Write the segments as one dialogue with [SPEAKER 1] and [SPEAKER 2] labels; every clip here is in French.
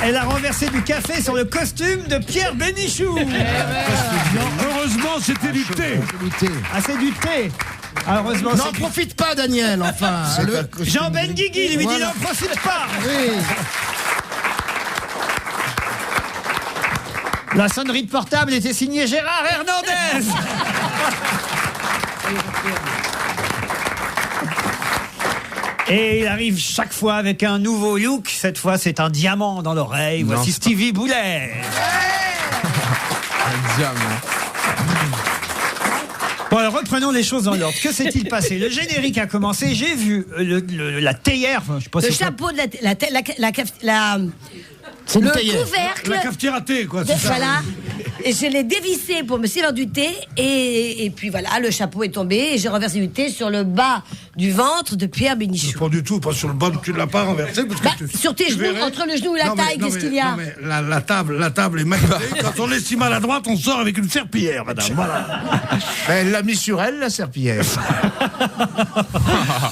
[SPEAKER 1] Elle a renversé du café sur le costume de Pierre Bénichou.
[SPEAKER 2] Heureusement, c'était du thé.
[SPEAKER 1] Ah, c'est du thé. Ah, heureusement,
[SPEAKER 3] N'en profite pas, Daniel, enfin.
[SPEAKER 1] Jean Benguigui lui dit n'en profite pas.
[SPEAKER 3] Oui.
[SPEAKER 1] La sonnerie de portable était signée Gérard Hernandez. Et il arrive chaque fois avec un nouveau look. Cette fois, c'est un diamant dans l'oreille. Voici Stevie Boulet.
[SPEAKER 4] Un diamant.
[SPEAKER 1] Bon, alors reprenons les choses dans l'ordre. Que s'est-il passé? Le générique a commencé. J'ai vu la théière. Enfin, je sais pas
[SPEAKER 5] Le
[SPEAKER 1] si
[SPEAKER 5] chapeau de
[SPEAKER 3] C'est une
[SPEAKER 5] le
[SPEAKER 3] théière.
[SPEAKER 5] couvercle.
[SPEAKER 2] La cafetière à thé, quoi. C'est ça.
[SPEAKER 5] Voilà. Et je l'ai dévissé pour me servir du thé. Et puis voilà, le chapeau est tombé. Et j'ai renversé du thé sur le bas du ventre de Pierre Bénichou.
[SPEAKER 2] Pas du tout, pas sur le bas, tu ne l'as pas renversé. Parce que
[SPEAKER 5] Sur tes genoux,
[SPEAKER 2] verrais.
[SPEAKER 5] entre le genou et la
[SPEAKER 2] Non, mais-
[SPEAKER 5] taille,
[SPEAKER 2] non,
[SPEAKER 5] qu'est-ce
[SPEAKER 2] mais-
[SPEAKER 5] qu'il y a?
[SPEAKER 2] non, mais la table est magnifique. Quand on est si mal à droite, on sort avec une serpillière, madame. Voilà.
[SPEAKER 3] Elle l'a mis sur elle, la serpillière.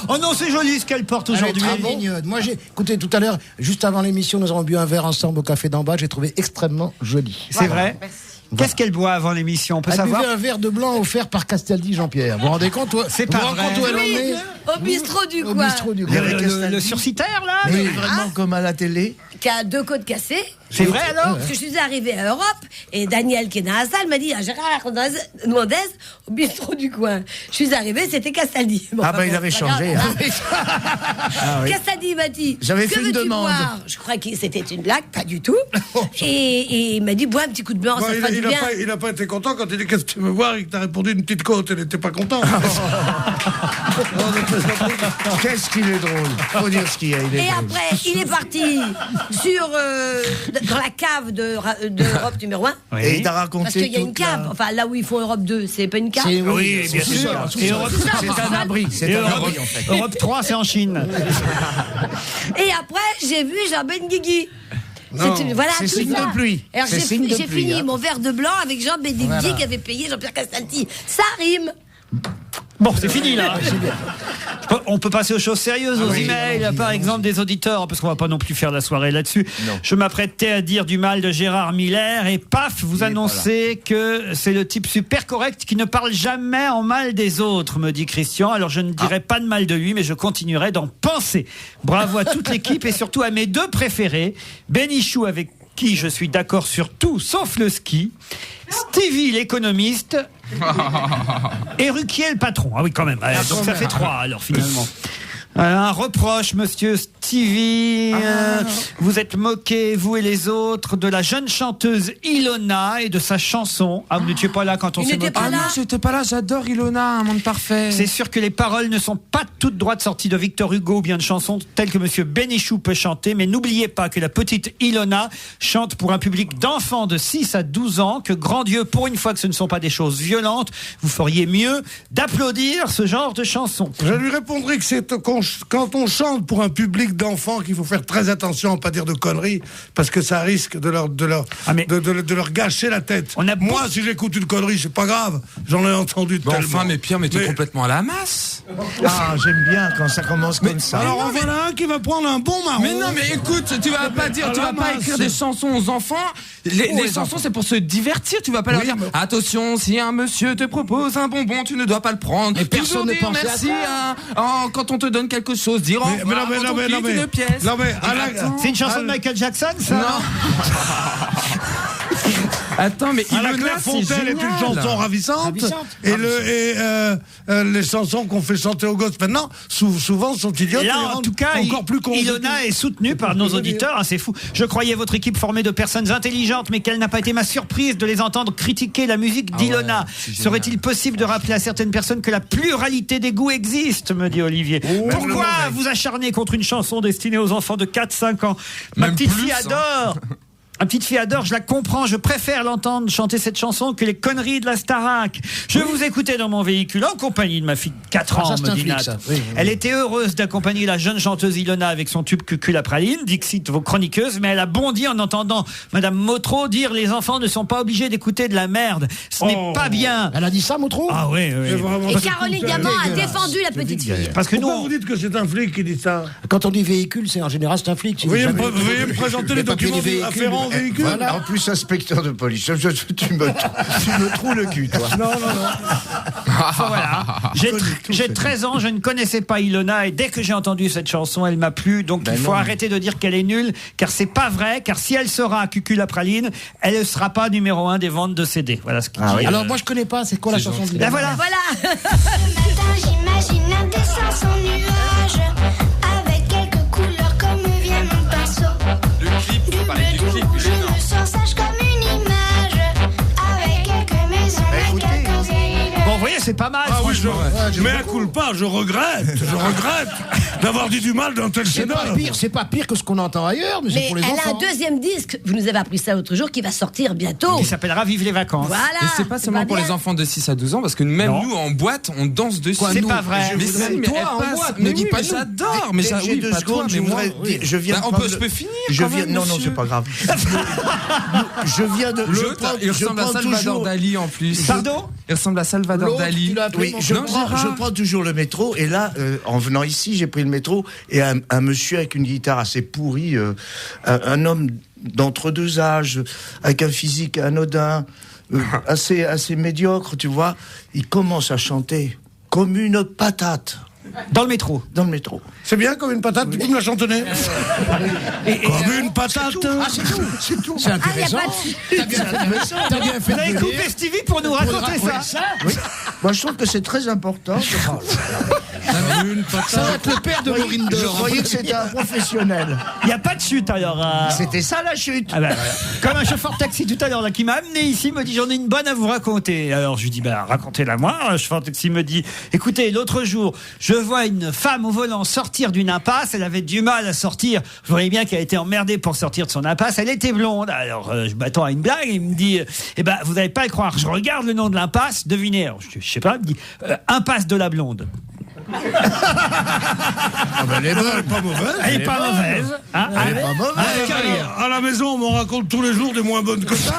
[SPEAKER 1] Oh non, c'est joli ce qu'elle porte aujourd'hui.
[SPEAKER 3] Elle est très mignonne. Moi, écoutez, tout à l'heure, juste avant l'émission, nous avons bu un verre ensemble au café d'en bas. J'ai trouvé extrêmement joli.
[SPEAKER 1] C'est vrai. Qu'est-ce qu'elle boit avant l'émission? On peut
[SPEAKER 3] Elle
[SPEAKER 1] savoir.
[SPEAKER 3] buvait un verre de blanc offert par Castaldi Jean-Pierre. Vous vous rendez compte?
[SPEAKER 1] C'est
[SPEAKER 3] vous
[SPEAKER 1] pas
[SPEAKER 3] vous rendez
[SPEAKER 1] vrai.
[SPEAKER 3] compte où elle en
[SPEAKER 5] Oui,
[SPEAKER 3] est?
[SPEAKER 5] au bistrot du
[SPEAKER 3] Au
[SPEAKER 5] coin.
[SPEAKER 3] bistrot du coin.
[SPEAKER 1] Le sursitaire, là?
[SPEAKER 3] Oui, vraiment comme à la télé.
[SPEAKER 5] Qui a 2 côtes cassées.
[SPEAKER 1] C'est vrai, alors?
[SPEAKER 5] Parce que je suis arrivée à Europe et Daniel qui est dans la salle m'a dit Gérard Hernandez au bistrot du coin. Je suis arrivée, c'était Castaldi. Bon,
[SPEAKER 3] Ah
[SPEAKER 5] enfin,
[SPEAKER 3] bah il
[SPEAKER 5] bon,
[SPEAKER 3] avait
[SPEAKER 5] c'est pas
[SPEAKER 3] changé.
[SPEAKER 5] grave.
[SPEAKER 3] Ah oui.
[SPEAKER 5] Castaldi m'a dit
[SPEAKER 3] J'avais
[SPEAKER 5] que
[SPEAKER 3] fait une
[SPEAKER 5] veux-tu
[SPEAKER 3] demande.
[SPEAKER 5] boire? Je crois que c'était une blague, pas du tout. Et il m'a dit bois un petit coup de blanc,
[SPEAKER 2] Bon,
[SPEAKER 5] ça te fera du bien.
[SPEAKER 2] il n'a pas été content quand il dit qu'est-ce que tu veux voir et que tu as répondu une petite côte. Elle n'était pas contente.
[SPEAKER 3] Qu'est-ce qu'il est drôle. Faut dire ce qu'il y a. Il est
[SPEAKER 5] Et
[SPEAKER 3] drôle.
[SPEAKER 5] après, il est parti sur dans la cave d'Europe numéro 1.
[SPEAKER 3] Et il t'a raconté.
[SPEAKER 5] Parce qu'il y a une
[SPEAKER 3] toute la-
[SPEAKER 5] cave, enfin là où ils font Europe 2, c'est pas une cave.
[SPEAKER 3] C'est-
[SPEAKER 1] Oui, bien
[SPEAKER 3] c'est
[SPEAKER 1] sûr.
[SPEAKER 3] ça,
[SPEAKER 1] Et Europe,
[SPEAKER 3] C'est un abri. C'est
[SPEAKER 1] et
[SPEAKER 3] un
[SPEAKER 1] Europe,
[SPEAKER 3] abri, en fait.
[SPEAKER 1] Europe 3, c'est en Chine.
[SPEAKER 5] Et après, j'ai vu Jean Benguigui.
[SPEAKER 2] Non,
[SPEAKER 5] Voilà,
[SPEAKER 3] c'est
[SPEAKER 5] tout
[SPEAKER 3] signe
[SPEAKER 5] ça.
[SPEAKER 3] de pluie.
[SPEAKER 5] Alors
[SPEAKER 3] C'est
[SPEAKER 5] j'ai
[SPEAKER 3] signe de
[SPEAKER 5] j'ai
[SPEAKER 3] pluie,
[SPEAKER 5] fini
[SPEAKER 3] hein.
[SPEAKER 5] mon verre de blanc avec Jean Benguigui
[SPEAKER 3] Voilà.
[SPEAKER 5] qui avait payé Jean-Pierre Castaldi. Ça rime.
[SPEAKER 1] Bon, c'est fini là. On peut passer aux choses sérieuses, aux emails, par exemple des auditeurs, parce qu'on va pas non plus faire la soirée là-dessus. Je m'apprêtais à dire du mal de Gérard Miller et paf, vous annoncez que c'est le type super correct qui ne parle jamais en mal des autres, me dit Christian. Alors je ne dirai pas de mal de lui, mais je continuerai d'en penser. Bravo à toute l'équipe et surtout à mes 2 préférés, Bénichou avec qui je suis d'accord sur tout sauf le ski, Stevie l'économiste et Ruquier le patron. Ah oui, quand même. Donc ça fait 3 alors finalement. Un reproche, monsieur Stevie. Vous êtes moqué, vous et les autres, de la jeune chanteuse Ilona et de sa chanson. Ah, vous n'étiez pas là quand on
[SPEAKER 5] Il
[SPEAKER 1] s'est
[SPEAKER 5] n'était
[SPEAKER 1] moqué.
[SPEAKER 5] pas
[SPEAKER 4] Ah
[SPEAKER 5] là.
[SPEAKER 4] non, j'étais pas là, j'adore Ilona, un monde parfait.
[SPEAKER 1] C'est sûr que les paroles ne sont pas toutes droites sorties de Victor Hugo ou bien de chansons telles que monsieur Bénichou peut chanter, mais n'oubliez pas que la petite Ilona chante pour un public d'enfants de 6 à 12 ans, que grand Dieu, pour une fois que ce ne sont pas des choses violentes, vous feriez mieux d'applaudir ce genre de chansons.
[SPEAKER 2] Je lui répondrai que c'est quand on chante pour un public d'enfants qu'il faut faire très attention à ne pas dire de conneries, parce que ça risque de leur gâcher la tête. Moi, si j'écoute une connerie, c'est pas grave. J'en ai entendu
[SPEAKER 4] Bon,
[SPEAKER 2] tellement.
[SPEAKER 4] enfin, mais Pierre, mais t'es complètement à la masse.
[SPEAKER 3] Ah, j'aime bien quand ça commence comme ça.
[SPEAKER 2] Alors, en voilà un qui va prendre un bon marron.
[SPEAKER 4] Mais non, mais écoute, tu vas pas dire, tu vas pas écrire des chansons aux enfants. Les chansons, c'est pour se divertir. Tu vas pas leur dire, attention, si un monsieur te propose un bonbon, tu ne dois pas le prendre.
[SPEAKER 3] Mais personne ne
[SPEAKER 4] Toujours dire
[SPEAKER 3] pensait à
[SPEAKER 4] merci.
[SPEAKER 3] ça.
[SPEAKER 4] Quand on te donne quelque chose, dire au revoir quand on quitte une pièce.
[SPEAKER 2] Non, mais
[SPEAKER 1] C'est une chanson de Michael Jackson, ça?
[SPEAKER 4] Non. Attends, mais
[SPEAKER 2] à la
[SPEAKER 4] Ilona, c'est
[SPEAKER 2] Clairefontaine est une
[SPEAKER 4] génial.
[SPEAKER 2] chanson ravissante. Et les chansons qu'on fait chanter aux gosses maintenant, souvent sont idiotes. et
[SPEAKER 1] Là, en
[SPEAKER 2] rendent
[SPEAKER 1] tout cas,
[SPEAKER 2] encore plus compliquées.
[SPEAKER 1] Ilona est soutenue par nos auditeurs. Hein, c'est fou. Je croyais votre équipe formée de personnes intelligentes, mais quelle n'a pas été ma surprise de les entendre critiquer la musique d'Ilona. Serait-il possible de rappeler à certaines personnes que la pluralité des goûts existe, me dit Olivier. Pourquoi vous acharner contre une chanson destinée aux enfants de 4-5 ans? Ma
[SPEAKER 4] Même
[SPEAKER 1] petite
[SPEAKER 4] plus,
[SPEAKER 1] fille
[SPEAKER 4] hein.
[SPEAKER 1] adore. Ma petite fille adore, je la comprends, je préfère l'entendre chanter cette chanson que les conneries de la Starac. Je vous écoutais dans mon véhicule en compagnie de ma fille de 4 ans, me dit Nat. Elle était heureuse d'accompagner la jeune chanteuse Ilona avec son tube Cucul la praline, dixit vos chroniqueuses, mais elle a bondi en entendant Madame Motro dire les enfants ne sont pas obligés d'écouter de la merde. Ce n'est pas bien.
[SPEAKER 3] Elle a dit ça, Motro?
[SPEAKER 1] Ah oui, oui.
[SPEAKER 5] Et Caroline Diamant a défendu la petite fille.
[SPEAKER 2] Parce que vous dites que c'est un flic qui dit ça?
[SPEAKER 3] Quand on dit véhicule, c'est en général c'est un flic.
[SPEAKER 2] Veuillez me présenter les documents afférents au véhicule.
[SPEAKER 6] Voilà. En plus, inspecteur de police. Tu me trouves le cul, toi.
[SPEAKER 2] Non.
[SPEAKER 1] Voilà. J'ai 13 ans, je ne connaissais pas Ilona et dès que j'ai entendu cette chanson, elle m'a plu. Donc il faut arrêter de dire qu'elle est nulle, car c'est pas vrai. Car si elle sera à Cucul la praline, elle ne sera pas numéro 1 des ventes de CD. Voilà ce qu'il dit.
[SPEAKER 3] Oui. Alors moi je connais pas. C'est quoi la chanson de
[SPEAKER 1] Ilona? Voilà.
[SPEAKER 7] Ce matin, j'imagine un dessin sans nuage, avec quelques couleurs comme vient mon pinceau.
[SPEAKER 4] Le clip,
[SPEAKER 7] Du
[SPEAKER 4] faut parler du
[SPEAKER 7] bleu,
[SPEAKER 4] clip.
[SPEAKER 7] du rouge, je me sens sage comme une image, avec quelques maisons et quelques églises.
[SPEAKER 1] Bon, vous voyez, c'est pas mal.
[SPEAKER 2] Ah oui,
[SPEAKER 1] franchement.
[SPEAKER 2] mais à coup pas, je regrette d'avoir dit du mal d'un tel chef-d'œuvre.
[SPEAKER 3] C'est pas pire que ce qu'on entend ailleurs, mais c'est
[SPEAKER 5] Mais
[SPEAKER 3] pour les
[SPEAKER 5] elle
[SPEAKER 3] enfants.
[SPEAKER 5] a un deuxième disque, vous nous avez appris ça l'autre jour, qui va sortir bientôt.
[SPEAKER 1] Qui s'appellera Vive les vacances.
[SPEAKER 5] Voilà.
[SPEAKER 4] Et c'est pas seulement
[SPEAKER 5] pas
[SPEAKER 4] pour
[SPEAKER 5] bien.
[SPEAKER 4] les enfants de 6 à 12 ans, parce que même
[SPEAKER 1] Non.
[SPEAKER 4] nous, en boîte, on danse dessus.
[SPEAKER 1] C'est pas vrai.
[SPEAKER 4] Mais
[SPEAKER 3] voudrais-
[SPEAKER 4] si, mais
[SPEAKER 3] toi,
[SPEAKER 4] elle
[SPEAKER 3] en
[SPEAKER 4] passe.
[SPEAKER 3] boîte,
[SPEAKER 4] Mais
[SPEAKER 3] ne dis
[SPEAKER 4] oui,
[SPEAKER 3] pas
[SPEAKER 4] mais
[SPEAKER 3] nous.
[SPEAKER 4] j'adore. Mais ça,
[SPEAKER 6] J'ai
[SPEAKER 4] oui,
[SPEAKER 6] 2
[SPEAKER 4] pas toi,
[SPEAKER 6] secondes,
[SPEAKER 4] mais
[SPEAKER 6] je
[SPEAKER 4] moi.
[SPEAKER 6] voudrais. Je viens
[SPEAKER 4] Bah,
[SPEAKER 6] de
[SPEAKER 4] on
[SPEAKER 6] prendre
[SPEAKER 4] peut, je peux finir.
[SPEAKER 6] Je
[SPEAKER 4] quand
[SPEAKER 6] viens.
[SPEAKER 4] même,
[SPEAKER 6] Non,
[SPEAKER 4] monsieur.
[SPEAKER 6] c'est pas grave. Je viens de.
[SPEAKER 4] Il ressemble à Salvador Dali en plus.
[SPEAKER 1] Pardon?
[SPEAKER 4] Il ressemble à Salvador
[SPEAKER 3] L'autre,
[SPEAKER 4] Dali.
[SPEAKER 3] tu l'as appelé
[SPEAKER 6] Oui,
[SPEAKER 3] mon
[SPEAKER 6] je
[SPEAKER 3] frère.
[SPEAKER 6] prends toujours le métro et là, en venant ici, j'ai pris le métro et un monsieur avec une guitare assez pourrie, un homme d'entre-deux âges, avec un physique anodin, assez médiocre, tu vois, il commence à chanter comme une patate
[SPEAKER 1] Dans le métro.
[SPEAKER 6] dans le métro.
[SPEAKER 2] C'est bien comme une patate, tu peux me la chantonner? Comme une patate.
[SPEAKER 3] C'est tout. C'est
[SPEAKER 5] Ah, il n'y a
[SPEAKER 3] intéressant.
[SPEAKER 5] pas de...
[SPEAKER 3] T'as bien fait
[SPEAKER 1] Vous avez
[SPEAKER 3] de
[SPEAKER 1] coupé Stevie pour nous raconter ça.
[SPEAKER 6] Oui. Moi, je trouve que c'est très important.
[SPEAKER 3] Ça va être le père de Maureen
[SPEAKER 6] Je
[SPEAKER 3] Dor.
[SPEAKER 6] croyais que c'était un professionnel.
[SPEAKER 1] Il n'y a pas de chute alors.
[SPEAKER 6] C'était ça la chute.
[SPEAKER 1] Ah ben, comme un chauffeur de taxi tout à l'heure là, qui m'a amené ici, me dit j'en ai une bonne à vous raconter. Alors je lui dis racontez-la moi. Le chauffeur de taxi me dit écoutez, l'autre jour je vois une femme au volant sortir d'une impasse, elle avait du mal à sortir, je voyais bien qu'elle était emmerdée pour sortir de son impasse, elle était blonde. Alors je m'attends à une blague et il me dit vous n'allez pas le croire, je regarde le nom de l'impasse, devinez, alors, je sais pas, il me dit impasse de la blonde.
[SPEAKER 2] Elle est pas mauvaise.
[SPEAKER 1] Elle est pas mauvaise. Hein,
[SPEAKER 6] Elle est pas mauvaise.
[SPEAKER 2] À la maison, on m'en raconte tous les jours des moins bonnes que ça.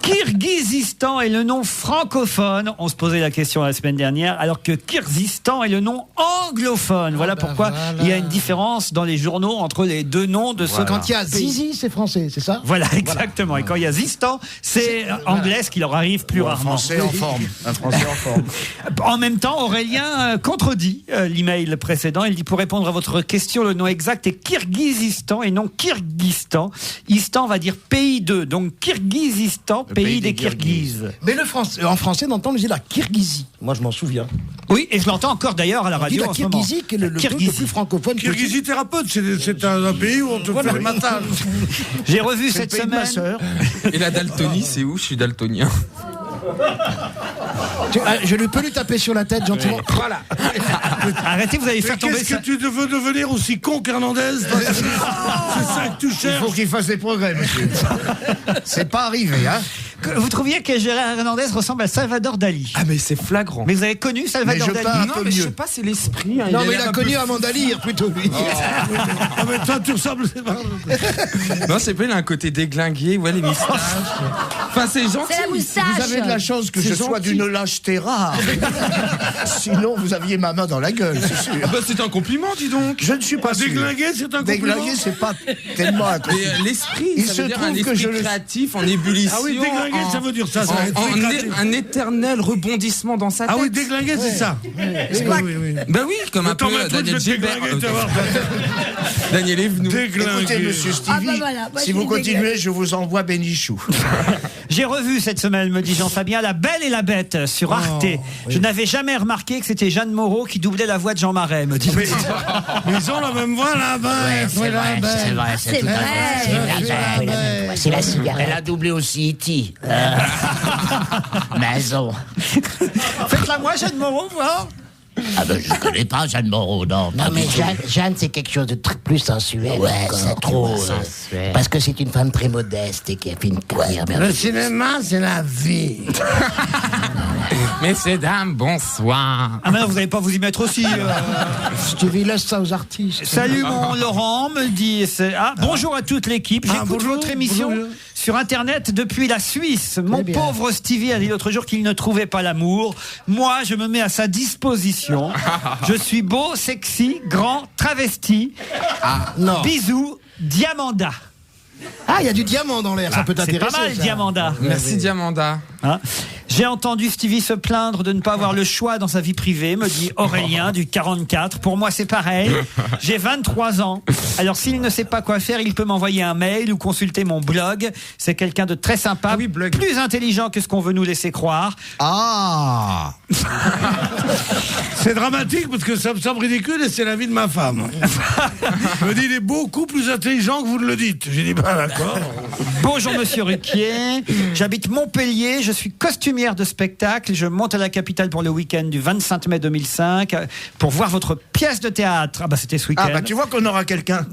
[SPEAKER 1] Kirghizistan est le nom francophone. On se posait la question la semaine dernière, alors que Kyrgyzstan est le nom anglophone. Voilà pourquoi il y a une différence dans les journaux entre les deux noms de ce
[SPEAKER 3] Quand il y a Zizi, c'est français, c'est ça?
[SPEAKER 1] Voilà, exactement. Et quand il y a Zistan, c'est anglais, ce qui leur arrive plus
[SPEAKER 6] Un
[SPEAKER 1] rarement.
[SPEAKER 6] Français en forme. Un Français en forme.
[SPEAKER 1] En même temps, Aurélien contredit l'email précédent. Il dit pour répondre à votre question, le nom exact est Kirghizistan et non Kyrgyzstan. Istan va dire pays d'eux, donc Kirghizistan, pays des Kirghizes.
[SPEAKER 3] Mais en français, on entend, on dit la Kirghizie. Moi, je m'en souviens.
[SPEAKER 1] Oui, et je l'entends encore d'ailleurs à la
[SPEAKER 3] On dit
[SPEAKER 1] radio
[SPEAKER 3] la
[SPEAKER 1] en ce moment.
[SPEAKER 3] Kirghizie, qui est le truc le
[SPEAKER 1] Kirghizie.
[SPEAKER 3] plus francophone.
[SPEAKER 2] Kirghizie thérapeute, c'est un pays où on te fait le massage.
[SPEAKER 1] J'ai revu
[SPEAKER 6] C'est le
[SPEAKER 1] cette
[SPEAKER 6] pays de ma
[SPEAKER 1] semaine.
[SPEAKER 6] sœur.
[SPEAKER 4] Et la daltonie, c'est où? Je suis daltonien.
[SPEAKER 3] Je lui peux lui taper sur la tête gentiment. Voilà.
[SPEAKER 1] Arrêtez, vous allez
[SPEAKER 2] Mais
[SPEAKER 1] faire tomber
[SPEAKER 2] qu'est-ce
[SPEAKER 1] ça.
[SPEAKER 2] que tu veux devenir aussi con qu'Hernandez? C'est ça que tu
[SPEAKER 6] Il
[SPEAKER 2] cherches.
[SPEAKER 6] faut qu'il fasse des progrès, monsieur. C'est pas arrivé, hein.
[SPEAKER 1] Vous trouviez que Gérard Hernandez ressemble à Salvador Dali?
[SPEAKER 4] Ah, mais c'est flagrant.
[SPEAKER 1] Mais vous avez connu Salvador
[SPEAKER 6] Mais je
[SPEAKER 1] Dali?
[SPEAKER 6] parle-
[SPEAKER 4] Non,
[SPEAKER 6] peu
[SPEAKER 4] mais je
[SPEAKER 6] mieux.
[SPEAKER 4] sais pas, c'est l'esprit. hein.
[SPEAKER 3] Non, mais il
[SPEAKER 4] l'air
[SPEAKER 3] a
[SPEAKER 4] un
[SPEAKER 3] connu
[SPEAKER 4] peu-
[SPEAKER 3] Amanda Lear, plutôt, lui.
[SPEAKER 2] Ah, mais toi, tu ressembles.
[SPEAKER 4] Non, c'est pas, il a un côté déglingué, ouais, les moustaches. Enfin, c'est gentil.
[SPEAKER 5] C'est la moustache.
[SPEAKER 6] Vous avez de la chance que je sois d'une lâcheté rare. Sinon, vous aviez ma main dans la gueule, c'est sûr.
[SPEAKER 4] Ah bah, c'est un compliment, dis donc.
[SPEAKER 6] Je ne suis pas sûr.
[SPEAKER 2] Déglingué, c'est un compliment.
[SPEAKER 6] Déglingué, c'est pas tellement un
[SPEAKER 4] Mais
[SPEAKER 6] compliment.
[SPEAKER 4] l'esprit,
[SPEAKER 6] Il
[SPEAKER 4] ça
[SPEAKER 6] se
[SPEAKER 4] veut dire
[SPEAKER 6] trouve
[SPEAKER 4] un
[SPEAKER 6] que
[SPEAKER 4] esprit
[SPEAKER 6] je le-
[SPEAKER 4] créatif en ébullition.
[SPEAKER 2] Ah oui, déglingué, ça veut dire ça.
[SPEAKER 4] un éternel rebondissement dans sa tête.
[SPEAKER 2] Ah oui, déglingué, c'est ça. Oui.
[SPEAKER 4] Bah oui, comme un
[SPEAKER 2] Attends,
[SPEAKER 4] peu
[SPEAKER 2] mais un truc,
[SPEAKER 4] Daniel
[SPEAKER 2] je vais te
[SPEAKER 4] Gilbert.
[SPEAKER 2] déglinguer, tu vas voir.
[SPEAKER 4] Daniel Evenou.
[SPEAKER 6] Écoutez,
[SPEAKER 2] Déglingué.
[SPEAKER 6] monsieur Stevie,
[SPEAKER 5] Ah bah voilà, moi,
[SPEAKER 6] si
[SPEAKER 5] je
[SPEAKER 6] vous
[SPEAKER 5] suis
[SPEAKER 6] continuez, je vous envoie Bénichou.
[SPEAKER 1] J'ai revu cette semaine, me dit Jean-Fabien, La Belle et la Bête sur Arte. Je n'avais jamais remarqué que c'était Jeanne Moreau qui doublait la voix de Jean Marais, me dit.
[SPEAKER 2] Mais ils ont la même voix là-bas.
[SPEAKER 8] C'est vrai,
[SPEAKER 5] C'est
[SPEAKER 8] tout à
[SPEAKER 5] vrai.
[SPEAKER 8] fait. C'est la cigarette. Elle a doublé aussi E.T. Maison.
[SPEAKER 1] Faites-la moi, Jeanne Moreau, voir.
[SPEAKER 8] Ah ben, je connais pas Jeanne Moreau, non.
[SPEAKER 3] Non, mais Jeanne, c'est quelque chose de plus sensuel.
[SPEAKER 8] Ouais,
[SPEAKER 3] encore,
[SPEAKER 8] c'est trop
[SPEAKER 3] sensuel. Parce que c'est une femme très modeste et qui a fait une carrière
[SPEAKER 2] Le
[SPEAKER 3] merveilleuse.
[SPEAKER 2] cinéma, c'est la vie.
[SPEAKER 4] Messieurs, dames, bonsoir.
[SPEAKER 1] Ah, mais non, vous n'allez pas vous y mettre aussi.
[SPEAKER 3] Stevie, laisse ça aux artistes.
[SPEAKER 1] Salut mon Laurent, me dit. Bonjour à toute l'équipe. J'écoute
[SPEAKER 2] bonjour,
[SPEAKER 1] votre émission
[SPEAKER 2] bonjour.
[SPEAKER 1] sur Internet depuis la Suisse. Mon
[SPEAKER 3] bien.
[SPEAKER 1] pauvre Stevie a dit l'autre jour qu'il ne trouvait pas l'amour. Moi, je me mets à sa disposition. Je suis beau, sexy, grand, travesti.
[SPEAKER 3] Non.
[SPEAKER 1] Bisous, Diamanda.
[SPEAKER 3] Ah, il y a du diamant dans l'air, ça peut
[SPEAKER 1] C'est
[SPEAKER 3] t'intéresser.
[SPEAKER 1] pas mal,
[SPEAKER 3] ça.
[SPEAKER 1] Diamanda.
[SPEAKER 4] Merci, Diamanda.
[SPEAKER 1] Hein. J'ai entendu Stevie se plaindre de ne pas avoir le choix dans sa vie privée, me dit Aurélien du 44. Pour moi, c'est pareil. J'ai 23 ans. Alors, s'il ne sait pas quoi faire, il peut m'envoyer un mail ou consulter mon blog. C'est quelqu'un de très sympa,
[SPEAKER 4] Ah oui, blog.
[SPEAKER 1] plus intelligent que ce qu'on veut nous laisser croire.
[SPEAKER 6] Ah
[SPEAKER 2] C'est dramatique parce que ça me semble ridicule et c'est la vie de ma femme. Je me dis, il est beaucoup plus intelligent que vous ne le dites. J'ai dit, ben d'accord.
[SPEAKER 1] Bonjour Monsieur Ruquier, j'habite Montpellier, je suis costumière de spectacle, je monte à la capitale pour le week-end du 25 mai 2005 pour voir votre pièce de théâtre. Ah bah c'était ce week-end.
[SPEAKER 6] Ah bah tu vois qu'on aura quelqu'un.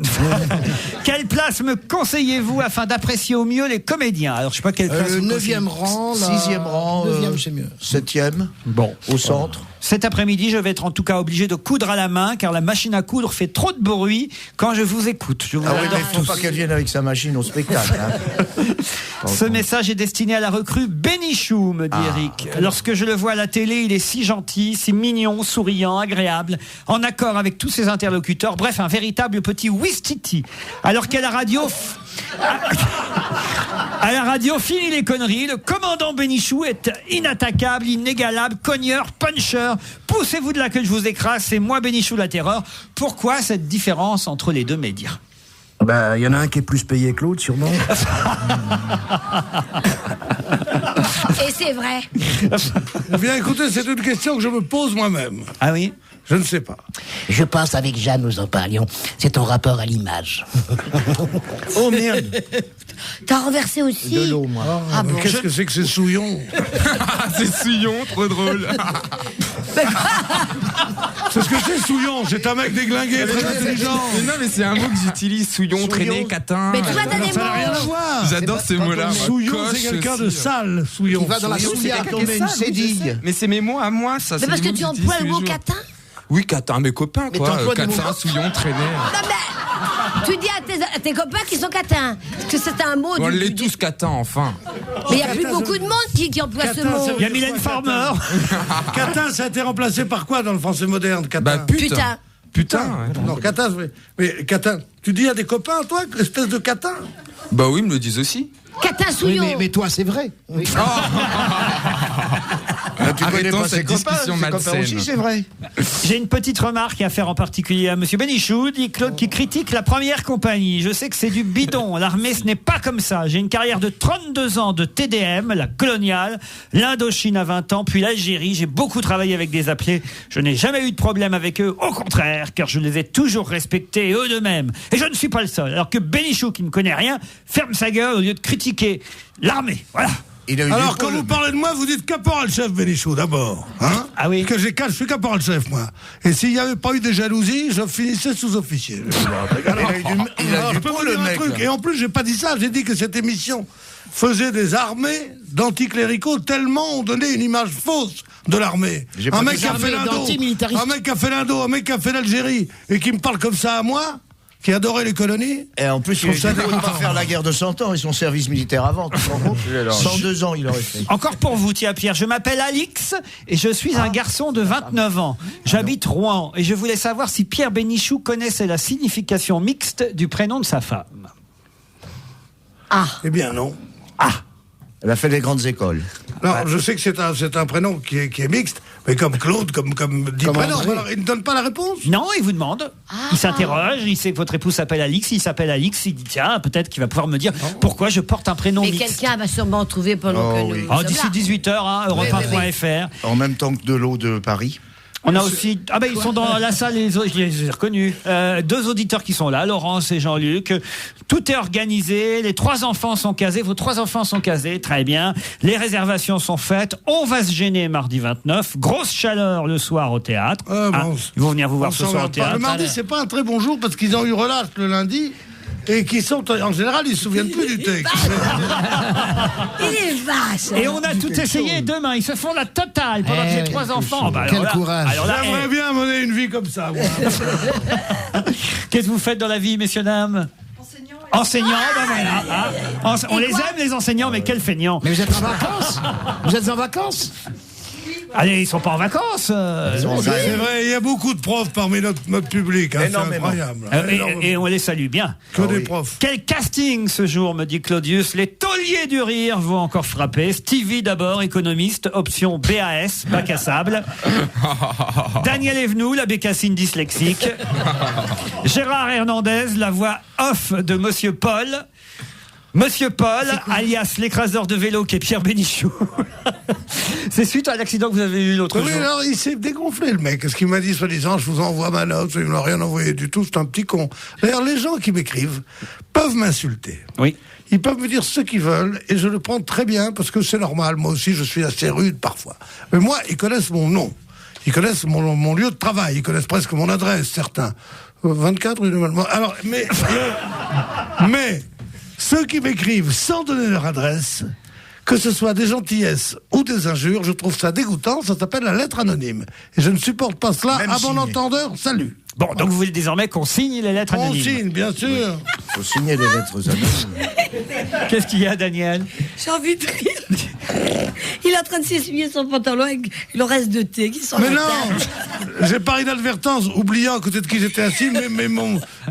[SPEAKER 1] Quelle place me conseillez-vous afin d'apprécier au mieux les comédiens? Alors je sais pas quelle place.
[SPEAKER 3] Le
[SPEAKER 1] vous
[SPEAKER 3] 9e rang, là.
[SPEAKER 6] 6e rang.
[SPEAKER 3] 9e, c'est mieux.
[SPEAKER 6] 7e.
[SPEAKER 1] Bon.
[SPEAKER 6] Au centre.
[SPEAKER 1] Cet après-midi, je vais être en tout cas obligé de coudre à la main car la machine à coudre fait trop de bruit quand je vous écoute. Je vous
[SPEAKER 6] Ah oui,
[SPEAKER 1] adore
[SPEAKER 6] mais il faut
[SPEAKER 1] tous.
[SPEAKER 6] pas qu'elle vienne avec sa machine au spectacle. Hein.
[SPEAKER 1] Ce message est destiné à la recrue Bénichou, me dit Eric. Lorsque je le vois à la télé, il est si gentil, si mignon, souriant, agréable, en accord avec tous ses interlocuteurs. Bref, un véritable petit Ouistiti. Alors qu'à la radio... À la radio, fini les conneries. Le commandant Bénichou est inattaquable, inégalable, cogneur, puncher. Poussez-vous de là que je vous écrase, c'est moi Bénichou la terreur. Pourquoi cette différence entre les deux médias?
[SPEAKER 3] Bah, il y en a un qui est plus payé que l'autre, sûrement.
[SPEAKER 5] Et c'est vrai.
[SPEAKER 2] Eh bien, écoutez, c'est une question que je me pose moi-même.
[SPEAKER 1] Ah oui?
[SPEAKER 2] Je ne sais pas.
[SPEAKER 3] Je pense avec Jeanne, nous en parlions. C'est ton rapport à l'image.
[SPEAKER 6] Oh merde.
[SPEAKER 5] T'as renversé aussi.
[SPEAKER 6] De l'eau, moi.
[SPEAKER 5] Ah bon.
[SPEAKER 2] Qu'est-ce que c'est que ces souillons?
[SPEAKER 4] C'est Souillon, trop drôle.
[SPEAKER 2] C'est ce que c'est, souillon. C'est un mec déglingué, très intelligent.
[SPEAKER 4] Mais non, mais c'est un mot que j'utilise. Souillon, traîné, catin.
[SPEAKER 5] Mais tu vois, t'as des
[SPEAKER 2] Ça n'a rien à
[SPEAKER 5] mots.
[SPEAKER 2] voir.
[SPEAKER 4] J'adore ces mots-là. moi.
[SPEAKER 2] Souillon,
[SPEAKER 4] Coche
[SPEAKER 2] c'est quelqu'un
[SPEAKER 4] aussi,
[SPEAKER 2] de sale, souillon.
[SPEAKER 3] Qui va dans la
[SPEAKER 6] Souillon,
[SPEAKER 3] souillard.
[SPEAKER 6] c'est tombé une sédille.
[SPEAKER 4] Mais c'est mes mots à moi, ça.
[SPEAKER 5] Mais
[SPEAKER 4] c'est
[SPEAKER 5] parce
[SPEAKER 4] des
[SPEAKER 5] que
[SPEAKER 4] mots
[SPEAKER 5] tu
[SPEAKER 4] que
[SPEAKER 5] emploies
[SPEAKER 4] j'utilise
[SPEAKER 5] le
[SPEAKER 4] tous
[SPEAKER 5] mot
[SPEAKER 4] les jours.
[SPEAKER 5] catin.
[SPEAKER 4] Oui, catin, mes copains,
[SPEAKER 3] Mais
[SPEAKER 4] quoi.
[SPEAKER 3] t'emploies des
[SPEAKER 4] Catin,
[SPEAKER 3] mots-
[SPEAKER 4] souillon, traîné.
[SPEAKER 5] Non mais, tu dis à tes copains qu'ils sont catins. Parce que c'est un mot
[SPEAKER 4] On
[SPEAKER 5] du...
[SPEAKER 4] l'est tous catins, enfin.
[SPEAKER 5] Mais il n'y a plus beaucoup de monde qui emploie ce
[SPEAKER 2] Catin,
[SPEAKER 5] mot.
[SPEAKER 2] ça
[SPEAKER 1] Il y a Mylène Farmer.
[SPEAKER 2] Catin, ça a été remplacé par quoi dans le français moderne, catin?
[SPEAKER 4] Bah, putain.
[SPEAKER 5] Putain.
[SPEAKER 4] Putain, ouais.
[SPEAKER 2] Non, catin, mais catin, tu dis à des copains, toi, espèce de catin?
[SPEAKER 4] Bah oui, ils me le disent aussi.
[SPEAKER 5] Catin
[SPEAKER 3] Oui,
[SPEAKER 5] souillon.
[SPEAKER 3] mais toi, c'est vrai. Oui.
[SPEAKER 6] Ah, tu connais
[SPEAKER 4] Arrêtons
[SPEAKER 6] pas ses
[SPEAKER 4] cette
[SPEAKER 6] copains,
[SPEAKER 4] discussion
[SPEAKER 6] ses copains
[SPEAKER 4] malsaine.
[SPEAKER 6] aussi, c'est vrai.
[SPEAKER 1] J'ai une petite remarque à faire en particulier à Monsieur Bénichou, dit Claude, qui critique la première compagnie. Je sais que c'est du bidon. L'armée, ce n'est pas comme ça. J'ai une carrière de 32 ans de TDM, la coloniale, l'Indochine à 20 ans, puis l'Algérie. J'ai beaucoup travaillé avec des appelés. Je n'ai jamais eu de problème avec eux. Au contraire, car je les ai toujours respectés, eux de même. Et je ne suis pas le seul. Alors que Bénichou, qui ne connaît rien, ferme sa gueule au lieu de critiquer l'armée. Voilà.
[SPEAKER 6] Il a eu
[SPEAKER 2] Alors,
[SPEAKER 6] du
[SPEAKER 2] quand
[SPEAKER 6] pôle.
[SPEAKER 2] vous parlez de moi, vous dites caporal-chef Bénichou, d'abord. Hein?
[SPEAKER 1] Ah oui.
[SPEAKER 2] Parce que je suis caporal-chef, moi. Et s'il n'y avait pas eu de jalousie, je finissais sous-officier.
[SPEAKER 6] Il a eu du, il a
[SPEAKER 2] Alors,
[SPEAKER 6] du
[SPEAKER 2] je peux
[SPEAKER 6] pôle,
[SPEAKER 2] vous
[SPEAKER 6] le
[SPEAKER 2] dire un
[SPEAKER 6] mec.
[SPEAKER 2] truc.
[SPEAKER 6] là.
[SPEAKER 2] Et en plus, j'ai pas dit ça. J'ai dit que cette émission faisait des armées d'anticléricaux tellement on donnait une image fausse de l'armée.
[SPEAKER 6] J'ai pas
[SPEAKER 2] Un
[SPEAKER 6] dit
[SPEAKER 2] mec qui a
[SPEAKER 3] armées
[SPEAKER 2] fait l'Indo,
[SPEAKER 3] d'antimilitaristes.
[SPEAKER 2] un mec qui a fait l'Indo, un mec qui a fait l'Algérie et qui me parle comme ça à moi, qui adorait les colonies.
[SPEAKER 6] Et en plus, il
[SPEAKER 2] trouve ça
[SPEAKER 6] ne pas faire la guerre de 100 ans et son service militaire avant. Tu te rends compte 102 ans, il aurait fait.
[SPEAKER 1] Encore pour vous, tiens Pierre, je m'appelle Alix et je suis un garçon de 29 ans. J'habite Rouen et je voulais savoir si Pierre Bénichou connaissait la signification mixte du prénom de sa femme.
[SPEAKER 2] Eh bien, non.
[SPEAKER 6] Elle a fait des grandes écoles.
[SPEAKER 2] Non, je sais que c'est un prénom qui est mixte, mais comme Claude, comme dit
[SPEAKER 3] Comme
[SPEAKER 2] prénom.
[SPEAKER 3] André.
[SPEAKER 2] Alors, il ne donne pas la réponse.
[SPEAKER 1] Non, il vous demande. Il s'interroge, il sait que votre épouse s'appelle Alix, il s'appelle Alix, il dit tiens, peut-être qu'il va pouvoir me dire pourquoi je porte un prénom
[SPEAKER 5] Mais
[SPEAKER 1] mixte.
[SPEAKER 5] quelqu'un va sûrement trouver pendant
[SPEAKER 6] Oh
[SPEAKER 5] que
[SPEAKER 6] oui.
[SPEAKER 5] nous
[SPEAKER 1] Oh,
[SPEAKER 5] sommes
[SPEAKER 1] d'ici
[SPEAKER 5] là.
[SPEAKER 1] 18h, hein, europe1.fr.
[SPEAKER 6] En même temps que de l'eau de Paris.
[SPEAKER 1] On a aussi... Ah ben ils sont dans la salle, je les ai reconnus. 2 auditeurs qui sont là, Laurence et Jean-Luc. Tout est organisé, les 3 enfants sont casés, vos 3 enfants sont casés, très bien. Les réservations sont faites, on va se gêner mardi 29. Grosse chaleur le soir au théâtre. Ils vont venir vous voir ce soir au théâtre.
[SPEAKER 2] Le mardi, c'est pas un très bon jour parce qu'ils ont eu relâche le lundi. Et qui sont, en général, ils se souviennent plus du texte.
[SPEAKER 5] Il est vache.
[SPEAKER 1] Et on a tout essayé demain. Ils se font la totale pendant que j'ai 3 enfants.
[SPEAKER 3] Quel courage.
[SPEAKER 2] J'aimerais bien mener une vie comme ça.
[SPEAKER 1] Qu'est-ce que vous faites dans la vie, messieurs, dames? Enseignant, ben voilà. On les aime, les enseignants, mais quel feignant.
[SPEAKER 3] Mais vous êtes en vacances? Vous êtes en vacances?
[SPEAKER 1] Allez, ils sont pas en vacances.
[SPEAKER 2] C'est vrai, il y a beaucoup de profs parmi notre public. Hein, c'est incroyable.
[SPEAKER 1] Et on les salue bien.
[SPEAKER 2] Que des profs.
[SPEAKER 1] Quel casting ce jour, me dit Claudius. Les tauliers du rire vont encore frapper. Stevie d'abord, économiste, option BAS, bac à sable. Daniel Evenou, la bécassine dyslexique. Gérard Hernandez, la voix off de Monsieur Paul. Monsieur Paul, alias l'écraseur de vélo qui est Pierre Bénichou. C'est suite à l'accident que vous avez eu l'autre jour.
[SPEAKER 2] Oui, alors il s'est dégonflé le mec. Ce qu'il m'a dit soi-disant, je vous envoie ma note, il ne m'a rien envoyé du tout, c'est un petit con. D'ailleurs, les gens qui m'écrivent peuvent m'insulter.
[SPEAKER 1] Oui.
[SPEAKER 2] Ils peuvent me dire ce qu'ils veulent et je le prends très bien parce que c'est normal. Moi aussi, je suis assez rude parfois. Mais moi, ils connaissent mon nom. Ils connaissent mon lieu de travail. Ils connaissent presque mon adresse, certains. 24 rue de Malmont. Alors, mais ceux qui m'écrivent sans donner leur adresse, que ce soit des gentillesses ou des injures, je trouve ça dégoûtant, ça s'appelle la lettre anonyme. Et je ne supporte pas cela. Même à bon entendeur, salut.
[SPEAKER 1] Bon, donc vous voulez désormais qu'on signe les lettres anonymes?
[SPEAKER 2] On signe, bien sûr.
[SPEAKER 6] Il faut signer les lettres anonymes.
[SPEAKER 1] Qu'est-ce qu'il y a, Daniel?
[SPEAKER 5] J'ai envie de rire. Il est en train de s'essuyer son pantalon avec le reste de thé qui sort.
[SPEAKER 2] Mais non, j'ai par inadvertance, oubliant à côté de qui j'étais assis,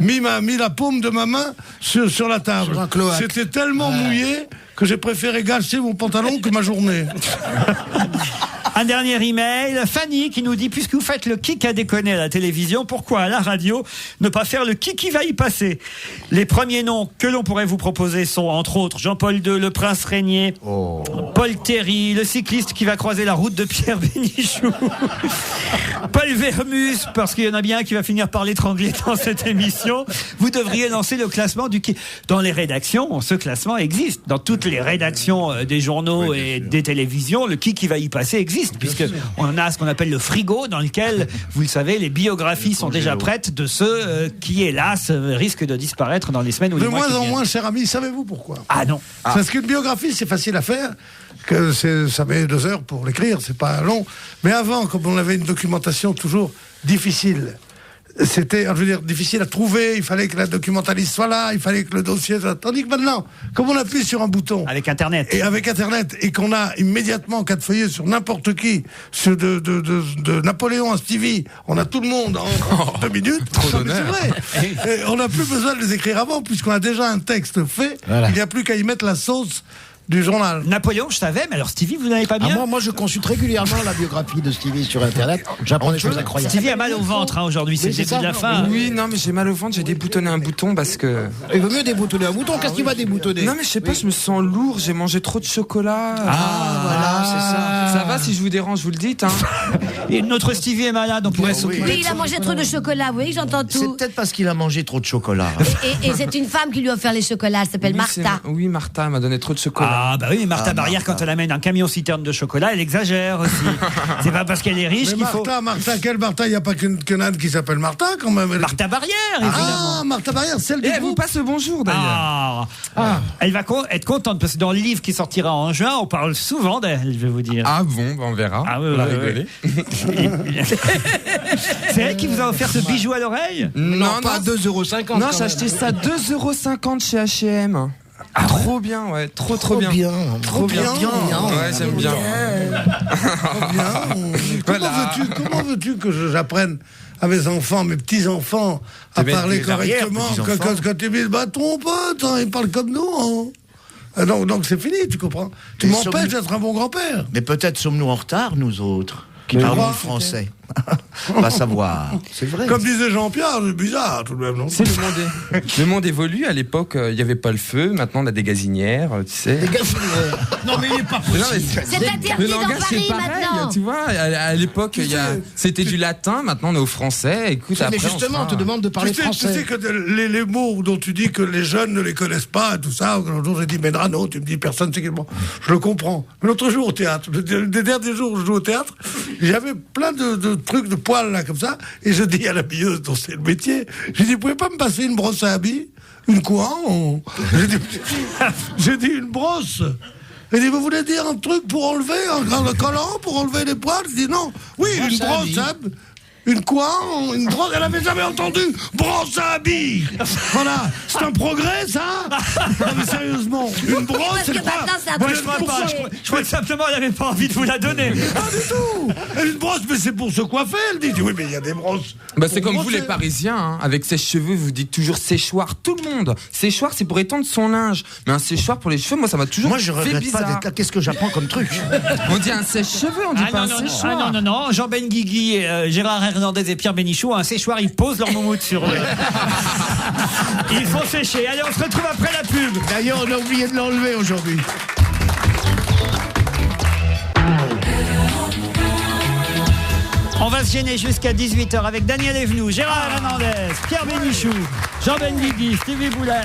[SPEAKER 2] mis la paume de ma main sur la table. C'était tellement mouillé que j'ai préféré gâcher mon pantalon que ma journée.
[SPEAKER 1] Un dernier email, Fanny qui nous dit, puisque vous faites le qui a déconné à la télévision, pourquoi à la radio ne pas faire le qui va y passer? Les premiers noms que l'on pourrait vous proposer sont entre autres Jean-Paul II, le Prince Régnier, Paul Terry, le cycliste qui va croiser la route de Pierre Bénichou, Paul Vermus, parce qu'il y en a bien un qui va finir par l'étrangler dans cette émission. Vous devriez lancer le classement du qui. Dans les rédactions, ce classement existe. Dans toutes les rédactions des journaux et des télévisions, le qui va y passer existe. Puisque on a ce qu'on appelle le frigo dans lequel, vous le savez, les biographies sont déjà prêtes de ceux qui, hélas, risquent de disparaître dans les semaines ou les mois qui viennent.
[SPEAKER 2] De moins en moins, cher ami, savez-vous pourquoi?
[SPEAKER 1] Ah non.
[SPEAKER 2] Parce qu'une biographie, c'est facile à faire, ça met 2 heures pour l'écrire, c'est pas long. Mais avant, comme on avait une documentation toujours difficile, c'était, je veux dire, difficile à trouver, il fallait que la documentaliste soit là, il fallait que le dossier soit... Tandis que maintenant, comme on appuie sur un bouton...
[SPEAKER 1] Avec Internet.
[SPEAKER 2] Et qu'on a immédiatement, 4 feuillets sur n'importe qui, de Napoléon à Stevie, on a tout le monde en 2 minutes.
[SPEAKER 4] Trop d'honneur.
[SPEAKER 2] C'est vrai. Et on n'a plus besoin de les écrire avant, puisqu'on a déjà un texte fait, il n'y a plus qu'à y mettre la sauce du journal.
[SPEAKER 1] Napoléon, je savais, mais alors Stevie, vous n'avez pas bien?
[SPEAKER 3] Moi, je consulte régulièrement la biographie de Stevie sur Internet. J'apprends des choses incroyables.
[SPEAKER 1] Stevie a mal au ventre aujourd'hui, c'est le début de la fin.
[SPEAKER 4] Oui, non, mais j'ai mal au ventre, j'ai déboutonné un bouton parce que...
[SPEAKER 3] Il vaut mieux déboutonner un bouton, qu'est-ce qu'il va déboutonner?
[SPEAKER 4] Non, mais je sais pas, je me sens lourd, j'ai mangé trop de chocolat.
[SPEAKER 3] Voilà, c'est ça.
[SPEAKER 4] Ça va, si je vous dérange, vous le dites, hein.
[SPEAKER 1] Et notre Stevie est malade, on pourrait s'occuper.
[SPEAKER 5] Oui, il a mangé trop de chocolat, oui, j'entends tout.
[SPEAKER 6] C'est peut-être parce qu'il a mangé trop de chocolat.
[SPEAKER 5] Et c'est une femme qui lui a offert les chocolats, elle s'appelle Martha.
[SPEAKER 4] Oui, Martha m'a donné trop de chocolat.
[SPEAKER 1] Ah, bah oui, Martha Barrière, quand elle amène un camion-citerne de chocolat, elle exagère aussi. C'est pas parce qu'elle est riche qu'il faut...
[SPEAKER 2] Martha, quelle Martha? Il n'y a pas qu'une âne qui s'appelle Martha, quand même.
[SPEAKER 1] Martha Barrière, évidemment.
[SPEAKER 2] Ah, Martha Barrière, celle du
[SPEAKER 4] Et elle vous passe le bonjour, d'ailleurs.
[SPEAKER 1] Elle va être contente, parce que dans le livre qui sortira en juin, on parle souvent d'elle, je vais vous dire.
[SPEAKER 4] Ah bon, on verra.
[SPEAKER 1] On va rigoler. C'est elle qui vous a offert ce bijou à l'oreille?
[SPEAKER 3] Non, pas 2,50 €.
[SPEAKER 4] Non, j'ai acheté ça 2,50 € chez H&M. Trop bien, ouais, trop bien.
[SPEAKER 3] Trop bien.
[SPEAKER 4] Ouais, j'aime bien.
[SPEAKER 2] Comment veux-tu que j'apprenne à mes enfants, mes petits-enfants, à parler correctement quand ils me disent, ton pote, il parle comme nous, hein. Donc c'est fini, tu comprends? Tu m'empêches d'être un bon grand-père.
[SPEAKER 6] Mais peut-être sommes-nous en retard, nous autres, qui parlons français. Va savoir. C'est vrai.
[SPEAKER 2] Comme disait Jean-Pierre, c'est bizarre tout de même, non?
[SPEAKER 4] C'est le monde évolue. À l'époque, il n'y avait pas le feu. Maintenant, on a des gazinières, tu sais.
[SPEAKER 3] Des gazinières. Non, mais il n'est pas possible.
[SPEAKER 5] C'est interdit dans Paris maintenant.
[SPEAKER 4] Tu vois, à l'époque, c'était du latin. Maintenant, on est au français. Écoute,
[SPEAKER 3] mais justement, on te demande de parler français.
[SPEAKER 2] Tu sais que les mots dont tu dis que les jeunes ne les connaissent pas, tout ça. L'autre jour, j'ai dit Medrano. Tu me dis personne sait bon, je le comprends. Mais l'autre jour au théâtre, les derniers jours où je joue au théâtre, j'avais plein de trucs de poils là comme ça, et je dis à la billeuse dont c'est le métier, j'ai dit, vous pouvez pas me passer une brosse à habits, une quoi? J'ai dit une brosse. Elle dit, vous voulez dire un truc pour enlever, un collant pour enlever les poils? Je dis non. Oui, une brosse à habits. Une quoi? Une brosse? Elle avait jamais entendu brosse à habits. Voilà, c'est un progrès, ça? Non, mais sérieusement, une brosse, c'est quoi?
[SPEAKER 1] Je crois que simplement elle n'avait pas envie de vous la donner.
[SPEAKER 2] Pas du tout. Une brosse, mais c'est pour se coiffer. Elle dit, oui, mais il y a des brosses.
[SPEAKER 4] C'est comme vous, les Parisiens, hein, avec sèche-cheveux, vous dites toujours séchoir. Tout le monde. Séchoir, c'est pour étendre son linge. Mais un séchoir pour les cheveux, moi, ça m'a toujours fait bizarre. Moi, je regrette pas d'être là.
[SPEAKER 6] Qu'est-ce que j'apprends comme truc?
[SPEAKER 4] On dit un sèche-cheveux, on dit pas un séchoir.
[SPEAKER 1] Non. Jean Benguigui, Gérard Hernandez et Pierre Bénichou, un séchoir, ils posent leur moumoute sur eux. Ils font sécher. Allez, on se retrouve après la pub.
[SPEAKER 6] D'ailleurs, on a oublié de l'enlever aujourd'hui.
[SPEAKER 1] On va se gêner jusqu'à 18h avec Daniel Evenou, Gérard Hernandez, Pierre Bénichou, Jean Benguigui, Stevie Boulet.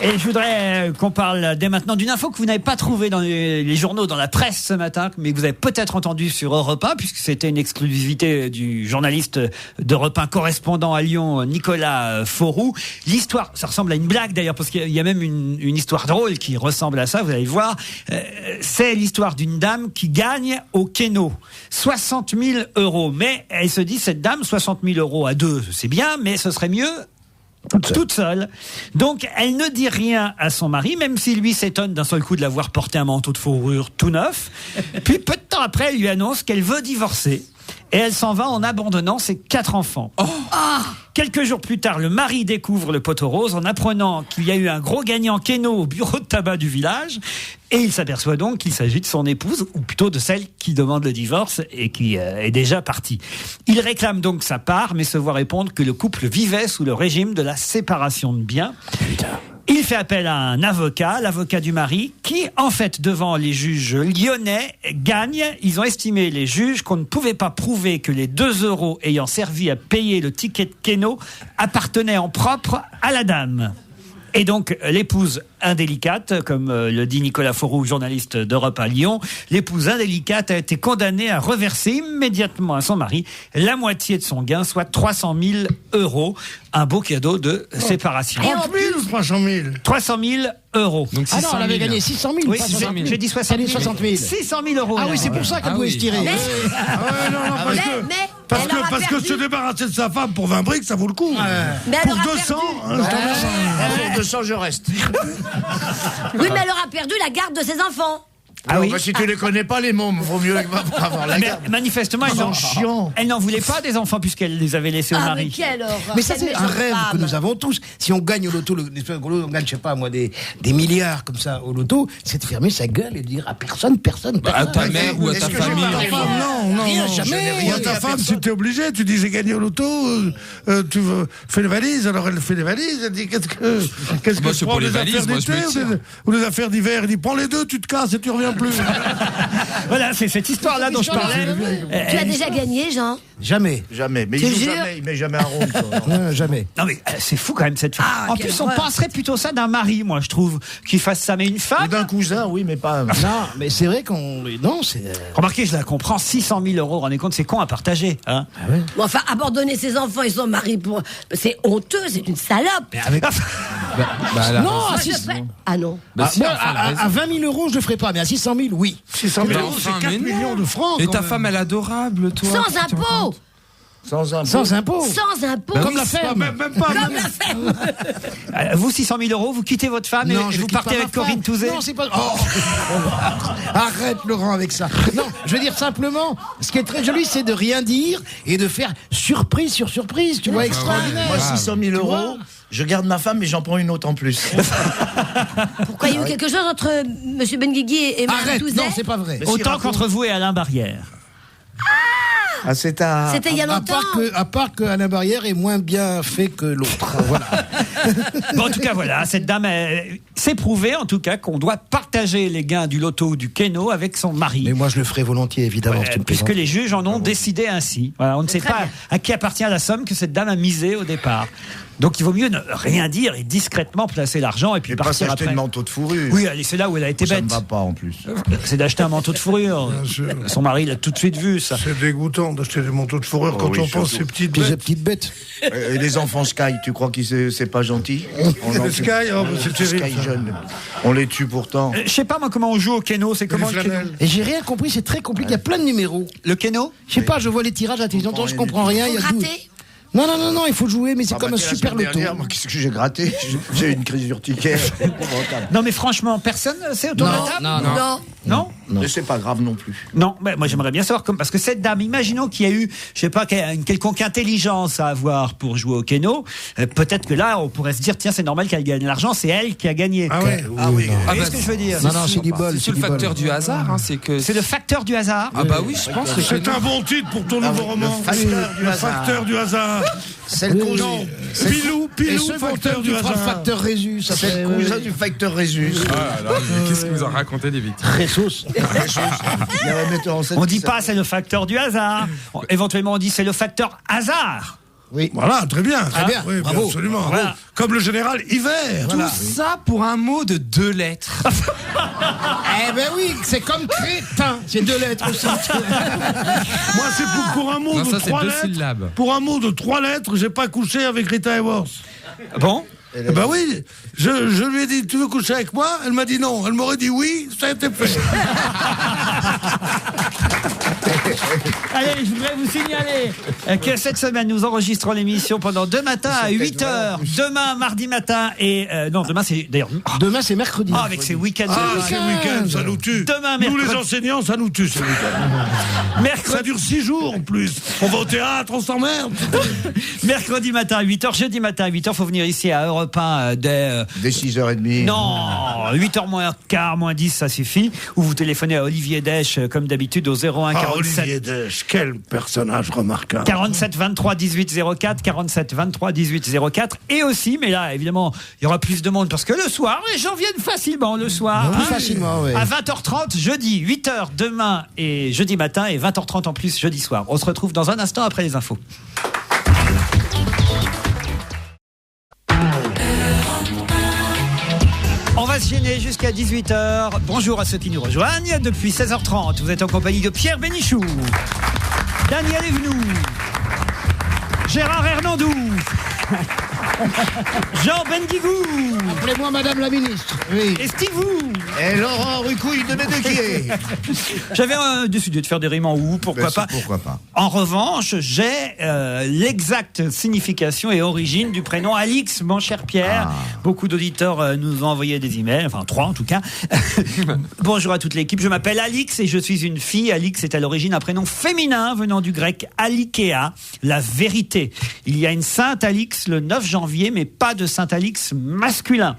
[SPEAKER 1] Et je voudrais qu'on parle dès maintenant d'une info que vous n'avez pas trouvée dans les journaux, dans la presse ce matin, mais que vous avez peut-être entendu sur Europe 1, puisque c'était une exclusivité du journaliste d'Europe 1 correspondant à Lyon, Nicolas Fauroux. L'histoire, ça ressemble à une blague d'ailleurs, parce qu'il y a même une histoire drôle qui ressemble à ça, vous allez voir. C'est l'histoire d'une dame qui gagne au kéno 60 000 €. Mais elle se dit, cette dame, 60 000 € à deux, c'est bien, mais ce serait mieux toute seule. Donc, elle ne dit rien à son mari, même si lui s'étonne d'un seul coup de l'avoir porté un manteau de fourrure tout neuf. Puis, peu de temps après, elle lui annonce qu'elle veut divorcer. Et elle s'en va en abandonnant ses 4 enfants. Quelques jours plus tard, le mari découvre le poteau rose en apprenant qu'il y a eu un gros gagnant kéno au bureau de tabac du village. Et il s'aperçoit donc qu'il s'agit de son épouse, ou plutôt de celle qui demande le divorce et qui est déjà partie. Il réclame donc sa part, mais se voit répondre que le couple vivait sous le régime de la séparation de biens. Il fait appel à un avocat, l'avocat du mari, qui, en fait, devant les juges lyonnais, gagne. Ils ont estimé, les juges, qu'on ne pouvait pas prouver que les 2 € ayant servi à payer le ticket de kéno appartenaient en propre à la dame. Et donc, l'épouse indélicate, comme le dit Nicolas Fauroux, journaliste d'Europe à Lyon, l'épouse indélicate a été condamnée à reverser immédiatement à son mari la moitié de son gain, soit 300 000 €. Un beau cadeau de séparation.
[SPEAKER 2] 30 000 ou 300 000
[SPEAKER 1] 300 000 €.
[SPEAKER 3] Donc ah non, elle avait gagné 600 000.
[SPEAKER 1] Oui, j'ai dit 60 000. 600 000 €.
[SPEAKER 3] Ah oui, c'est pour ça qu'elle pouvait se tirer.
[SPEAKER 2] Parce que se débarrasser de sa femme pour 20 briques, ça vaut le coup. Pour 200,
[SPEAKER 6] pour 200, je reste.
[SPEAKER 5] Oui, mais elle aura perdu la garde de ses enfants.
[SPEAKER 6] Ah oui. Si tu les connais pas, les mômes, vaut mieux avoir la garde.
[SPEAKER 1] Mais manifestement, elle n'en voulait pas des enfants puisqu'elle les avait laissés au mari.
[SPEAKER 3] Mais ça, c'est un rêve que nous avons tous. Si on gagne au loto, on gagne, je sais pas moi, des milliards comme ça au loto, c'est de fermer sa gueule et de dire à personne.
[SPEAKER 4] À ta mère ou à ta famille.
[SPEAKER 2] Non, jamais. Ou à ta femme, si t'es obligé, tu dis j'ai gagné au loto, tu fais les valises, alors elle fait les valises, elle dit qu'est-ce que
[SPEAKER 4] je prends, les affaires d'été
[SPEAKER 2] ou les affaires d'hiver, elle dit prends les deux, tu te casses et tu reviens plus.
[SPEAKER 1] Voilà, c'est cette histoire-là dont je parlais.
[SPEAKER 5] Tu as déjà gagné, Jean?
[SPEAKER 6] Jamais. Mais il met jamais un rond.
[SPEAKER 3] Non, jamais.
[SPEAKER 1] Non mais c'est fou quand même cette femme. En plus, on penserait plutôt ça d'un mari, moi je trouve, qu'il fasse ça, mais une femme.
[SPEAKER 6] Ou d'un cousin, oui, mais pas.
[SPEAKER 3] Non, mais c'est vrai non, c'est.
[SPEAKER 1] Remarquez, je la comprends. 600 000 €, rendez compte, c'est con à partager, hein.
[SPEAKER 3] Ah ouais.
[SPEAKER 5] Bon, enfin, abandonner ses enfants et son mari pour, c'est honteux, c'est une salope.
[SPEAKER 1] Mais avec...
[SPEAKER 5] Ah non.
[SPEAKER 3] À 20 000 €, je le ferai pas, mais à 600 000, oui.
[SPEAKER 2] 600 000 €, c'est 4 millions de francs.
[SPEAKER 4] Et ta femme, elle est adorable, toi.
[SPEAKER 5] Sans impôt.
[SPEAKER 3] Sans impôt.
[SPEAKER 1] Comme la ferme.
[SPEAKER 2] Même pas.
[SPEAKER 5] Comme la ferme.
[SPEAKER 1] Vous, 600 000 €, vous quittez votre femme et vous partez avec Corinne Touzé?
[SPEAKER 3] Non, c'est pas... Arrête, Laurent, avec ça. Non, je veux dire simplement, ce qui est très joli, c'est de rien dire et de faire surprise sur surprise, tu vois, extraordinaire.
[SPEAKER 6] Moi, 600 000 €, je garde ma femme et j'en prends une autre en plus.
[SPEAKER 5] Pourquoi il y a eu quelque chose entre M. Benguigui et Mme Touzé?
[SPEAKER 3] Non, c'est pas vrai.
[SPEAKER 1] Autant qu'entre vous et Alain Barrière.
[SPEAKER 6] Ah, c'est tard.
[SPEAKER 5] C'était il y a longtemps.
[SPEAKER 3] À part que Alain Barrière est moins bien fait que l'autre. Voilà.
[SPEAKER 1] Bon, en tout cas, voilà, cette dame, c'est prouvé en tout cas qu'on doit partager les gains du loto ou du kéno avec son mari.
[SPEAKER 3] Mais moi, je le ferai volontiers, évidemment.
[SPEAKER 1] Puisque les juges en ont décidé ainsi. Voilà, on ne sait pas à qui appartient la somme que cette dame a misé au départ. Donc il vaut mieux ne rien dire et discrètement placer l'argent et puis
[SPEAKER 6] Et pas
[SPEAKER 1] partir
[SPEAKER 6] s'acheter
[SPEAKER 1] après.
[SPEAKER 6] de manteau de fourrure.
[SPEAKER 1] Oui, allez, c'est là où elle a été
[SPEAKER 6] Ça
[SPEAKER 1] bête.
[SPEAKER 6] ne va pas en plus.
[SPEAKER 1] C'est d'acheter un manteau de fourrure.
[SPEAKER 2] Bien sûr.
[SPEAKER 1] Son mari l'a tout de suite vu, ça.
[SPEAKER 2] C'est dégoûtant d'acheter des manteaux de fourrure quand
[SPEAKER 6] oui,
[SPEAKER 2] on pense
[SPEAKER 6] surtout.
[SPEAKER 2] ces petites
[SPEAKER 3] Puis ces
[SPEAKER 2] bêtes.
[SPEAKER 3] petites bêtes.
[SPEAKER 6] Et les enfants Sky, tu crois que c'est pas gentil?
[SPEAKER 2] Les Sky, oh, bah, c'est terrible.
[SPEAKER 6] Sky
[SPEAKER 2] ça.
[SPEAKER 6] jeune. On les tue pourtant.
[SPEAKER 1] Je sais pas moi comment on joue au kéno, c'est comment le kéno?
[SPEAKER 3] Et j'ai rien compris, c'est très compliqué. Il y a plein de numéros.
[SPEAKER 1] Le kéno?
[SPEAKER 3] Je sais pas, je vois les tirages à la télévision, je comprends rien. Il y a 12.
[SPEAKER 5] Raté.
[SPEAKER 3] Non, il faut jouer, mais c'est
[SPEAKER 6] Ah
[SPEAKER 3] comme
[SPEAKER 6] bah
[SPEAKER 3] un
[SPEAKER 6] tiens, la
[SPEAKER 3] super
[SPEAKER 6] semaine
[SPEAKER 3] loto.
[SPEAKER 6] dernière, moi, qu'est-ce que j'ai gratté? J'ai eu une crise urticaire.
[SPEAKER 1] Non mais franchement, personne sait autour de la table?
[SPEAKER 5] Non.
[SPEAKER 1] Non.
[SPEAKER 6] Mais c'est pas grave non plus.
[SPEAKER 1] Non, mais moi j'aimerais bien savoir parce que cette dame, imaginons qu'il y a eu, je sais pas, une quelconque intelligence à avoir pour jouer au kéno. Peut-être que là, on pourrait se dire, tiens, c'est normal qu'elle gagne l'argent, c'est elle qui a gagné.
[SPEAKER 2] Ah ouais.
[SPEAKER 6] Ah oui.
[SPEAKER 1] Vous voyez ce que je veux dire?
[SPEAKER 3] Non, c'est du bol.
[SPEAKER 4] C'est le facteur du hasard, hein, c'est que.
[SPEAKER 1] C'est le facteur du hasard.
[SPEAKER 4] Ah bah oui, je pense que
[SPEAKER 2] C'est un bon titre pour ton nouveau roman. Le facteur du hasard.
[SPEAKER 6] C'est le cousin.
[SPEAKER 2] Non,
[SPEAKER 3] Et
[SPEAKER 2] Pilou,
[SPEAKER 3] ce
[SPEAKER 2] facteur du
[SPEAKER 3] tu feras le
[SPEAKER 2] hasard.
[SPEAKER 3] facteur Résus. Ça
[SPEAKER 6] C'est
[SPEAKER 3] fait
[SPEAKER 6] le cousin du facteur Résus.
[SPEAKER 4] Ah là, mais qu'est-ce que vous en racontez des victimes?
[SPEAKER 3] Ressus.
[SPEAKER 6] Il y a un metteur en scène
[SPEAKER 1] On
[SPEAKER 6] qui
[SPEAKER 1] dit pas c'est le facteur du hasard. Éventuellement on dit c'est le facteur hasard.
[SPEAKER 3] Oui.
[SPEAKER 2] Voilà, très bien.
[SPEAKER 3] bien,
[SPEAKER 2] Oui,
[SPEAKER 3] bravo.
[SPEAKER 2] absolument.
[SPEAKER 1] Voilà.
[SPEAKER 2] Comme le général Hiver.
[SPEAKER 4] Tout
[SPEAKER 2] Voilà.
[SPEAKER 4] ça pour un mot de 2 lettres.
[SPEAKER 3] Eh ben oui, c'est comme crétin. C'est 2 lettres aussi.
[SPEAKER 2] Moi, c'est pour un mot
[SPEAKER 4] Non,
[SPEAKER 2] de
[SPEAKER 4] ça, c'est
[SPEAKER 2] 3
[SPEAKER 4] 2
[SPEAKER 2] lettres.
[SPEAKER 4] syllabes.
[SPEAKER 2] Pour un mot de 3 lettres, j'ai pas couché avec Rita Hayworth.
[SPEAKER 1] Bon.
[SPEAKER 2] Eh ben oui, je lui ai dit, tu veux coucher avec moi? Elle m'a dit non. Elle m'aurait dit oui, ça a été fait.
[SPEAKER 1] Allez, je voudrais vous signaler que cette semaine, nous enregistrons l'émission pendant 2 matins à 8h. Demain, mardi matin et... non, demain, c'est d'ailleurs...
[SPEAKER 3] Demain, c'est mercredi.
[SPEAKER 1] Ah, avec ces week-ends.
[SPEAKER 2] Ah, ces week-ends, ça nous tue.
[SPEAKER 1] Demain,
[SPEAKER 2] Nous,
[SPEAKER 1] mercredi.
[SPEAKER 2] les enseignants, ça nous tue, ces week-ends. Ça
[SPEAKER 1] Mercredi,
[SPEAKER 2] dure 6 jours, en plus. On va au théâtre, on s'emmerde.
[SPEAKER 1] mercredi matin à 8h, jeudi matin à 8h, faut venir ici à Europe 1 dès...
[SPEAKER 6] Dès 6h30.
[SPEAKER 1] Non, 8h moins quart, moins 10, ça suffit. Ou vous téléphonez à Olivier Dèche, comme d'habitude, au 01
[SPEAKER 2] Ah,
[SPEAKER 1] 47...
[SPEAKER 2] Olivier Dèche, quel personnage remarquable.
[SPEAKER 1] 47 23 18 04, 47 23 18 04. Et aussi, mais là, évidemment, il y aura plus de monde parce que le soir, les gens viennent facilement le soir.
[SPEAKER 3] Plus facilement, oui.
[SPEAKER 1] À 20h30, jeudi, 8h demain et jeudi matin et 20h30 en plus jeudi soir. On se retrouve dans un instant après les infos. On va se gêner jusqu'à 18h. Bonjour à ceux qui nous rejoignent depuis 16h30. Vous êtes en compagnie de Pierre Bénichou, Daniel Evenou, Gérard Hernandou, Jean Benguigou,
[SPEAKER 3] Appelez-moi Madame la Ministre. Oui.
[SPEAKER 1] et Stivou.
[SPEAKER 6] Et Laurent Rucouille de Médequier.
[SPEAKER 1] J'avais décidé de faire des rimes en ou, pourquoi pas.
[SPEAKER 6] Pourquoi pas.
[SPEAKER 1] En revanche, j'ai l'exacte signification et origine du prénom Alix, mon cher Pierre. Beaucoup d'auditeurs nous ont envoyé des emails, enfin 3 en tout cas. Bonjour à toute l'équipe, je m'appelle Alix et je suis une fille. Alix est à l'origine un prénom féminin venant du grec Alikea, la vérité. Il y a une sainte Alix le 9 janvier, mais pas de saint Alix masculin.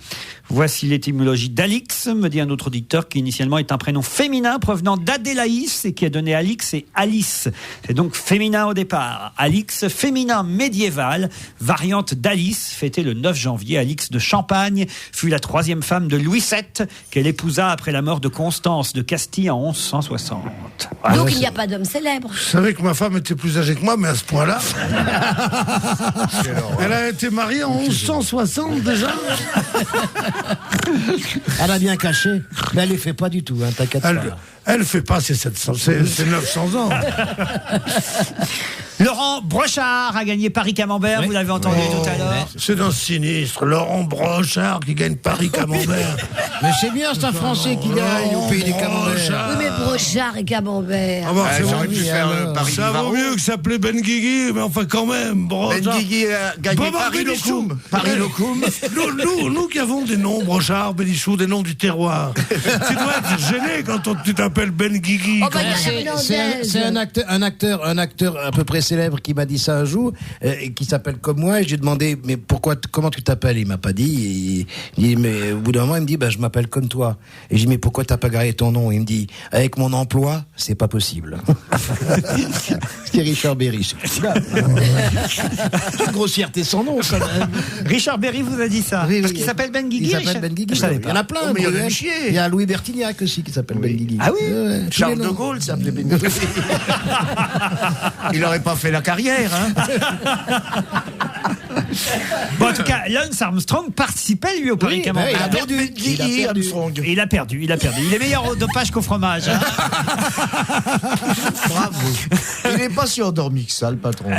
[SPEAKER 1] Voici l'étymologie d'Alix, me dit un autre auditeur, qui initialement est un prénom féminin provenant d'Adélaïs et qui a donné Alix et Alice. C'est donc féminin au départ. Alix, féminin médiéval, variante d'Alice, fêtée le 9 janvier. Alix de Champagne fut la 3e femme de Louis VII, qu'elle épousa après la mort de Constance de Castille en 1160. Voilà.
[SPEAKER 5] Donc il n'y a pas d'homme célèbre.
[SPEAKER 2] Je savais que ma femme était plus âgée que moi, mais à ce point-là. Elle a été mariée en 1160 déjà.
[SPEAKER 3] Elle a bien caché, mais elle les fait pas du tout, hein, t'inquiète pas.
[SPEAKER 2] Elle fait pas ses 700, ses 900 ans.
[SPEAKER 1] Laurent Brochard a gagné Paris-Camembert, vous l'avez entendu tout à l'heure.
[SPEAKER 2] C'est d'un sinistre. Laurent Brochard qui gagne Paris-Camembert.
[SPEAKER 3] Mais c'est bien, c'est un Français qui gagne au pays des Camemberts.
[SPEAKER 5] Oui, mais Brochard et Camembert.
[SPEAKER 2] Ah bah, c'est
[SPEAKER 6] J'aurais
[SPEAKER 2] bon.
[SPEAKER 6] pu faire
[SPEAKER 3] alors.
[SPEAKER 6] Paris
[SPEAKER 2] Ça vaut
[SPEAKER 6] Vivaro.
[SPEAKER 2] mieux que s'appeler Ben Guigui, mais enfin quand même, Brochard.
[SPEAKER 6] Ben Guigui a gagné
[SPEAKER 2] Bobo
[SPEAKER 6] Paris
[SPEAKER 2] Bénichou.
[SPEAKER 6] Locum. Paris Locum.
[SPEAKER 2] Nous qui avons des noms, Brochard, Bénichou, des noms du terroir. Tu dois être gêné quand tu t'appelles Ben Guigui.
[SPEAKER 5] Oh, bah, il y a la
[SPEAKER 3] C'est
[SPEAKER 5] Hollandaise.
[SPEAKER 3] un acteur à peu près célèbre qui m'a dit ça un jour, et qui s'appelle comme moi, et j'ai demandé, mais comment tu t'appelles? Il m'a pas dit. Il dit, mais au bout d'un moment, il me dit, je m'appelle comme toi. Et je dis, mais pourquoi t'as pas garé ton nom? Il me dit, avec mon emploi, c'est pas possible. C'est Richard Berry. C'est une grossièreté sans nom, quand même.
[SPEAKER 1] Richard Berry vous a dit ça?
[SPEAKER 3] Oui,
[SPEAKER 1] Parce qu'il s'appelle Ben Guigui.
[SPEAKER 3] Il s'appelle Ben Guigui.
[SPEAKER 1] Je savais
[SPEAKER 3] Il
[SPEAKER 1] pas.
[SPEAKER 3] y en a plein.
[SPEAKER 6] Oh, mais il y en a chier.
[SPEAKER 3] Il y a Louis Bertignac aussi qui s'appelle Ben Guigui.
[SPEAKER 1] Ah oui?
[SPEAKER 6] Charles de Gaulle s'appelait Ben Guigui. Il n'aurait pas fait la carrière, hein.
[SPEAKER 1] Bon, en tout cas, Lance Armstrong participait, lui, au Paris Camembert.
[SPEAKER 3] il a perdu.
[SPEAKER 6] Armstrong.
[SPEAKER 1] Et il a perdu. Il est meilleur au dopage qu'au fromage. Hein.
[SPEAKER 6] Bravo. Il n'est pas si endormi que ça, le patron.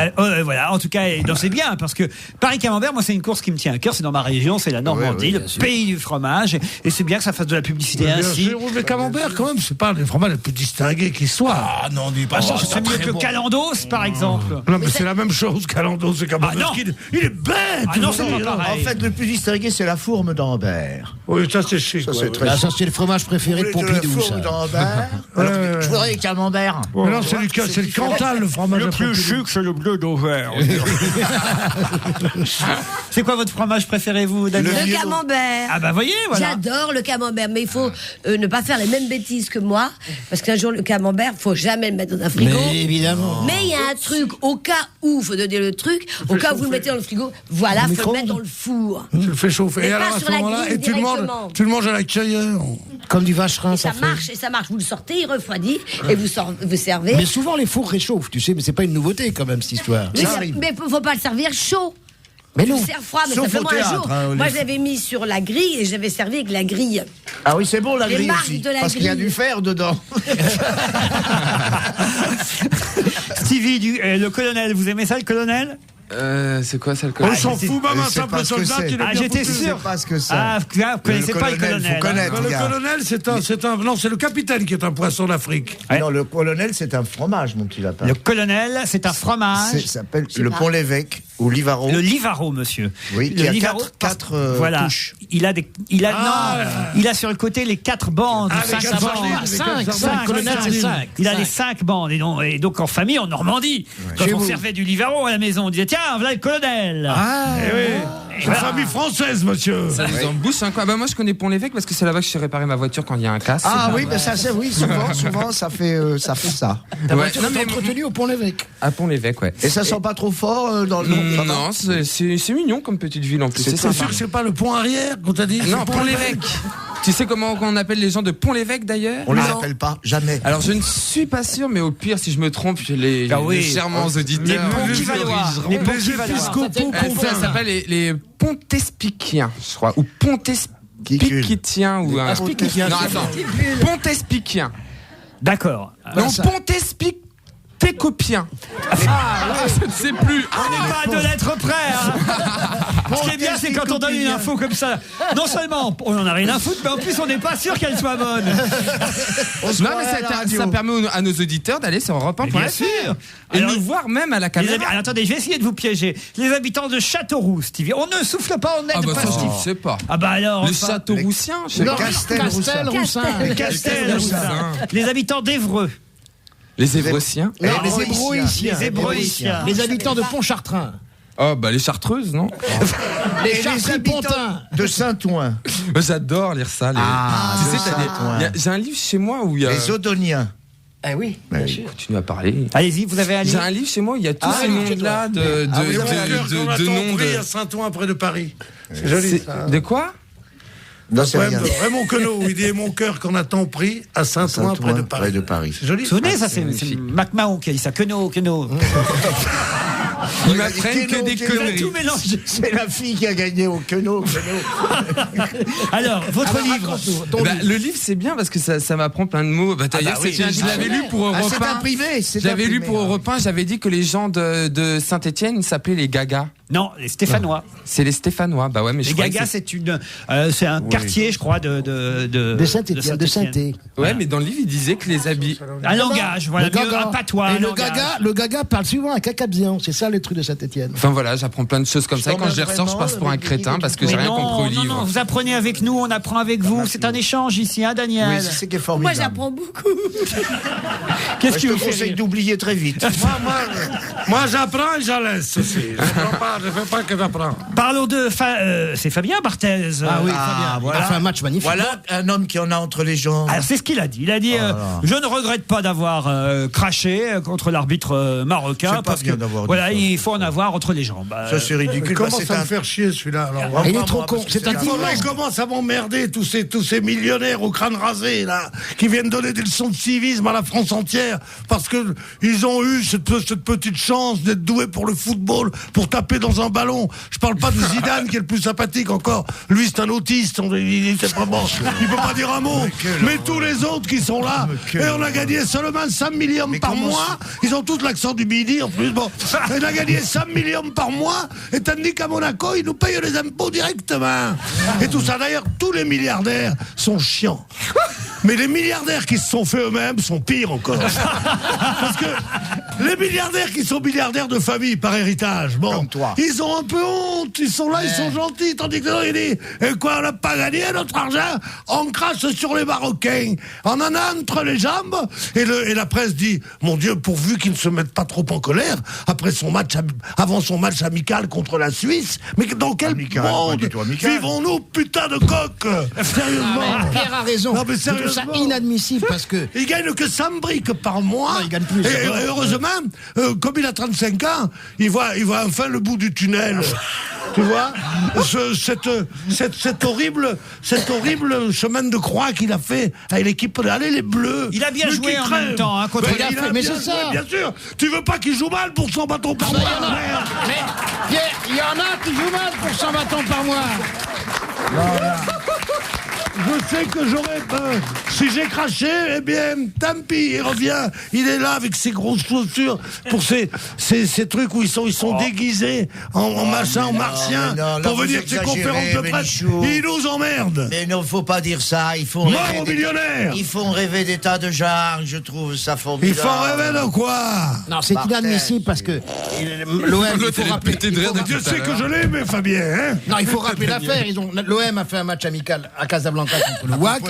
[SPEAKER 1] Voilà, en tout cas, c'est bien, parce que Paris Camembert, moi, c'est une course qui me tient à cœur. C'est dans ma région, c'est la Normandie, le pays du fromage. Et c'est bien que ça fasse de la publicité
[SPEAKER 2] Bien
[SPEAKER 1] ainsi.
[SPEAKER 2] sûr, mais Camembert, quand même, c'est pas les fromages les plus distingués qui soient.
[SPEAKER 3] Ah non, dis pas ça.
[SPEAKER 1] C'est mieux que Calandos, par exemple.
[SPEAKER 2] Non, mais c'est la même chose qu'Alandos et Camembert.
[SPEAKER 1] Ah, non.
[SPEAKER 2] Il est bête.
[SPEAKER 1] Ah non, c'est pas
[SPEAKER 6] En
[SPEAKER 1] pareil.
[SPEAKER 6] fait, le plus distingué, c'est la fourme d'Ambert.
[SPEAKER 2] Oui, ça c'est chic.
[SPEAKER 6] Ça,
[SPEAKER 2] ouais,
[SPEAKER 6] c'est
[SPEAKER 2] ouais.
[SPEAKER 6] très
[SPEAKER 3] Ça, c'est le fromage préféré de Pompidou, ça.
[SPEAKER 6] fourme d'Ambert. Alors, je voudrais Camembert.
[SPEAKER 2] Mais non, c'est le Cantal, le fromage.
[SPEAKER 1] Le plus chic, c'est le bleu d'Auvers. C'est quoi votre fromage préféré, vous, Daniel?
[SPEAKER 5] Le camembert.
[SPEAKER 1] Ah bah voyez, voilà.
[SPEAKER 5] J'adore le camembert, mais il faut ne pas faire les mêmes bêtises que moi, parce qu'un jour le camembert, faut jamais le mettre dans un frigo.
[SPEAKER 3] Mais évidemment.
[SPEAKER 5] Mais il y a un truc, au cas où, faut donner le truc, au cas où vous le mettez dans le frigo, voilà, faut le mettre dans le four.
[SPEAKER 2] Tu le fais chauffer.
[SPEAKER 5] Mais
[SPEAKER 2] Et
[SPEAKER 5] pas
[SPEAKER 2] alors à
[SPEAKER 5] sur
[SPEAKER 2] ce
[SPEAKER 5] la
[SPEAKER 2] moment-là,
[SPEAKER 5] grille
[SPEAKER 2] et tu le manges à la cueillère.
[SPEAKER 3] Comme du vacherin,
[SPEAKER 5] Ça
[SPEAKER 3] fait.
[SPEAKER 5] marche, et ça marche. Vous le sortez, il refroidit, et vous servez.
[SPEAKER 3] Mais souvent, les fours réchauffent, tu sais, mais c'est pas une nouveauté, quand même, cette histoire.
[SPEAKER 5] Mais faut pas le servir chaud.
[SPEAKER 3] Mais non.
[SPEAKER 5] Tu le sers froid, mais
[SPEAKER 6] Sauf
[SPEAKER 5] simplement
[SPEAKER 6] au
[SPEAKER 5] un
[SPEAKER 6] théâtre,
[SPEAKER 5] jour.
[SPEAKER 6] hein,
[SPEAKER 5] Moi, je l'avais mis sur la grille et j'avais servi avec la grille.
[SPEAKER 6] Ah oui, c'est bon, la
[SPEAKER 5] Les
[SPEAKER 6] grille
[SPEAKER 5] marques
[SPEAKER 6] aussi.
[SPEAKER 5] de la
[SPEAKER 6] Parce qu'il y a
[SPEAKER 5] grille.
[SPEAKER 6] du fer dedans.
[SPEAKER 1] Stevie, le colonel, vous aimez ça, le colonel?
[SPEAKER 4] C'est quoi ça le
[SPEAKER 2] On
[SPEAKER 4] colonel?
[SPEAKER 2] s'en fout, même un
[SPEAKER 6] je sais
[SPEAKER 2] simple
[SPEAKER 6] pas ce que
[SPEAKER 2] soldat
[SPEAKER 6] c'est.
[SPEAKER 2] qui est
[SPEAKER 1] Ah,
[SPEAKER 2] bien
[SPEAKER 1] j'étais
[SPEAKER 2] foutu.
[SPEAKER 6] Je sais
[SPEAKER 1] sûr.
[SPEAKER 6] pas ce que c'est.
[SPEAKER 1] Ah, vous connaissez pas le colonel.
[SPEAKER 6] faut connaître,
[SPEAKER 2] Le
[SPEAKER 6] gars.
[SPEAKER 2] colonel, c'est le capitaine qui est un poisson d'Afrique.
[SPEAKER 1] Ouais.
[SPEAKER 6] Non, le colonel, c'est un fromage, mon petit lapin.
[SPEAKER 1] Le colonel, c'est un fromage.
[SPEAKER 6] Ça s'appelle le Pont-l'Évêque ou Livaro.
[SPEAKER 1] Le Livaro, monsieur.
[SPEAKER 6] Oui,
[SPEAKER 1] le
[SPEAKER 6] qui a
[SPEAKER 1] Livaro,
[SPEAKER 6] quatre
[SPEAKER 1] voilà.
[SPEAKER 6] touches.
[SPEAKER 1] Il a sur le côté les 4 bandes.
[SPEAKER 2] Ah, les 4 bandes.
[SPEAKER 3] Cinq. Le colonel, c'est 5.
[SPEAKER 1] Il a les 5 bandes. Et donc en famille, en Normandie, quand
[SPEAKER 3] Chez
[SPEAKER 1] on
[SPEAKER 3] vous.
[SPEAKER 1] servait du Livaro à la maison, on disait tiens, voilà le colonel.
[SPEAKER 2] Eh oui. C'est une famille française, monsieur.
[SPEAKER 4] Ça nous embouche, hein, quoi. Bah, moi, je connais Pont-l'Évêque parce que c'est là-bas que je sais réparer ma voiture quand il y a un casse.
[SPEAKER 6] Ah oui, mais ça, c'est oui, souvent, ça fait ça.
[SPEAKER 3] Ta
[SPEAKER 4] Ouais.
[SPEAKER 3] voiture
[SPEAKER 4] Non,
[SPEAKER 3] est
[SPEAKER 4] mais
[SPEAKER 3] entretenue au Pont-l'Évêque.
[SPEAKER 4] À Pont-l'Évêque, ouais.
[SPEAKER 6] Et ça sent pas trop fort dans le nom.
[SPEAKER 4] Non, c'est mignon comme petite ville en plus.
[SPEAKER 6] C'est
[SPEAKER 4] C'est
[SPEAKER 2] C'est
[SPEAKER 4] sympa.
[SPEAKER 2] sûr que c'est pas le pont arrière qu'on t'a dit?
[SPEAKER 4] Non,
[SPEAKER 2] c'est
[SPEAKER 4] Pont-l'Évêque. Tu sais comment on appelle les gens de Pont-l'Évêque d'ailleurs?
[SPEAKER 6] On les appelle pas, jamais.
[SPEAKER 4] Alors je ne suis pas sûr, mais au pire, si je me trompe, les charmants auditeurs.
[SPEAKER 1] Les Pont-qui-Valois. Les Pont-qui-Valois.
[SPEAKER 4] Ça s'appelle les Pontespiciens, je crois, ou Pontespiciens ou un. Non, attends. Pontespiciens.
[SPEAKER 1] D'accord.
[SPEAKER 4] Non, Pontespictécopiens. Je ne sais plus.
[SPEAKER 1] On n'est pas à 2 lettres près. Hein. Ce qui est bien, c'est quand on donne une info comme ça. Non seulement on en a rien à foutre, mais en plus on n'est pas sûr qu'elle soit bonne.
[SPEAKER 4] Non, mais ça permet à nos auditeurs d'aller sur Europe 1.fr
[SPEAKER 1] Bien sûr.
[SPEAKER 4] et
[SPEAKER 1] Alors,
[SPEAKER 4] nous voir même à la caméra.
[SPEAKER 1] Alors, attendez, je vais essayer de vous piéger. Les habitants de Châteauroux, Stevie. On ne souffle pas, on n'aide
[SPEAKER 4] Ah bah
[SPEAKER 1] pas
[SPEAKER 4] ça,
[SPEAKER 1] Steve.
[SPEAKER 4] je sais pas.
[SPEAKER 1] Ah bah alors.
[SPEAKER 4] Le
[SPEAKER 1] enfin,
[SPEAKER 4] Châteauroussien, je sais
[SPEAKER 6] Le
[SPEAKER 4] pas.
[SPEAKER 6] Castel-Roussin.
[SPEAKER 1] Castel-Roussin. Les habitants d'Évreux.
[SPEAKER 4] Les Évreusiens.
[SPEAKER 3] Les
[SPEAKER 6] Hébroïciens.
[SPEAKER 3] Hébroïciens.
[SPEAKER 1] Les Hébroïciens.
[SPEAKER 3] Les habitants de Pontchartrain.
[SPEAKER 4] Oh bah les Chartreuses, non?
[SPEAKER 3] Les
[SPEAKER 6] Et les habitants
[SPEAKER 3] Chartreux-Pontins.
[SPEAKER 6] de Saint-Ouen.
[SPEAKER 4] J'adore lire ça. Tu sais, j'ai un livre chez moi où il y a.
[SPEAKER 6] Les Odoniens.
[SPEAKER 3] Eh oui, bien sûr.
[SPEAKER 4] Continue à parler.
[SPEAKER 1] Allez-y, vous avez un
[SPEAKER 4] J'ai
[SPEAKER 1] livre.
[SPEAKER 4] un livre chez moi où il y a tous ces noms-là de noms
[SPEAKER 2] à Saint-Ouen, près de Paris. C'est
[SPEAKER 4] de.
[SPEAKER 2] joli, ça.
[SPEAKER 4] De quoi?
[SPEAKER 6] Non, c'est
[SPEAKER 2] Poème
[SPEAKER 6] rien.
[SPEAKER 2] de Raymond Queneau, il dit mon cœur qu'on a tant pris à Saint-Ouen, près de Paris. C'est joli.
[SPEAKER 1] Vous vous souvenez, ça, c'est
[SPEAKER 4] magnifique.
[SPEAKER 1] MacMahon qui a dit ça. Queneau.
[SPEAKER 4] Ils m'apprennent que des
[SPEAKER 1] Tout
[SPEAKER 4] conneries.
[SPEAKER 1] mélangé.
[SPEAKER 6] C'est la fille qui a gagné au Queneau.
[SPEAKER 1] Alors, votre livre.
[SPEAKER 4] Bah, le livre c'est bien parce que ça m'apprend plein de mots. Bah, d'ailleurs, je l'avais lu pour Europe
[SPEAKER 6] C'est
[SPEAKER 4] 1.
[SPEAKER 6] imprimé.
[SPEAKER 4] J'avais lu pour Europe 1, j'avais dit que les gens de Saint-Étienne s'appelaient les Gagas.
[SPEAKER 1] Non, les Stéphanois.
[SPEAKER 4] C'est les Stéphanois. Bah ouais, mais
[SPEAKER 1] les Gagas, c'est un quartier, je crois, de
[SPEAKER 3] Saint-Étienne, de Saint-Étienne.
[SPEAKER 4] Ouais, mais dans le livre, il disait que les habits.
[SPEAKER 1] Un langage, voilà, un patois.
[SPEAKER 3] Et le gaga parle souvent avec acabien. C'est ça le truc de Saint-Étienne.
[SPEAKER 4] Enfin voilà, j'apprends plein de choses comme ça. Et quand je les ressors, je passe pour un crétin parce que j'ai rien compris au livre.
[SPEAKER 1] Non, vous apprenez avec nous, on apprend avec vous. C'est un échange ici, hein, Daniel?
[SPEAKER 6] Oui, c'est ce qui est formidable.
[SPEAKER 5] Moi, j'apprends beaucoup.
[SPEAKER 1] Qu'est-ce que
[SPEAKER 6] je
[SPEAKER 1] vous
[SPEAKER 6] te conseille d'oublier très vite.
[SPEAKER 2] Moi, j'apprends et j'en laisse aussi. Je ne fais pas que j'apprends.
[SPEAKER 1] Parlons de... c'est Fabien Barthez.
[SPEAKER 3] Ah oui, Fabien.
[SPEAKER 6] Voilà.
[SPEAKER 3] Il a fait un match magnifique.
[SPEAKER 6] Voilà un homme qui en a entre les jambes.
[SPEAKER 1] Alors, c'est ce qu'il a dit. Il a dit je ne regrette pas d'avoir craché contre l'arbitre marocain. Parce que voilà, il faut en avoir entre les jambes.
[SPEAKER 6] Ça, c'est ridicule.
[SPEAKER 2] Comment ça me faire chier, celui-là?
[SPEAKER 3] Il est trop con. C'est un
[SPEAKER 2] Il commence à m'emmerder, tous ces millionnaires au crâne rasé, là, qui viennent donner des leçons de civisme à la France entière, parce que ils ont eu cette petite chance d'être doués pour le football, pour taper dans un ballon. Je parle pas de Zidane, qui est le plus sympathique encore. Lui, c'est un autiste. Il peut pas dire un mot. Mais tous les autres qui sont là, et on a gagné seulement 5 millions par mois. Ils ont tous l'accent du Midi, en plus. Bon, on a gagné 5 millions par mois, et tandis qu'à Monaco, ils nous payent les impôts directement. Et tout ça, d'ailleurs, tous les milliardaires sont chiants. Mais les milliardaires qui se sont fait eux-mêmes sont pires encore. Parce que les milliardaires qui sont milliardaires de famille par héritage, bon, ils ont un peu honte, ils sont là, ils sont gentils, tandis que il dit, et quoi, on n'a pas gagné notre argent, on crache sur les Marocains, on en a entre les jambes, et la presse dit, mon Dieu, pourvu qu'ils ne se mettent pas trop en colère, avant son match amical contre la Suisse, mais dans quel monde vivons-nous, putain de coq? Sérieusement.
[SPEAKER 3] Pierre a raison.
[SPEAKER 2] Non, mais
[SPEAKER 3] c'est ça inadmissible parce que.
[SPEAKER 2] Il gagne que 100 briques par mois. Non,
[SPEAKER 3] il gagne plus.
[SPEAKER 2] Et heureusement, comme il a 35 ans, il voit enfin le bout du tunnel. Tu vois, cet horrible chemin de croix qu'il a fait avec l'équipe. Allez, les Bleus.
[SPEAKER 1] Il a bien joué en même temps, hein, contre
[SPEAKER 2] mais c'est ça. Bien sûr. Tu veux pas qu'il joue mal pour 100 bâtons par mois?
[SPEAKER 3] Mais Pierre, il y en a qui jouent mal pour 100 bâtons par mois.
[SPEAKER 2] Je sais que j'aurais peur. Si j'ai craché, eh bien, tant pis, il revient. Il est là avec ses grosses chaussures pour ces trucs où ils sont déguisés en machin, en martien, pour venir ces conférences de presse. Ils nous emmerdent.
[SPEAKER 6] Mais non, faut pas dire ça. Ils font
[SPEAKER 2] rêver aux millionnaires.
[SPEAKER 6] Ils font rêver des tas de gens. Je trouve ça formidable.
[SPEAKER 2] Ils font rêver de quoi?
[SPEAKER 3] Non, c'est inadmissible parce que l'OM. Il faut rappeler.
[SPEAKER 2] Dieu sait que je l'aimais, Fabien. Hein,
[SPEAKER 3] non, il faut rappeler l'affaire. L'OM a fait un match amical à Casablanca contre le WAC.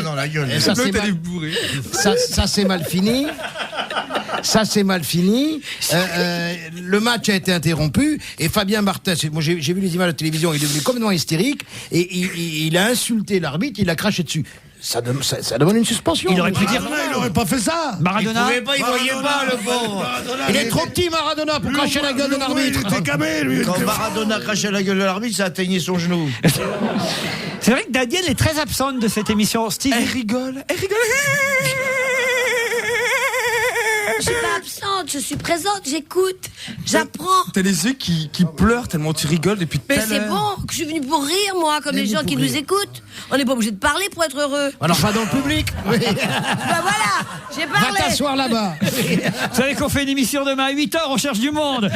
[SPEAKER 3] Et ça c'est mal fini. Ça c'est mal fini. Le match a été interrompu et Fabien Barthez, moi j'ai vu les images de télévision, il est devenu complètement hystérique et il a insulté l'arbitre, il a craché dessus. Ça demande une suspension.
[SPEAKER 1] Il aurait pu dire
[SPEAKER 2] il n'aurait pas fait ça.
[SPEAKER 1] Maradona.
[SPEAKER 6] Il voyait pas le pauvre.
[SPEAKER 3] Il est trop petit, Maradona, pour cracher la gueule de l'arbitre.
[SPEAKER 2] Il était camé, lui.
[SPEAKER 6] Quand Maradona crachait la gueule de l'arbitre, ça atteignait son genou.
[SPEAKER 1] C'est vrai que Daniel est très absente de cette émission. Steve.
[SPEAKER 4] Elle rigole.
[SPEAKER 5] Je suis pas absente, je suis présente, j'écoute, j'apprends.
[SPEAKER 4] T'as les yeux qui pleurent tellement tu rigoles depuis tout à
[SPEAKER 5] Mais
[SPEAKER 4] l'heure.
[SPEAKER 5] c'est bon, que je suis venue pour rire, moi, comme les gens qui nous écoutent. On n'est pas obligé de parler pour être heureux.
[SPEAKER 3] Alors pas dans le public.
[SPEAKER 5] Bah voilà, j'ai parlé.
[SPEAKER 3] Va t'asseoir là-bas.
[SPEAKER 1] Vous savez qu'on fait une émission demain à 8h, on cherche du monde.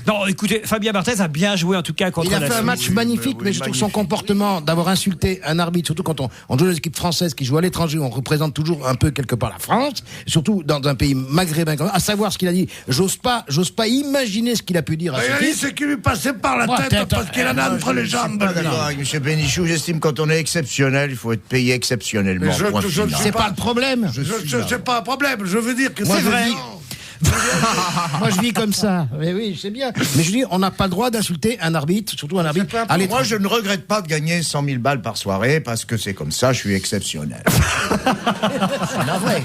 [SPEAKER 1] Non, écoutez, Fabien Barthez a bien joué en tout cas contre la Suisse.
[SPEAKER 3] Il a fait un match magnifique, mais je trouve son comportement d'avoir insulté un arbitre, surtout quand on joue dans les équipes françaises qui jouent à l'étranger, on représente toujours un peu quelque part la France, surtout dans un pays maghrébin, à savoir ce qu'il a dit. J'ose pas imaginer ce qu'il a pu dire à ce type.
[SPEAKER 2] C'est qu'il lui passait par la tête parce qu'il en a entre les jambes.
[SPEAKER 6] D'accord avec M. Bénichou, j'estime quand on est exceptionnel, il faut être payé exceptionnellement.
[SPEAKER 3] C'est pas le problème.
[SPEAKER 2] C'est pas un problème, je veux dire que
[SPEAKER 3] c'est vrai. Moi je vis comme ça. Mais oui, c'est bien. Mais je dis, on n'a pas le droit d'insulter un arbitre, surtout un arbitre.
[SPEAKER 6] Moi, je ne regrette pas de gagner 100 000 balles par soirée parce que c'est comme ça, je suis exceptionnel.
[SPEAKER 3] C'est vrai.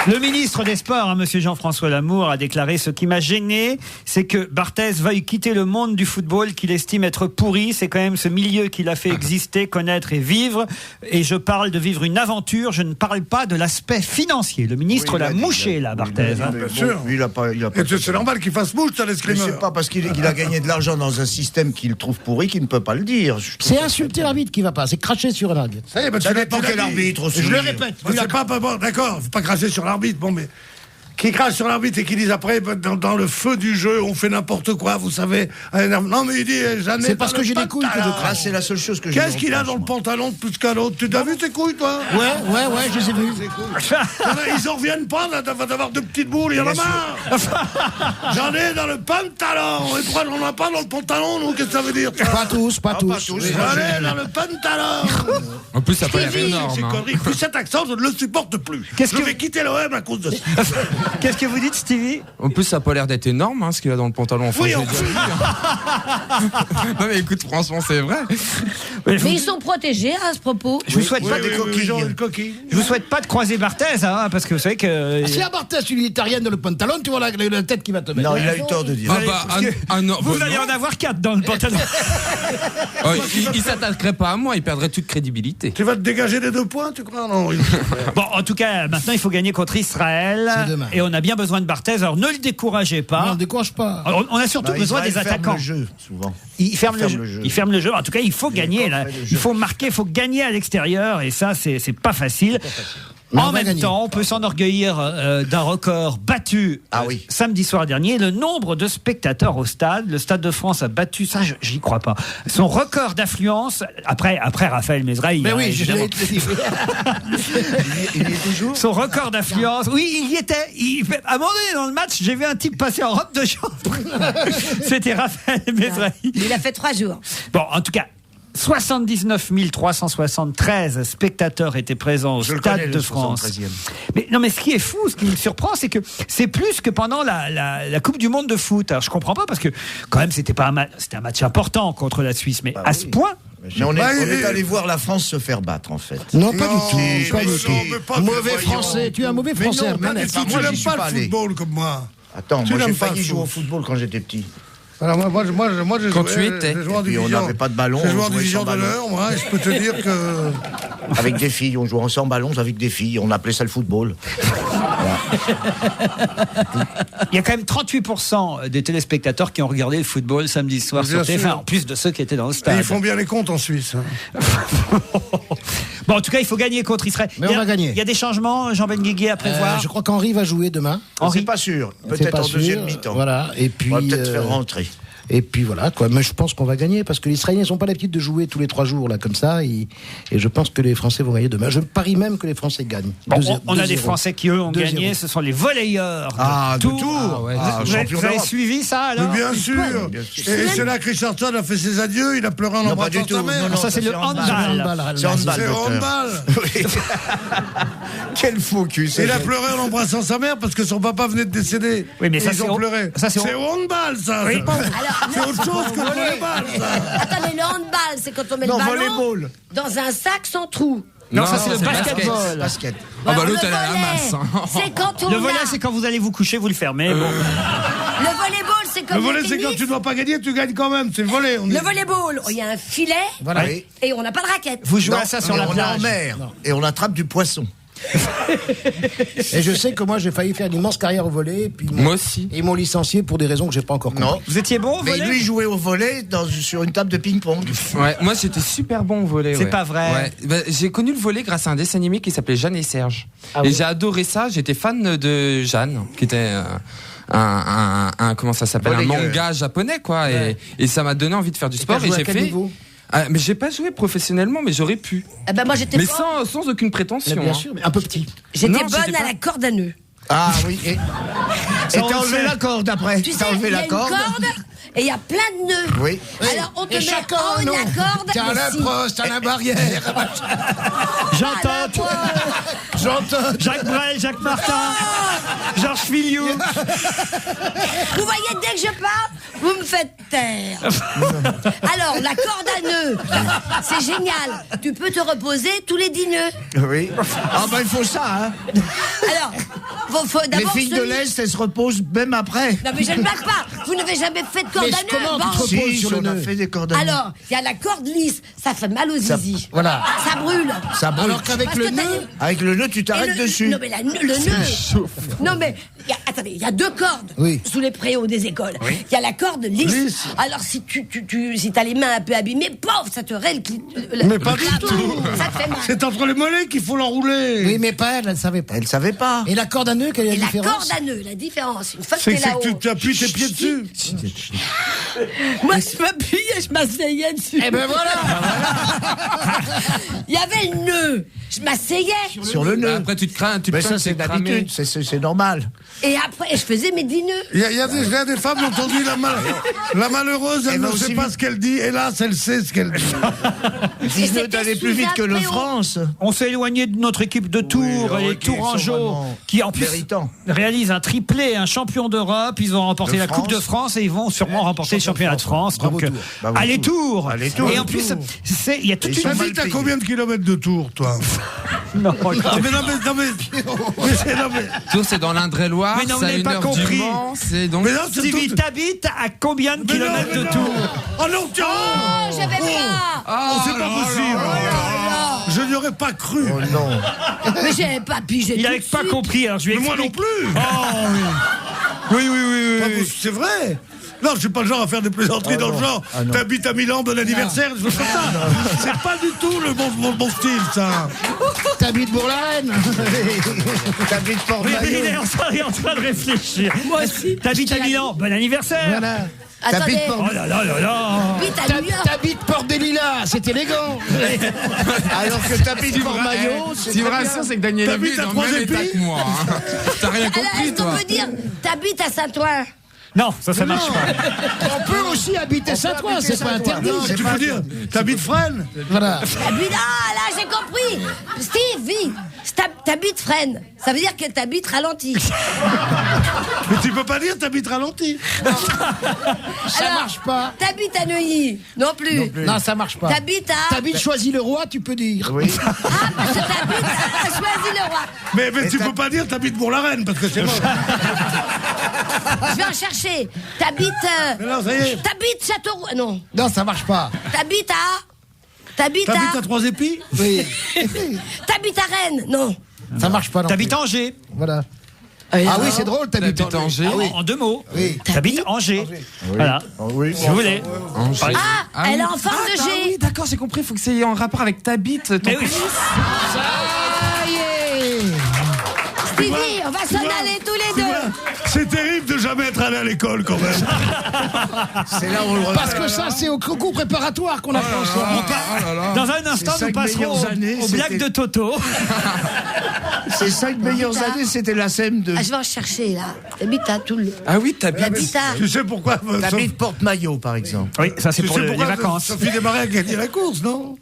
[SPEAKER 1] Le ministre des Sports, monsieur Jean-François Lamour, a déclaré: ce qui m'a gêné, c'est que Barthez veuille quitter le monde du football qu'il estime être pourri. C'est quand même ce milieu qu'il a fait exister, connaître et vivre. Et je parle de vivre une aventure. Je ne parle pas de l'aspect financier. Le ministre l'a mouché, là, Barthez.
[SPEAKER 2] Bien sûr.
[SPEAKER 6] Il a pas
[SPEAKER 2] c'est normal qu'il fasse mouche, ça, l'escrimeur.
[SPEAKER 6] Mais c'est pas parce qu'il a gagné de l'argent dans un système qu'il trouve pourri qu'il ne peut pas le dire.
[SPEAKER 3] C'est insulter l'arbitre qui va pas, c'est cracher sur un arbitre.
[SPEAKER 2] Ça y est,
[SPEAKER 6] ça dépend quel arbitre aussi.
[SPEAKER 2] Je le répète. C'est pas bon, d'accord, faut pas cracher sur l'arbitre, bon, mais qui crachent sur l'arbitre et qui disent après, dans le feu du jeu, on fait n'importe quoi, vous savez. Non, mais il dit, j'en ai.
[SPEAKER 3] C'est parce que j'ai des couilles que je crache.
[SPEAKER 6] C'est la seule chose que j'ai.
[SPEAKER 2] Qu'est-ce qu'il a dans le pantalon de plus qu'un autre? Tu as vu tes couilles, toi?
[SPEAKER 3] Ouais, je les ai vus.
[SPEAKER 2] Ils en reviennent pas d'avoir de petites boules, il y en a marre. J'en ai dans le pantalon. Et pourquoi on n'en a pas dans le pantalon, nous? Qu'est-ce que ça veut dire?
[SPEAKER 3] Pas tous.
[SPEAKER 2] J'en ai dans le pantalon.
[SPEAKER 4] En plus, ça peut être énorme.
[SPEAKER 2] C'est connerie. Puis cet accent, je ne le supporte plus. Je vais quitter l'OM à cause de ça.
[SPEAKER 1] Qu'est-ce que vous dites, Stevie?
[SPEAKER 4] En plus, ça a pas l'air d'être énorme, ce qu'il a dans le pantalon. Enfin,
[SPEAKER 2] Oui,
[SPEAKER 4] je l'ai déjà vu, Non, mais écoute, franchement, c'est vrai.
[SPEAKER 5] Mais ils sont protégés à ce propos.
[SPEAKER 1] Je vous souhaite pas
[SPEAKER 2] des coquilles.
[SPEAKER 1] Je vous souhaite pas de croiser Barthez, parce que vous savez que.
[SPEAKER 3] Si à Barthez, tu lui dis t'as rien dans le pantalon, tu vois la tête qui va te mettre.
[SPEAKER 6] Non, il a eu tort de dire.
[SPEAKER 1] Vous allez en avoir 4 dans le pantalon.
[SPEAKER 4] Il s'attaquerait pas à moi, il perdrait toute crédibilité.
[SPEAKER 2] Tu vas te dégager des 2 points, tu crois? Non.
[SPEAKER 1] Bon, en tout cas, maintenant, il faut gagner contre Israël. Et on a bien besoin de Barthez, alors ne le découragez pas.
[SPEAKER 3] Non, on ne décourage pas.
[SPEAKER 1] Alors, on a surtout besoin des attaquants.
[SPEAKER 6] Jeu, souvent.
[SPEAKER 1] Il ferme le jeu. Il ferme le jeu. En tout cas, il faut gagner. Là. Il faut marquer, il faut gagner à l'extérieur. Et ça, c'est pas facile. En même temps, on peut s'enorgueillir d'un record battu samedi soir dernier. Le nombre de spectateurs au stade. Le Stade de France a battu, ça j'y crois pas, son record d'affluence après Raphaël Mézraï.
[SPEAKER 3] Mais oui, je l'ai dit.
[SPEAKER 6] Il y est toujours.
[SPEAKER 1] Son record d'affluence. Oui, il y était. À un moment donné dans le match, j'ai vu un type passer en robe de chambre. C'était Raphaël Mézraï.
[SPEAKER 5] Il a fait 3 jours.
[SPEAKER 1] Bon, en tout cas, 79 373 spectateurs étaient présents au Stade de France. Mais ce qui est fou, ce qui me surprend, c'est que c'est plus que pendant la Coupe du Monde de foot. Alors je comprends pas parce que quand même c'était un match important contre la Suisse, mais à ce point.
[SPEAKER 6] Mais on est allé voir la France se faire battre, en fait.
[SPEAKER 3] Non, pas du tout. Mauvais français. Tu es un mauvais français.
[SPEAKER 2] Non, pas du tout. Tu n'aimes pas le football comme moi.
[SPEAKER 6] Attends, moi j'ai failli jouer au football quand j'étais petit.
[SPEAKER 2] Alors moi, j'ai
[SPEAKER 4] quand
[SPEAKER 2] joué,
[SPEAKER 4] tu étais.
[SPEAKER 6] Et on n'avait pas de ballon.
[SPEAKER 2] J'ai joué en division d'honneur, moi, et je peux te dire que.
[SPEAKER 6] Avec des filles, on jouait sans ballon avec des filles, on appelait ça le football.
[SPEAKER 1] Il y a quand même 38% des téléspectateurs qui ont regardé le football samedi soir sur TF1, en plus de ceux qui étaient dans le stade.
[SPEAKER 2] Et ils font bien les comptes en Suisse.
[SPEAKER 1] Bon, en tout cas, il faut gagner contre Israël.
[SPEAKER 3] Mais on va gagner.
[SPEAKER 1] Il y a des changements, Jean Benguigui, à prévoir.
[SPEAKER 3] Je crois qu'Henri va jouer demain.
[SPEAKER 6] C'est pas sûr. Peut-être en deuxième mi-temps.
[SPEAKER 3] Voilà. Et puis.
[SPEAKER 6] On va peut-être faire rentrer.
[SPEAKER 3] Et puis voilà, quoi. Mais je pense qu'on va gagner parce que les Israéliens ne sont pas l'habitude de jouer tous les 3 jours, là, comme ça. Et je pense que les Français vont gagner demain. Je parie même que les Français gagnent.
[SPEAKER 1] Bon, on a des Français qui, eux, ont gagné. Ce sont les volleyeurs de Tours. Vous avez suivi ça, alors?
[SPEAKER 2] Bien sûr. Et c'est là que Richardson a fait ses adieux. Il a pleuré en embrassant sa mère.
[SPEAKER 1] Non, ça, c'est le handball.
[SPEAKER 2] C'est handball.
[SPEAKER 6] Quel faux cul.
[SPEAKER 2] Il a pleuré en embrassant sa mère parce que son papa venait de décéder.
[SPEAKER 1] Oui, mais ça,
[SPEAKER 2] ils ont pleuré. C'est au handball, ça.
[SPEAKER 1] Oui.
[SPEAKER 2] C'est autre chose que le volleyball, ça.
[SPEAKER 5] Attendez, le handball, c'est quand on met le ballon dans un sac sans trou.
[SPEAKER 1] Non, ça c'est le basketball.
[SPEAKER 4] Ah bah l'autre elle a la masse.
[SPEAKER 5] C'est quand on
[SPEAKER 1] le volley, c'est quand vous allez vous coucher, vous le fermez. Bon.
[SPEAKER 5] Le volleyball, c'est comme
[SPEAKER 2] le volley, c'est quand tu ne dois pas gagner, tu gagnes quand même. C'est le volley.
[SPEAKER 5] Le volleyball, il y a un filet et on n'a pas de raquette.
[SPEAKER 1] Vous jouez à ça sur la plage.
[SPEAKER 6] On est en mer et on attrape du poisson.
[SPEAKER 3] Et je sais que moi j'ai failli faire une immense carrière au volley. Puis
[SPEAKER 4] moi aussi.
[SPEAKER 3] Ils m'ont licencié pour des raisons que j'ai pas encore compris.
[SPEAKER 6] Non.
[SPEAKER 1] Vous étiez bon au volley?
[SPEAKER 6] Mais lui jouait au volley sur une table de ping-pong.
[SPEAKER 4] Ouais, moi j'étais super bon au volley.
[SPEAKER 1] C'est pas vrai.
[SPEAKER 4] Ouais. J'ai connu le volley grâce à un dessin animé qui s'appelait Jeanne et Serge. Et j'ai adoré ça. J'étais fan de Jeanne, qui était un comment ça s'appelle, un manga japonais, quoi. Et ça m'a donné envie de faire du sport. Et j'ai fait. Mais j'ai pas joué professionnellement, mais j'aurais pu.
[SPEAKER 5] Moi j'étais
[SPEAKER 4] sans aucune prétention.
[SPEAKER 3] Bien sûr, mais un peu petit.
[SPEAKER 5] J'étais bonne à la corde à nœud.
[SPEAKER 6] Ah oui. Et t'as enlevé la corde après.
[SPEAKER 5] Tu sais, il y a une corde et il y a plein de nœuds.
[SPEAKER 6] Oui.
[SPEAKER 5] Alors on te met en haut de la corde.
[SPEAKER 3] T'as la brosse, t'as la barrière.
[SPEAKER 1] J'entends. Jacques Brel, Jacques Martin, Georges Filiou.
[SPEAKER 5] Vous voyez, dès que je parle, vous me faites taire. Alors, la corde à nœuds, c'est génial. Tu peux te reposer tous les 10 nœuds.
[SPEAKER 6] Oui. Ah il faut ça, hein.
[SPEAKER 5] Alors, faut d'abord.
[SPEAKER 6] Les filles de l'Est, elles se reposent même après.
[SPEAKER 5] Non, mais je ne blague pas. Vous n'avez jamais fait de corde à nœuds.
[SPEAKER 3] Comment tu te reposes sur le nœud?
[SPEAKER 6] Fait des cordes à nœuds.
[SPEAKER 5] Alors, il y a la corde lisse, ça fait mal aux zizi.
[SPEAKER 3] Voilà.
[SPEAKER 5] Ça brûle.
[SPEAKER 3] Alors qu'avec le nœud.
[SPEAKER 6] Avec le nœud, tu t'arrêtes dessus.
[SPEAKER 5] Non, mais le nœud. Non, mais attendez, il y a 2 cordes sous les préaux des écoles. Il y a la corde lisse. Alors si si t'as les mains un peu abîmées, pof, ça te règle.
[SPEAKER 2] Mais pas du tout.
[SPEAKER 5] Ça te fait mal.
[SPEAKER 2] C'est entre les mollets qu'il faut l'enrouler.
[SPEAKER 3] Oui, mais pas elle savait pas.
[SPEAKER 6] Elle savait pas.
[SPEAKER 3] Et la corde à nœud, quelle est
[SPEAKER 5] Et
[SPEAKER 3] la
[SPEAKER 5] la
[SPEAKER 3] différence?
[SPEAKER 5] corde à nœud, la différence, une fois que
[SPEAKER 2] C'est
[SPEAKER 5] t'es là-haut.
[SPEAKER 2] que tu appuies tes pieds dessus.
[SPEAKER 5] Moi, je m'appuyais, je m'asseyais dessus.
[SPEAKER 3] Eh ben voilà.
[SPEAKER 5] Il y avait le nœud. Je m'asseyais.
[SPEAKER 6] Sur le nœud.
[SPEAKER 4] Après, tu te crains, tu te
[SPEAKER 6] Mais
[SPEAKER 4] crains
[SPEAKER 6] ça,
[SPEAKER 4] que
[SPEAKER 6] c'est
[SPEAKER 4] cramé.
[SPEAKER 6] d'habitude, c'est normal.
[SPEAKER 5] Et après, je faisais mes 10 nœuds.
[SPEAKER 2] Il y a des femmes qui ont entendu la malheureuse, elle
[SPEAKER 6] Elle va
[SPEAKER 2] ne sait
[SPEAKER 6] aussi
[SPEAKER 2] pas
[SPEAKER 6] vite.
[SPEAKER 2] ce qu'elle dit, hélas, elle sait ce qu'elle dit.
[SPEAKER 6] Dis-le d'aller plus vite que le France.
[SPEAKER 1] On s'est éloigné de notre équipe de Tours,
[SPEAKER 6] Oui,
[SPEAKER 1] les
[SPEAKER 6] qui sont
[SPEAKER 1] Tourangeaux,
[SPEAKER 6] vraiment
[SPEAKER 1] qui en plus
[SPEAKER 6] méritants.
[SPEAKER 1] réalisent un triplé, un champion d'Europe. Ils ont remporté
[SPEAKER 6] De
[SPEAKER 1] la Coupe
[SPEAKER 6] France.
[SPEAKER 1] de France et ils vont sûrement remporter le championnat de France.
[SPEAKER 3] Bravo,
[SPEAKER 1] Donc,
[SPEAKER 3] Tours.
[SPEAKER 6] Bravo,
[SPEAKER 1] allez
[SPEAKER 6] Tours.
[SPEAKER 1] Tours.
[SPEAKER 6] Allez, Tours.
[SPEAKER 1] Et en plus, il y a toute
[SPEAKER 6] Ils
[SPEAKER 1] une
[SPEAKER 6] sont mal
[SPEAKER 2] T'habites à
[SPEAKER 6] payés.
[SPEAKER 2] combien de kilomètres de Tours, toi?
[SPEAKER 1] Non,
[SPEAKER 2] Non, mais
[SPEAKER 4] Tours, c'est dans l'Indre-et-Loire,
[SPEAKER 1] Mais non, vous
[SPEAKER 4] c'est à
[SPEAKER 1] n'avez
[SPEAKER 4] une
[SPEAKER 1] pas
[SPEAKER 4] heure
[SPEAKER 1] compris.
[SPEAKER 4] du Mans, c'est donc...
[SPEAKER 2] Mais non, c'est
[SPEAKER 1] Stevie,
[SPEAKER 2] tout.
[SPEAKER 1] t'habites à combien de kilomètres de Tours?
[SPEAKER 2] Oh non, tiens.
[SPEAKER 5] Oh, j'avais pas.
[SPEAKER 2] Oh, c'est pas possible. Je n'y aurais pas cru.
[SPEAKER 6] Oh non.
[SPEAKER 5] Mais j'avais pas pigé.
[SPEAKER 1] Il
[SPEAKER 5] tout
[SPEAKER 1] n'avait
[SPEAKER 5] de
[SPEAKER 1] pas
[SPEAKER 5] suite.
[SPEAKER 1] compris, alors je lui
[SPEAKER 2] Mais moi non
[SPEAKER 1] explique.
[SPEAKER 2] plus.
[SPEAKER 1] Oui.
[SPEAKER 2] Pas possible, c'est vrai. Non, je suis pas le genre à faire des plaisanteries dans le genre. T'habites à Milan, bon anniversaire, je fais ça. C'est pas du tout le bon style, ça.
[SPEAKER 3] T'habites Bourg-la-Reine.
[SPEAKER 6] T'habites
[SPEAKER 1] Oui,
[SPEAKER 6] Port-Maillot.
[SPEAKER 1] il est en train de réfléchir.
[SPEAKER 5] Moi aussi.
[SPEAKER 1] T'habites à Milan, bon anniversaire.
[SPEAKER 3] Voilà.
[SPEAKER 5] Attendez.
[SPEAKER 1] Oh là là là là.
[SPEAKER 5] J'habite à New York.
[SPEAKER 3] T'habites Porte des Lilas, c'est élégant.
[SPEAKER 6] Alors que t'habites Port-Maillot,
[SPEAKER 4] Ce
[SPEAKER 6] c'est
[SPEAKER 4] qui me
[SPEAKER 6] très bien.
[SPEAKER 4] rassure, c'est que Daniel Lévy est
[SPEAKER 2] T'habites à
[SPEAKER 4] dans le même
[SPEAKER 2] Trois-Épis
[SPEAKER 4] état que moi. hein. T'as rien
[SPEAKER 5] Alors,
[SPEAKER 4] compris,
[SPEAKER 5] est-ce qu'on
[SPEAKER 4] toi.
[SPEAKER 5] peut dire, t'habites à Saint-Ouen?
[SPEAKER 1] Non, ça marche pas.
[SPEAKER 3] On peut aussi habiter Saint-Ouen, c'est pas interdit.
[SPEAKER 2] Tu peux dire, t'habites Fresnes.
[SPEAKER 3] Voilà.
[SPEAKER 5] T'habites, ah là, j'ai compris. Steve, t'habites Fresnes. Ça veut dire que t'habites ralenti.
[SPEAKER 2] Mais tu peux pas dire t'habites ralenti.
[SPEAKER 3] Ça marche pas.
[SPEAKER 5] T'habites à Neuilly. Non plus.
[SPEAKER 3] Non, ça marche pas.
[SPEAKER 5] T'habites à...
[SPEAKER 3] T'habites Choisy-le-Roi, tu peux dire.
[SPEAKER 6] Oui.
[SPEAKER 5] Ah, parce que t'habites à Choisy-le-Roi.
[SPEAKER 2] Mais tu peux pas dire t'habites Bourg-la-Reine, parce que c'est mort.
[SPEAKER 5] Je vais en chercher. T'habites...
[SPEAKER 2] Mais non, ça y est.
[SPEAKER 5] T'habites Châteauroux. Non.
[SPEAKER 3] Non, ça marche pas.
[SPEAKER 5] T'habites à... T'habites
[SPEAKER 2] T'habites
[SPEAKER 5] à...
[SPEAKER 2] à Trois-Épis.
[SPEAKER 3] Oui.
[SPEAKER 5] T'habites à Rennes. Non.
[SPEAKER 3] Ça marche pas non
[SPEAKER 1] T'habites
[SPEAKER 3] plus.
[SPEAKER 1] Angers.
[SPEAKER 3] Voilà. Ah oui, c'est drôle, t'habites
[SPEAKER 4] T'habites Angers.
[SPEAKER 1] En 2 mots.
[SPEAKER 3] Oui.
[SPEAKER 1] T'habites Angers. Voilà.
[SPEAKER 6] Oui.
[SPEAKER 1] Si vous voulez.
[SPEAKER 4] Angers.
[SPEAKER 5] Ah, elle est en forme de
[SPEAKER 4] Ah
[SPEAKER 5] G.
[SPEAKER 4] oui, d'accord, j'ai compris. Il faut que c'est en rapport avec ta bite, ton
[SPEAKER 1] Mais oui.
[SPEAKER 4] pénis.
[SPEAKER 3] Ça y est.
[SPEAKER 5] Stevie, on va s'en aller tous les deux.
[SPEAKER 2] C'est terrible de jamais être allé à l'école, quand même.
[SPEAKER 6] C'est là où on le
[SPEAKER 3] Parce que ça, c'est au concours préparatoire qu'on apprend ça.
[SPEAKER 1] Dans un instant,
[SPEAKER 6] Ces
[SPEAKER 1] nous
[SPEAKER 6] 5
[SPEAKER 1] passerons
[SPEAKER 6] meilleures années,
[SPEAKER 1] aux blagues
[SPEAKER 6] c'était-
[SPEAKER 1] de Toto.
[SPEAKER 6] Ces 5 meilleures années, c'était la SEM de.
[SPEAKER 5] Ah, je vais en chercher, là. T'habites à Toul.
[SPEAKER 4] Ah oui, t'habites.
[SPEAKER 5] T'habites à...
[SPEAKER 2] Tu sais pourquoi
[SPEAKER 6] T'habites Porte-Maillot, par exemple.
[SPEAKER 1] Oui, ça c'est
[SPEAKER 2] Tu
[SPEAKER 1] pour
[SPEAKER 2] sais
[SPEAKER 1] les
[SPEAKER 2] pourquoi
[SPEAKER 1] vacances.
[SPEAKER 2] Sophie Desmarais a gagné la course, non?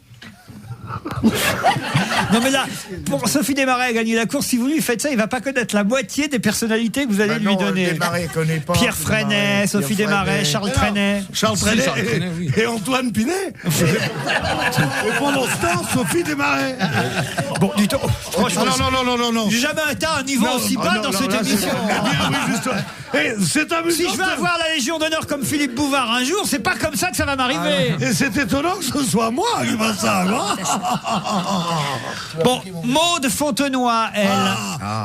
[SPEAKER 1] Non mais là, pour Sophie Desmarais a gagné la course, si vous lui faites ça, il va pas connaître la moitié des personnalités que vous allez
[SPEAKER 6] Bah
[SPEAKER 1] lui
[SPEAKER 6] non,
[SPEAKER 1] donner.
[SPEAKER 6] Desmarais connaît pas.
[SPEAKER 1] Pierre
[SPEAKER 6] Desmarais,
[SPEAKER 1] Freinet, Sophie
[SPEAKER 6] Pierre
[SPEAKER 1] Desmarais,
[SPEAKER 6] Freinet.
[SPEAKER 1] Charles
[SPEAKER 2] Alors,
[SPEAKER 1] Trenet.
[SPEAKER 2] Charles
[SPEAKER 4] Si,
[SPEAKER 2] Trenet
[SPEAKER 4] Charles Trenet, oui.
[SPEAKER 2] et Antoine Pinet. Et pendant ce temps, Sophie Desmarais.
[SPEAKER 1] Bon, du tout. Franchement,
[SPEAKER 2] Non.
[SPEAKER 1] j'ai jamais atteint un niveau
[SPEAKER 2] Non,
[SPEAKER 1] aussi
[SPEAKER 2] oh,
[SPEAKER 1] bas
[SPEAKER 2] non,
[SPEAKER 1] dans
[SPEAKER 2] non,
[SPEAKER 1] cette
[SPEAKER 2] là,
[SPEAKER 1] émission.
[SPEAKER 2] Oui, justement. Et c'est amusant.
[SPEAKER 1] Si je veux avoir la Légion d'honneur comme Philippe Bouvard un jour, c'est pas comme ça que ça va m'arriver.
[SPEAKER 2] Et c'est étonnant que ce soit moi qui fasse ça.
[SPEAKER 1] Bon, Maude Fontenoy, elle.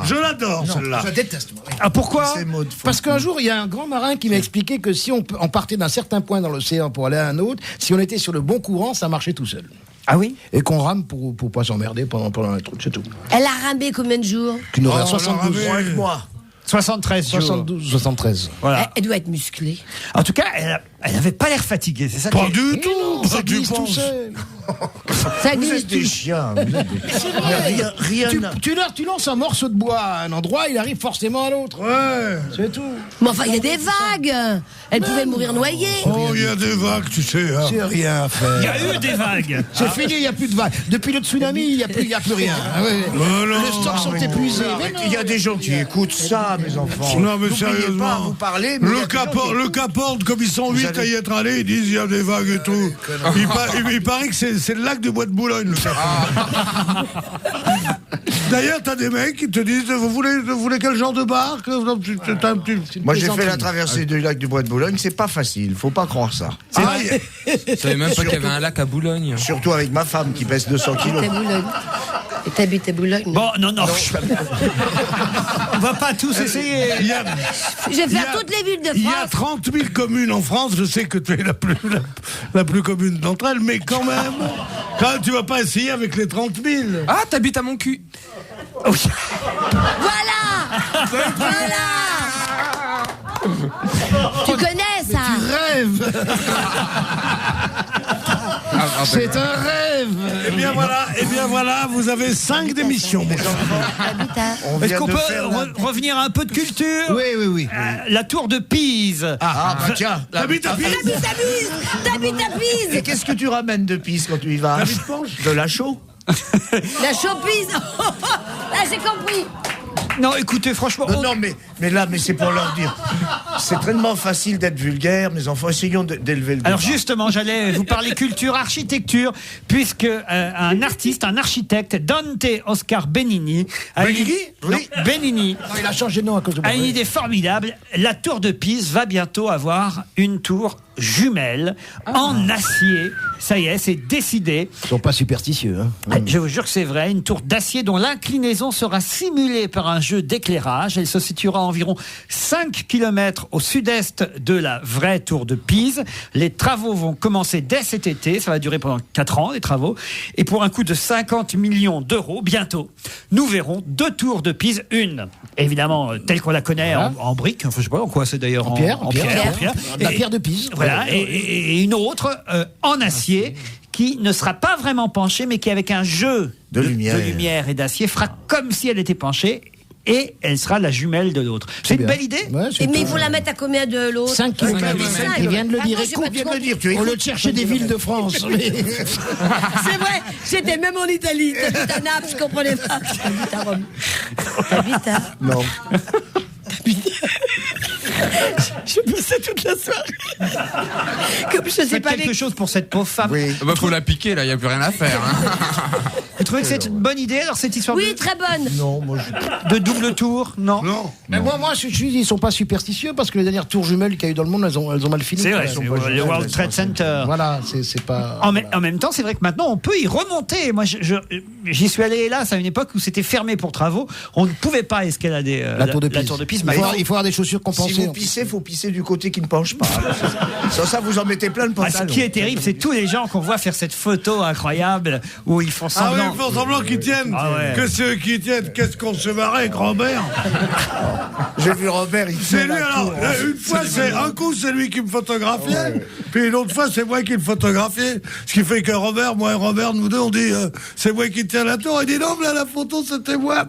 [SPEAKER 2] Je l'adore, celle-là.
[SPEAKER 3] Je déteste. moi.
[SPEAKER 1] Ah, pourquoi?
[SPEAKER 6] C'est Maud.
[SPEAKER 3] Parce qu'un jour, il y a un grand marin qui m'a expliqué que si on partait d'un certain point dans l'océan pour aller à un autre, si on était sur le bon courant, ça marchait tout seul.
[SPEAKER 1] Ah oui?
[SPEAKER 3] Et qu'on rame pour pas s'emmerder pendant les trucs, c'est tout.
[SPEAKER 5] Elle a rambé combien de jours?
[SPEAKER 3] Qu'une horaire
[SPEAKER 2] Oh,
[SPEAKER 3] 72.
[SPEAKER 2] non, mais-
[SPEAKER 6] Moi.
[SPEAKER 1] 73 jours.
[SPEAKER 3] 72, 73.
[SPEAKER 1] Voilà.
[SPEAKER 5] Elle doit être musclée.
[SPEAKER 1] En tout cas, elle avait pas l'air fatiguée, c'est ça?
[SPEAKER 2] Pas
[SPEAKER 1] qui-
[SPEAKER 2] du tout.
[SPEAKER 3] Non, ça
[SPEAKER 2] tu
[SPEAKER 3] glisse tout
[SPEAKER 2] penses.
[SPEAKER 3] seul.
[SPEAKER 5] Ça
[SPEAKER 6] Vous
[SPEAKER 5] glisse
[SPEAKER 6] êtes des
[SPEAKER 5] tout.
[SPEAKER 6] chiens. Vous êtes des-
[SPEAKER 3] C'est vrai.
[SPEAKER 6] Rien.
[SPEAKER 3] Tu lances un morceau de bois à un endroit, il arrive forcément à l'autre.
[SPEAKER 2] Ouais.
[SPEAKER 3] C'est tout.
[SPEAKER 5] Mais enfin, il y a des vagues. Elle pouvait mourir noyée.
[SPEAKER 2] Oh, il y a des vagues, tu sais. Hein.
[SPEAKER 3] C'est rien à
[SPEAKER 1] Il y
[SPEAKER 3] faire.
[SPEAKER 1] a eu des vagues.
[SPEAKER 3] C'est fini, il n'y a plus de vagues. Depuis le tsunami, il n'y a plus rien. Ah ouais.
[SPEAKER 2] non,
[SPEAKER 3] Les stocks sont épuisés. Mais non.
[SPEAKER 6] Il y a des gens qui écoutent ça, mes enfants.
[SPEAKER 2] Non, mais
[SPEAKER 6] N'oubliez
[SPEAKER 2] sérieusement.
[SPEAKER 6] pas à vous parler. mais il y a
[SPEAKER 2] Le
[SPEAKER 6] des gens qui-
[SPEAKER 2] Caporte, comme ils sont 8 à y être allés, ils disent il y a des vagues et tout. Il paraît que c'est le lac du Bois de Boulogne, le Caporte. D'ailleurs, t'as des mecs qui te disent vous voulez quel genre de barque? T'as un petit-
[SPEAKER 6] Moi, j'ai fait la traversée du lac du Bois de Boulogne. C'est pas facile. Faut pas croire ça.
[SPEAKER 2] Ah,
[SPEAKER 4] Je savais même pas qu'il y avait un lac à Boulogne.
[SPEAKER 6] Surtout avec ma femme qui pèse 200 kilos.
[SPEAKER 5] C'est Boulogne. Et t'habites à Boulogne?
[SPEAKER 1] Bon, non. On va pas tous essayer.
[SPEAKER 5] Je vais faire toutes les villes de France.
[SPEAKER 2] Il y a 30 000 communes en France. Je sais que tu es la plus commune d'entre elles, mais quand même, tu vas pas essayer avec les 30 000.
[SPEAKER 4] Ah, t'habites à mon cul.
[SPEAKER 5] Voilà. Tu connais ça?
[SPEAKER 3] Tu rêves. C'est un rêve.
[SPEAKER 2] Eh bien voilà, vous avez 5 démissions.
[SPEAKER 1] Est-ce qu'on peut revenir à un peu de culture?
[SPEAKER 3] Oui.
[SPEAKER 1] La tour de Pise.
[SPEAKER 6] Tiens,
[SPEAKER 2] T'habites à Pise?
[SPEAKER 5] T'habites à Pise.
[SPEAKER 6] et qu'est-ce que tu ramènes de Pise quand tu y vas? De la chaux?
[SPEAKER 5] La Chopise. Là, j'ai compris.
[SPEAKER 1] Non, écoutez, franchement...
[SPEAKER 6] Non, mais c'est pour leur dire. C'est tellement facile d'être vulgaire, mes enfants. Essayons d'élever le débat.
[SPEAKER 1] Alors justement, j'allais vous parler culture, architecture, puisque un architecte, Dante Oscar Benigni... Benigni.
[SPEAKER 3] Non, il a changé de nom à cause de
[SPEAKER 1] a une idée formidable. La tour de Pise va bientôt avoir une tour jumelle en acier. Ça y est, c'est décidé.
[SPEAKER 3] Ils sont pas superstitieux.
[SPEAKER 1] Je vous jure que c'est vrai. Une tour d'acier dont l'inclinaison sera simulée par un jeu d'éclairage. Elle se situera à environ 5 km au sud-est de la vraie tour de Pise. Les travaux vont commencer dès cet été. Ça va durer pendant 4 ans, les travaux. Et pour un coût de 50 millions d'euros, bientôt, nous verrons 2 tours de Pise. Une, évidemment, telle qu'on la connaît en briques. Enfin, je sais pas en quoi c'est d'ailleurs.
[SPEAKER 3] En pierre. La
[SPEAKER 1] Et-
[SPEAKER 3] pierre de Pise.
[SPEAKER 1] Voilà, et une autre en acier qui ne sera pas vraiment penchée, mais qui, avec un jeu
[SPEAKER 6] de
[SPEAKER 1] lumière et d'acier, fera comme si elle était penchée. Et elle sera la jumelle de l'autre. C'est une belle idée.
[SPEAKER 3] Ouais,
[SPEAKER 5] Mais il faut la mettre à combien de l'autre?
[SPEAKER 3] 5 km. Il vient de le dire.
[SPEAKER 5] Attends, j'ai pas
[SPEAKER 3] Écoute, au lieu de chercher des villes de France.
[SPEAKER 5] C'est vrai, j'étais même en Italie. T'habites à Naples, je comprenais pas. T'habites à Rome. T'habites à...
[SPEAKER 6] Non.
[SPEAKER 5] Je passais toute la soirée. Comme je sais
[SPEAKER 1] Faites
[SPEAKER 5] pas
[SPEAKER 1] quelque chose pour cette pauvre femme.
[SPEAKER 6] Oui.
[SPEAKER 4] Bah, faut la piquer, là, il n'y a plus rien à faire.
[SPEAKER 1] Vous trouvez que c'est une bonne idée, alors, cette histoire
[SPEAKER 5] Oui, très bonne.
[SPEAKER 6] Non, moi
[SPEAKER 1] de double tour? Non.
[SPEAKER 3] Mais moi, je suis, ils sont pas superstitieux parce que les dernières tours jumelles qu'il y a eu dans le monde, elles ont mal fini.
[SPEAKER 1] C'est vrai,
[SPEAKER 3] Elles sont
[SPEAKER 1] c'est
[SPEAKER 3] pas
[SPEAKER 1] le
[SPEAKER 3] jumelles,
[SPEAKER 1] World
[SPEAKER 3] elles
[SPEAKER 1] Trade
[SPEAKER 3] sont-
[SPEAKER 1] Center.
[SPEAKER 3] Voilà, c'est pas.
[SPEAKER 1] En même temps, c'est vrai que maintenant, on peut y remonter. Moi, j'y suis allé, hélas, à une époque où c'était fermé pour travaux. On ne pouvait pas escalader
[SPEAKER 3] La tour de Pise.
[SPEAKER 1] Maintenant,
[SPEAKER 3] Il faut avoir des chaussures
[SPEAKER 6] si
[SPEAKER 3] compensées.
[SPEAKER 6] vous pissez, faut pisser du côté qui ne penche pas. Sans ça, vous en mettez plein le
[SPEAKER 1] ce
[SPEAKER 6] pantalon.
[SPEAKER 1] qui est terrible, c'est tous les gens qu'on voit faire cette photo incroyable où ils font
[SPEAKER 2] Ah oui,
[SPEAKER 1] semblant.
[SPEAKER 2] ils font semblant qu'ils tiennent.
[SPEAKER 1] Ah ouais.
[SPEAKER 2] Que ceux qui tiennent, qu'est-ce qu'on se marrait avec Robert?
[SPEAKER 6] J'ai vu Robert, il
[SPEAKER 2] C'est
[SPEAKER 6] fait
[SPEAKER 2] lui
[SPEAKER 6] la
[SPEAKER 2] alors.
[SPEAKER 6] tour.
[SPEAKER 2] Une fois, un coup, c'est lui qui me photographiait. Puis une autre fois, c'est moi qui le photographiais. Ce qui fait que Robert, moi et Robert, nous deux, on dit c'est moi qui tiens la tour. Il dit non, mais là, la photo, c'était moi.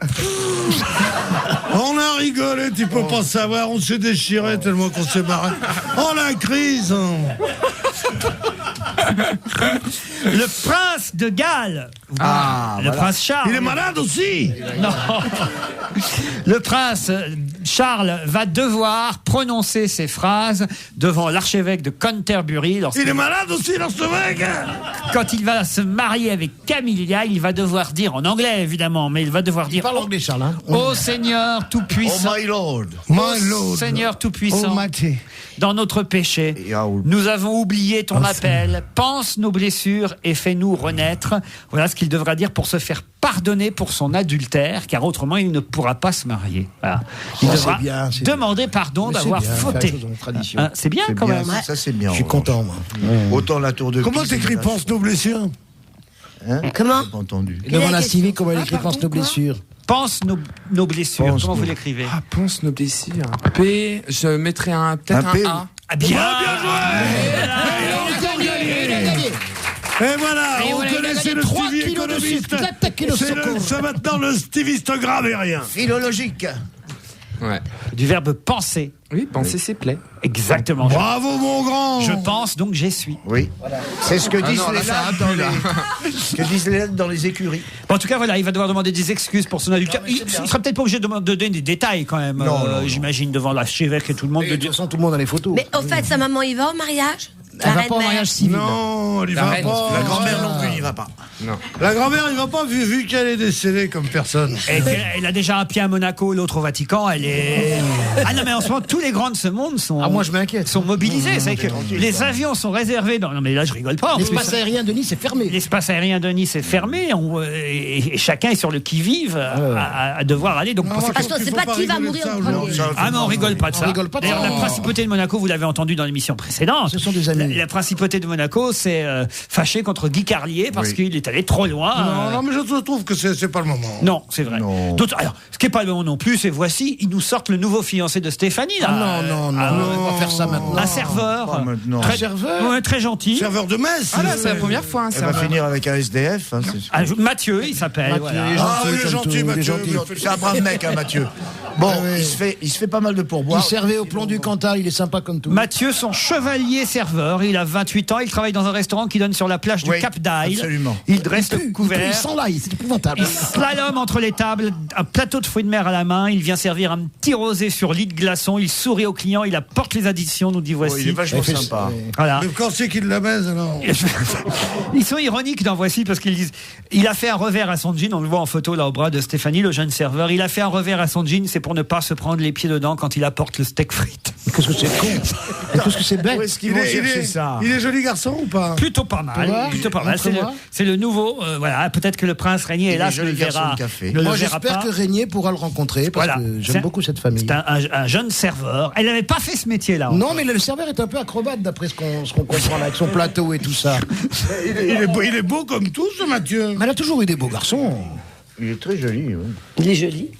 [SPEAKER 2] On a rigolé, tu peux pas savoir. On s'est déchiré tellement qu'on s'est marré. Oh, la crise.
[SPEAKER 1] Le prince de Galles. Le prince Charles.
[SPEAKER 2] Il est malade aussi.
[SPEAKER 1] Non. Le prince Charles va devoir prononcer ces phrases devant l'archevêque de Canterbury.
[SPEAKER 2] Il est malade aussi, l'archevêque.
[SPEAKER 1] Quand il va se marier avec Camilla, il va devoir dire, en anglais évidemment, mais il va devoir dire
[SPEAKER 3] Parle anglais, Charles. Hein.
[SPEAKER 1] Ô Seigneur Tout-Puissant,
[SPEAKER 6] Oh my lord.
[SPEAKER 2] My Lord.
[SPEAKER 1] Seigneur Tout-Puissant,
[SPEAKER 2] Almighty.
[SPEAKER 1] dans notre péché, nous avons oublié ton appel. Pense nos blessures et fais-nous renaître. Voilà ce qu'il devra dire pour se faire pardonner pour son adultère, car autrement il ne pourra pas se marier. Voilà. Il
[SPEAKER 3] Oh,
[SPEAKER 1] devra
[SPEAKER 3] c'est bien, c'est
[SPEAKER 1] demander pardon
[SPEAKER 3] Mais c'est
[SPEAKER 1] d'avoir
[SPEAKER 3] bien, faire
[SPEAKER 1] fauté.
[SPEAKER 3] les choses dans la tradition.
[SPEAKER 1] Hein, c'est bien
[SPEAKER 6] C'est
[SPEAKER 1] quand
[SPEAKER 6] bien,
[SPEAKER 1] même.
[SPEAKER 6] ça c'est bien.
[SPEAKER 3] Je suis content, moi.
[SPEAKER 6] Autant la tour de
[SPEAKER 2] Comment
[SPEAKER 6] Pise,
[SPEAKER 2] t'écris
[SPEAKER 6] c'est
[SPEAKER 2] pense nos blessures?
[SPEAKER 6] Hein?
[SPEAKER 5] Comment?
[SPEAKER 6] J'ai pas entendu.
[SPEAKER 3] Devant la
[SPEAKER 5] question.
[SPEAKER 3] civique, comment elle écrit pense nos blessures.
[SPEAKER 1] Pense nos blessures.
[SPEAKER 6] Pense
[SPEAKER 1] Comment vous
[SPEAKER 6] nos-
[SPEAKER 1] l'écrivez?
[SPEAKER 4] Ah, pense nos blessures. P, je mettrais peut-être
[SPEAKER 6] Un
[SPEAKER 4] un
[SPEAKER 6] P,
[SPEAKER 4] A.
[SPEAKER 1] Ah, bien,
[SPEAKER 2] Et voilà,
[SPEAKER 3] Et
[SPEAKER 2] on
[SPEAKER 3] voilà, il a
[SPEAKER 2] connaissait
[SPEAKER 3] gagné
[SPEAKER 2] le
[SPEAKER 3] 3
[SPEAKER 2] Stevie
[SPEAKER 3] kilos de
[SPEAKER 2] économiste.
[SPEAKER 3] sucre. Attaquez le
[SPEAKER 2] C'est
[SPEAKER 3] secours.
[SPEAKER 2] c'est maintenant le Stevie-stogramme et rien.
[SPEAKER 6] Philologique.
[SPEAKER 4] Ouais.
[SPEAKER 1] du verbe penser.
[SPEAKER 4] Oui, penser ses plaies.
[SPEAKER 1] Exactement.
[SPEAKER 2] Bravo, mon grand.
[SPEAKER 1] Je pense, donc j'essuie.
[SPEAKER 6] Oui. C'est ce que disent
[SPEAKER 4] non, là,
[SPEAKER 6] les
[SPEAKER 4] ça va
[SPEAKER 6] lads
[SPEAKER 4] plus,
[SPEAKER 6] dans
[SPEAKER 4] là.
[SPEAKER 6] les... ce que disent les lads dans les écuries.
[SPEAKER 1] Bon, en tout cas, voilà, il va devoir demander des excuses pour son adultère. Il sera peut-être pas obligé de donner des détails quand même,
[SPEAKER 6] Non, non.
[SPEAKER 1] j'imagine, devant l'archevêque et tout le monde.
[SPEAKER 3] De toute façon, tout le monde a les photos.
[SPEAKER 5] Mais au fait, sa maman y va au mariage?
[SPEAKER 3] Elle va pas au mariage civil.
[SPEAKER 2] Non, elle y va pas.
[SPEAKER 6] La grand-mère non plus n'y va pas.
[SPEAKER 4] Non.
[SPEAKER 2] La grand-mère, il va pas, vu qu'elle est décédée comme personne.
[SPEAKER 1] Et elle a déjà un pied à Monaco, l'autre au Vatican. Elle est. Ah non, mais en ce moment, tous les grands de ce monde sont.
[SPEAKER 3] Ah, moi, je m'inquiète.
[SPEAKER 1] Sont mobilisés. C'est que les avions sont réservés. Non, mais là, je rigole pas.
[SPEAKER 3] L'espace aérien de Nice est fermé.
[SPEAKER 1] L'espace aérien de Nice est fermé. Et chacun est sur le qui-vive à devoir aller. Donc,
[SPEAKER 5] Attends, c'est pas qui va mourir en premier.
[SPEAKER 1] Ah non, on rigole pas de ça.
[SPEAKER 3] On rigole pas de
[SPEAKER 1] D'ailleurs,
[SPEAKER 3] ça.
[SPEAKER 1] la principauté de Monaco, vous l'avez entendu dans l'émission précédente.
[SPEAKER 3] Ce sont des amis.
[SPEAKER 1] La principauté de Monaco s'est fâchée contre Guy Carlier parce qu'il est allé trop loin.
[SPEAKER 2] Non, mais je trouve que c'est pas le moment.
[SPEAKER 1] Non, c'est vrai. Alors, ce qui n'est pas le moment non plus, c'est voici, ils nous sortent le nouveau fiancé de Stéphanie. Là.
[SPEAKER 3] Non, on va faire ça maintenant.
[SPEAKER 1] Un serveur.
[SPEAKER 2] Un serveur
[SPEAKER 1] Ouais, très gentil.
[SPEAKER 2] Serveur de messe.
[SPEAKER 4] Ah là, c'est la première fois.
[SPEAKER 6] Elle va finir avec un SDF. Hein,
[SPEAKER 1] Mathieu, il s'appelle. Voilà.
[SPEAKER 2] Il est gentil, Mathieu.
[SPEAKER 6] c'est un brave mec, hein, Mathieu. Bon, il se fait pas mal de
[SPEAKER 3] Il
[SPEAKER 6] pourboire.
[SPEAKER 3] servait au plomb du Cantal, il est sympa comme tout.
[SPEAKER 1] Mathieu, son chevalier serveur, il a 28 ans, il travaille dans un restaurant qui donne sur la plage du Cap d'Aille.
[SPEAKER 6] Absolument.
[SPEAKER 1] Il dresse le couvert.
[SPEAKER 3] Il sent l'ail, c'est épouvantable.
[SPEAKER 1] Il slalom entre les tables, un plateau de fruits de mer à la main. Il vient servir un petit rosé sur lit de glaçons. Il sourit aux clients, il apporte les additions, nous dit Voici.
[SPEAKER 6] Il est vachement sympa.
[SPEAKER 1] Voilà.
[SPEAKER 2] Mais quand c'est qu'il la baise, alors
[SPEAKER 1] Ils sont ironiques dans Voici parce qu'ils disent il a fait un revers à son jean, on le voit en photo là au bras de Stéphanie, le jeune serveur. Il a fait un revers à son jean, c'est pour ne pas se prendre les pieds dedans quand il apporte le steak frites.
[SPEAKER 3] Qu'est-ce que c'est con. Qu'est-ce que c'est bête.
[SPEAKER 6] Où est-ce qu'ils vont chercher ça?
[SPEAKER 2] Il est joli garçon ou pas?
[SPEAKER 1] Plutôt pas mal.
[SPEAKER 3] Toi,
[SPEAKER 1] Plutôt pas mal.
[SPEAKER 3] montre-moi.
[SPEAKER 1] C'est le nouveau. Voilà, peut-être que le prince Régnier, hélas, ne le
[SPEAKER 6] joli garçon
[SPEAKER 1] verra.
[SPEAKER 6] de café.
[SPEAKER 1] ne le
[SPEAKER 3] Moi,
[SPEAKER 1] verra
[SPEAKER 3] j'espère
[SPEAKER 1] pas.
[SPEAKER 3] que Régnier pourra le rencontrer parce
[SPEAKER 1] Voilà.
[SPEAKER 3] que
[SPEAKER 1] C'est
[SPEAKER 3] j'aime beaucoup cette famille.
[SPEAKER 1] C'est un jeune serveur. Elle n'avait pas fait ce métier-là.
[SPEAKER 3] Non, mais le serveur est un peu acrobate d'après ce qu'on comprend là, avec son plateau et tout ça.
[SPEAKER 2] Il est beau comme tout, ce Mathieu.
[SPEAKER 3] Mais elle a toujours eu des beaux garçons.
[SPEAKER 6] Il est très joli. Oui.
[SPEAKER 5] Il est joli.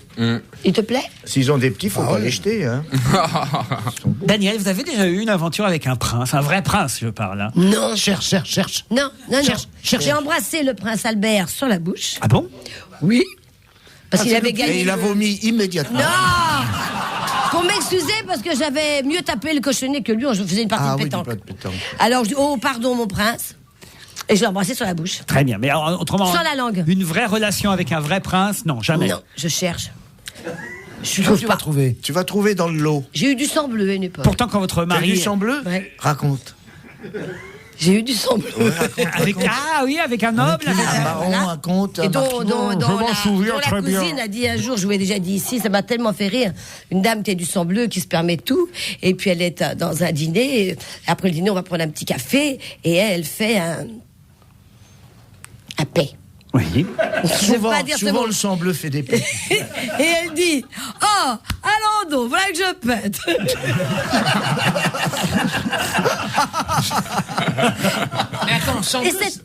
[SPEAKER 5] Il te plaît?
[SPEAKER 6] S'ils ont des petits, faut pas les jeter. Hein.
[SPEAKER 1] Daniel, vous avez déjà eu une aventure avec un prince, un vrai prince, je parle. Hein.
[SPEAKER 5] Non.
[SPEAKER 3] Cherche.
[SPEAKER 5] Non.
[SPEAKER 3] Cherche.
[SPEAKER 5] J'ai embrassé le prince Albert sur la bouche.
[SPEAKER 1] Ah bon?
[SPEAKER 5] Oui. Parce qu'il avait gagné.
[SPEAKER 6] Et il a vomi immédiatement.
[SPEAKER 5] Non! Pour m'excuser, parce que j'avais mieux tapé le cochonnet que lui, je faisais une partie de pétanque. Alors je dis, oh, pardon, mon prince. Et je l'ai embrassé sur la bouche.
[SPEAKER 1] Très bien, mais autrement.
[SPEAKER 5] Sur la langue.
[SPEAKER 1] Une vraie relation avec un vrai prince, non, jamais.
[SPEAKER 5] Non, je cherche. Je
[SPEAKER 3] Qu'est-ce que
[SPEAKER 5] trouve
[SPEAKER 3] tu vas
[SPEAKER 5] pas.
[SPEAKER 3] trouver.
[SPEAKER 6] Tu vas trouver dans le lot.
[SPEAKER 5] J'ai eu du sang bleu à une époque.
[SPEAKER 1] Pourtant, quand votre
[SPEAKER 6] T'as
[SPEAKER 1] mari.
[SPEAKER 6] du sang bleu?
[SPEAKER 5] Ouais.
[SPEAKER 6] Raconte.
[SPEAKER 5] J'ai eu du sang bleu.
[SPEAKER 1] avec un noble.
[SPEAKER 6] Un baron, un comte,
[SPEAKER 5] Et
[SPEAKER 6] un
[SPEAKER 5] dont
[SPEAKER 6] marquis.
[SPEAKER 5] la cousine a dit un jour, je vous ai déjà dit ici, ça m'a tellement fait rire. Une dame qui a du sang bleu, qui se permet tout, et puis elle est dans un dîner. Et après le dîner, on va prendre un petit café, et elle fait un paix.
[SPEAKER 1] Oui.
[SPEAKER 5] Je veux pas dire ce
[SPEAKER 6] Souvent
[SPEAKER 5] mot.
[SPEAKER 6] le sang bleu fait des paix.
[SPEAKER 5] Et elle dit, oh, allons donc, voilà que je pète.
[SPEAKER 3] Mais attends, sans
[SPEAKER 5] Et
[SPEAKER 3] bleu,
[SPEAKER 5] cette-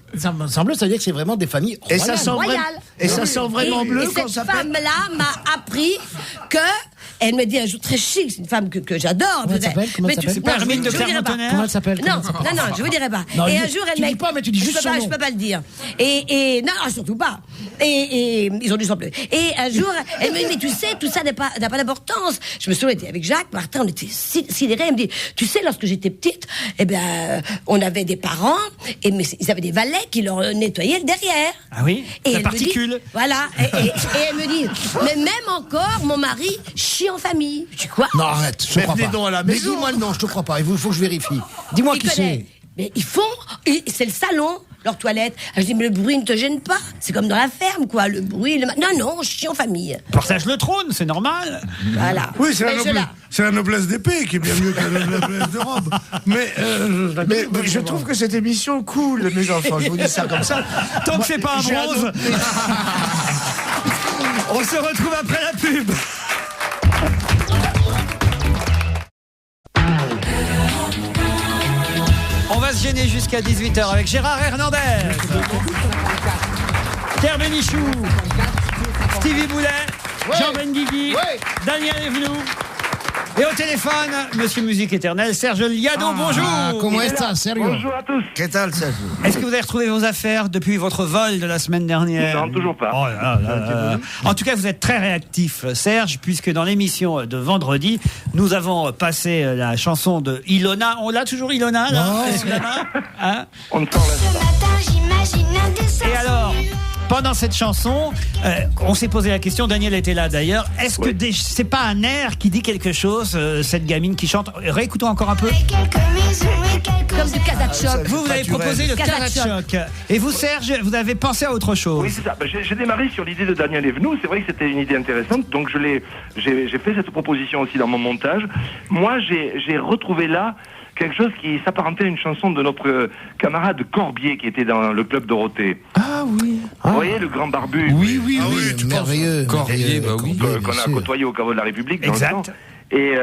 [SPEAKER 3] sans bleu, ça veut dire que c'est vraiment des familles
[SPEAKER 6] Et ça
[SPEAKER 3] royales.
[SPEAKER 6] sent
[SPEAKER 5] Royal.
[SPEAKER 6] Et ça sent vraiment bleu
[SPEAKER 5] et
[SPEAKER 6] quand
[SPEAKER 5] cette
[SPEAKER 6] ça pète.
[SPEAKER 5] femme-là m'a appris que. Elle me dit un jour très chic, c'est une femme que j'adore.
[SPEAKER 3] Comment elle s'appelle Comment
[SPEAKER 5] Mais
[SPEAKER 3] elle
[SPEAKER 5] tu-
[SPEAKER 3] s'appelle
[SPEAKER 5] non,
[SPEAKER 1] Hermine de
[SPEAKER 5] je vous dirai pas.
[SPEAKER 1] Clermont-Tonnerre.
[SPEAKER 3] Comment elle s'appelle
[SPEAKER 5] Non, je vous dirai pas.
[SPEAKER 3] Non,
[SPEAKER 5] et
[SPEAKER 3] dis-
[SPEAKER 5] un jour, elle
[SPEAKER 3] tu
[SPEAKER 5] m'a.
[SPEAKER 3] dis pas, mais tu dis juste son nom.
[SPEAKER 5] Je peux pas le dire. Et non, surtout pas. Et ils ont du sang bleu. Et un jour, elle me dit, mais tu sais, tout ça n'a pas d'importance. Je me souviens, on était avec Jacques Martin, on était sidérés. Elle me dit, tu sais, lorsque j'étais petite, eh ben, on avait des parents, et mais ils avaient des valets qui leur nettoyaient le derrière.
[SPEAKER 1] Ah oui,
[SPEAKER 5] Et
[SPEAKER 1] la
[SPEAKER 5] elle me dit-
[SPEAKER 1] particule.
[SPEAKER 5] Voilà. Et elle me dit, mais même encore, mon mari chie en famille. Je dis quoi?
[SPEAKER 3] Non, arrête, je te
[SPEAKER 6] Mais
[SPEAKER 3] crois
[SPEAKER 6] venez
[SPEAKER 3] pas.
[SPEAKER 6] donc à la
[SPEAKER 3] Mais
[SPEAKER 6] maison.
[SPEAKER 3] dis-moi le nom, je te crois pas. Il faut que je vérifie. Dis-moi
[SPEAKER 5] Il
[SPEAKER 3] qui
[SPEAKER 5] connaît.
[SPEAKER 3] c'est.
[SPEAKER 5] Mais ils font, c'est le salon, leur toilette. Je dis, mais le bruit ne te gêne pas? C'est comme dans la ferme, quoi. Le bruit, non, je chie en famille.
[SPEAKER 1] Partage le trône, c'est normal.
[SPEAKER 5] Voilà.
[SPEAKER 2] Oui, c'est
[SPEAKER 5] Mais
[SPEAKER 2] la noblesse d'épée qui est bien mieux que la noblesse de robe. Mais
[SPEAKER 6] Mais je trouve que cette émission cool, mes enfants. Je vous dis ça comme ça.
[SPEAKER 1] Tant que c'est pas un
[SPEAKER 6] J'ai
[SPEAKER 1] bronze.
[SPEAKER 6] adopté-
[SPEAKER 1] On se retrouve après la pub. On va se gêner jusqu'à 18h avec Gérard Hernandez, Pierre Bénichou, Stevie Boulet, Jean Benguigui, Daniel Evenou. Et au téléphone, Monsieur Musique Éternelle, Serge Liado, bonjour.
[SPEAKER 3] Comment est ça, sérieux?
[SPEAKER 9] Bonjour à tous.
[SPEAKER 6] Qu'est-ce que ça?
[SPEAKER 1] Est-ce que vous avez retrouvé vos affaires depuis votre vol de la semaine dernière?
[SPEAKER 9] Non, toujours pas.
[SPEAKER 1] Oh là là là là. En tout cas, vous êtes très réactif, Serge, puisque dans l'émission de vendredi, nous avons passé la chanson de Ilona. On l'a toujours, Ilona, là sous la main hein.
[SPEAKER 9] On ne s'en laisse
[SPEAKER 7] Ce
[SPEAKER 9] pas.
[SPEAKER 7] matin, j'imagine un dessin.
[SPEAKER 1] Et alors, pendant cette chanson, on s'est posé la question, Daniel était là d'ailleurs, est-ce que c'est pas un air qui dit quelque chose, cette gamine qui chante? Réécoutons encore un peu.
[SPEAKER 7] Avec quelques maisons et quelques
[SPEAKER 5] Comme du Kazakh. choc.
[SPEAKER 1] Vous avez proposé le Karat choc. Et vous, Serge, vous avez pensé à autre chose?
[SPEAKER 9] Oui, c'est ça. J'ai démarré sur l'idée de Daniel Evenou. C'est vrai que c'était une idée intéressante. Donc j'ai fait cette proposition aussi dans mon montage. Moi, j'ai retrouvé là quelque chose qui s'apparentait à une chanson de notre camarade Corbier qui était dans le club Dorothée.
[SPEAKER 3] Ah oui.
[SPEAKER 9] Vous voyez, le grand barbu.
[SPEAKER 3] Oui,
[SPEAKER 4] merveilleux. Corbier, bah oui.
[SPEAKER 9] Qu'on a côtoyé au caveau de la République.
[SPEAKER 1] Exact.
[SPEAKER 9] Et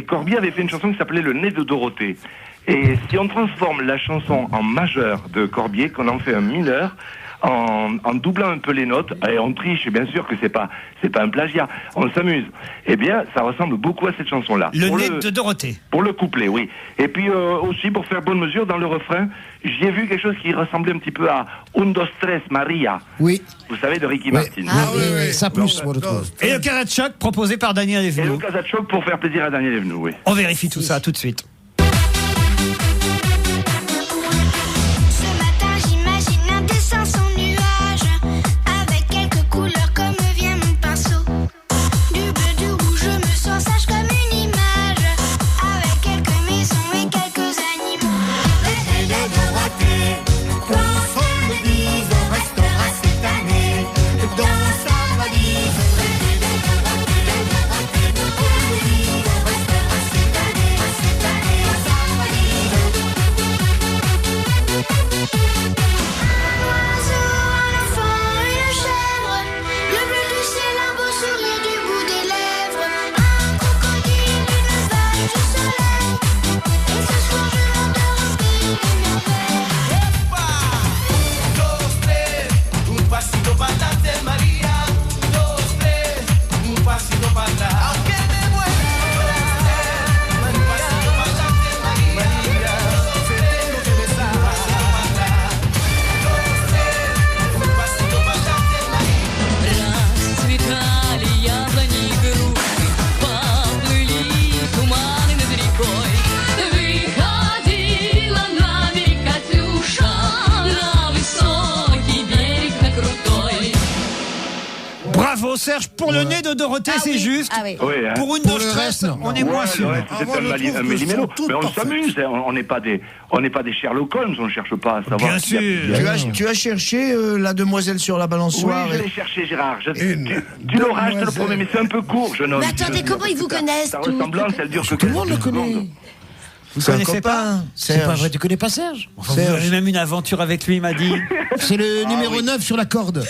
[SPEAKER 9] Corbier avait fait une chanson qui s'appelait Le nez de Dorothée. Et si on transforme la chanson en majeur de Corbier, qu'on en fait un mineur, en doublant un peu les notes, et on triche, et bien sûr que c'est pas un plagiat, on s'amuse. Eh bien, ça ressemble beaucoup à cette chanson-là.
[SPEAKER 1] Le nez de Dorothée.
[SPEAKER 9] Pour le couplet, oui. Et puis aussi, pour faire bonne mesure, dans le refrain, j'y ai vu quelque chose qui ressemblait un petit peu à Un, dos, tres, Maria.
[SPEAKER 3] Oui.
[SPEAKER 9] Vous savez, de Ricky Martin.
[SPEAKER 3] Ah oui. Ça plus, moi, je trouve.
[SPEAKER 1] Et le Karat choc proposé par Daniel
[SPEAKER 9] Et le
[SPEAKER 1] Evenou.
[SPEAKER 9] Karat choc pour faire plaisir à Daniel Evenou, oui.
[SPEAKER 1] On vérifie tout ça tout de suite.
[SPEAKER 7] Ce matin j'imagine un dessin sans nuage, avec quelques couleurs comme vient mon pinceau. Du bleu, du rouge, je me sens sage comme une image, avec quelques maisons et quelques animaux. Les de Dorothée, qu'on le dise, on restera cette année dans sa valise. Les de Dorothée, qu'on le dise, on restera cette année dans sa valise. Un oiseau, un enfant, une chèvre, le bleu du ciel, un beau sourire du bout des lèvres, un crocodile, une vache du soleil, et ce soir je m'endors au pays des merveilles.
[SPEAKER 10] Dos, tres, un pasito para adelante, María. Dos, tres, un pasito para atrás. Aunque me muera, un pasito para adelante, María. Te tengo que besar. Dos, tres, un pasito para adelante, María.
[SPEAKER 11] Расцветали яблони и груши, поплыли туманы над рекой. Выходила на берег Катюша, на высокий берег, на крутой.
[SPEAKER 1] Bravo Serge, pour le nez de Dorothée, c'est juste.
[SPEAKER 5] Ah oui.
[SPEAKER 9] Oui, hein.
[SPEAKER 1] Pour une
[SPEAKER 3] Pour
[SPEAKER 1] de
[SPEAKER 3] le
[SPEAKER 1] stress,
[SPEAKER 3] reste, non.
[SPEAKER 1] on est moins
[SPEAKER 9] Ouais,
[SPEAKER 1] sûr.
[SPEAKER 9] le reste, c'est
[SPEAKER 2] moi, je trouve
[SPEAKER 9] un
[SPEAKER 2] que
[SPEAKER 9] méli-mélo.
[SPEAKER 2] sont toutes
[SPEAKER 9] Mais on
[SPEAKER 2] parfaites.
[SPEAKER 9] s'amuse, hein. On n'est pas des Sherlock Holmes, on cherche pas à savoir.
[SPEAKER 1] Bien
[SPEAKER 9] s'il y a-
[SPEAKER 1] sûr.
[SPEAKER 6] Tu as cherché la demoiselle sur la
[SPEAKER 9] Oui,
[SPEAKER 6] balançoire.
[SPEAKER 9] je l'ai cherché, Gérard.
[SPEAKER 2] Une
[SPEAKER 9] Tu l'auras, je te le
[SPEAKER 2] demoiselle.
[SPEAKER 9] promets, mais c'est un peu court, jeune homme.
[SPEAKER 5] Mais attendez, comment ils vous connaissent
[SPEAKER 9] Sa
[SPEAKER 5] tous
[SPEAKER 9] ressemblance, elle dure que
[SPEAKER 3] Tout le monde le
[SPEAKER 9] quelques
[SPEAKER 3] connaît.
[SPEAKER 9] secondes.
[SPEAKER 1] Vous
[SPEAKER 6] C'est un
[SPEAKER 1] connaissez pas
[SPEAKER 6] copain.
[SPEAKER 3] C'est pas vrai, tu connais pas Serge?
[SPEAKER 1] Enfin, vous avez même une aventure avec lui, il m'a dit.
[SPEAKER 3] C'est le numéro 9 sur la corde.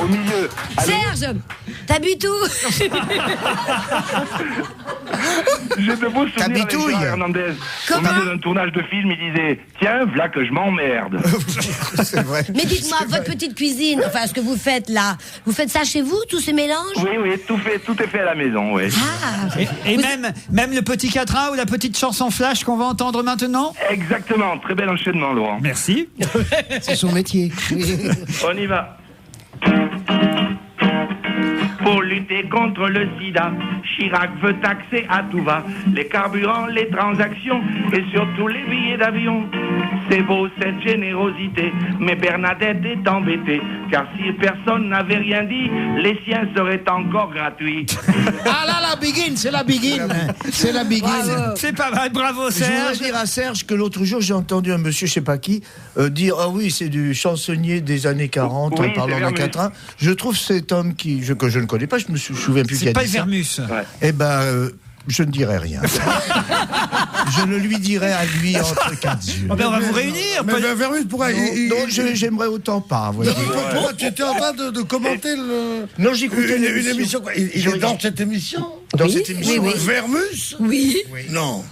[SPEAKER 9] Au milieu. Allez,
[SPEAKER 5] Serge, t'as bu tout.
[SPEAKER 9] j'ai de beaux souvenirs avec
[SPEAKER 6] T'habitouilles.
[SPEAKER 9] Gérard Hernandez. Au
[SPEAKER 5] Comment
[SPEAKER 9] milieu d'un tournage de film, il disait « Tiens, v'là que je m'emmerde ».
[SPEAKER 6] C'est vrai.
[SPEAKER 5] Mais dites-moi, votre petite cuisine, enfin ce que vous faites là, vous faites ça chez vous, tous ces mélanges?
[SPEAKER 9] Oui, tout est fait à la maison, oui.
[SPEAKER 5] Ah,
[SPEAKER 1] Et même le petit quatrain ou la petite chanson flash qu'on va entendre maintenant.
[SPEAKER 9] Exactement, très bel enchaînement, Laurent.
[SPEAKER 1] Merci.
[SPEAKER 3] C'est son métier.
[SPEAKER 9] On y va. Pour lutter contre le sida, Chirac veut taxer à tout va les carburants, les transactions et surtout les billets d'avion. C'est beau cette générosité, mais Bernadette est embêtée, car si personne n'avait rien dit, les siens seraient encore gratuits.
[SPEAKER 3] Ah là, la begin, c'est la begin. C'est la begin.
[SPEAKER 1] C'est pas mal, bravo
[SPEAKER 6] Je voudrais
[SPEAKER 1] Serge.
[SPEAKER 6] dire à Serge que l'autre jour, j'ai entendu un monsieur, je sais pas qui, dire « Ah oui, c'est du chansonnier des années 40,
[SPEAKER 9] Oui,
[SPEAKER 6] en parlant
[SPEAKER 9] c'est
[SPEAKER 6] d'un
[SPEAKER 9] Vermus.
[SPEAKER 6] quatrain. » Je trouve cet homme que je ne connais pas, je me souviens plus qui
[SPEAKER 1] C'est
[SPEAKER 6] a
[SPEAKER 1] pas
[SPEAKER 6] dit ça.
[SPEAKER 1] Vermus.
[SPEAKER 6] Eh ben, je ne dirai rien. Je ne lui dirai à lui entre quatre yeux.
[SPEAKER 1] Oh ben, on va vous réunir.
[SPEAKER 2] Mais Vermus pourrait.
[SPEAKER 6] Non, j'aimerais autant pas. Voilà.
[SPEAKER 2] Pourquoi tu étais en train de commenter
[SPEAKER 6] Non, j'écoutais
[SPEAKER 2] une émission. Quoi. Il est dans cette émission?
[SPEAKER 6] Dans cette émission.
[SPEAKER 2] Vermus?
[SPEAKER 5] oui.
[SPEAKER 2] Non.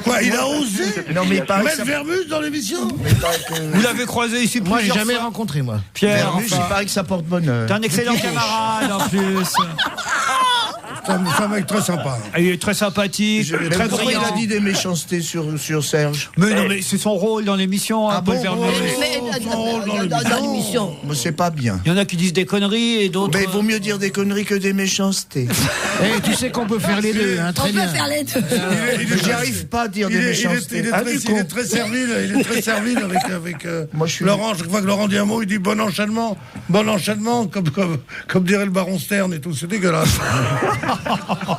[SPEAKER 2] Quoi, il a osé
[SPEAKER 6] Non, mais il paraît que
[SPEAKER 2] mettre
[SPEAKER 6] ça-
[SPEAKER 2] Vermus dans l'émission?
[SPEAKER 1] Vous l'avez croisé ici
[SPEAKER 3] Moi, j'ai
[SPEAKER 1] plusieurs
[SPEAKER 3] jamais
[SPEAKER 1] fois.
[SPEAKER 3] rencontré, moi.
[SPEAKER 1] Pierre,
[SPEAKER 6] Vermus, il
[SPEAKER 1] enfin.
[SPEAKER 6] paraît que ça porte bonheur.
[SPEAKER 1] T'es un excellent camarade en plus.
[SPEAKER 2] C'est un mec très sympa.
[SPEAKER 1] Il est très sympathique,
[SPEAKER 6] Mais
[SPEAKER 1] très
[SPEAKER 6] pourquoi il
[SPEAKER 1] brillant.
[SPEAKER 6] a dit des méchancetés sur Serge?
[SPEAKER 1] Mais non, mais c'est son rôle dans l'émission, hein, Paul Vermus.
[SPEAKER 5] Dans l'émission.
[SPEAKER 6] Mais c'est pas bien.
[SPEAKER 1] Il y en a qui disent des conneries et d'autres.
[SPEAKER 6] Mais il vaut mieux dire des conneries que des méchancetés.
[SPEAKER 3] Eh, tu sais qu'on peut faire les deux, hein,
[SPEAKER 5] On
[SPEAKER 3] très
[SPEAKER 5] peut
[SPEAKER 3] bien.
[SPEAKER 5] faire les deux.
[SPEAKER 6] J'y arrive pas à dire des méchancetés.
[SPEAKER 2] Il est très servile. Il est très servile avec
[SPEAKER 6] Moi, je suis-
[SPEAKER 2] Laurent. Chaque fois que Laurent dit un mot, il dit bon enchaînement, comme dirait le baron Stern et tout. C'est dégueulasse.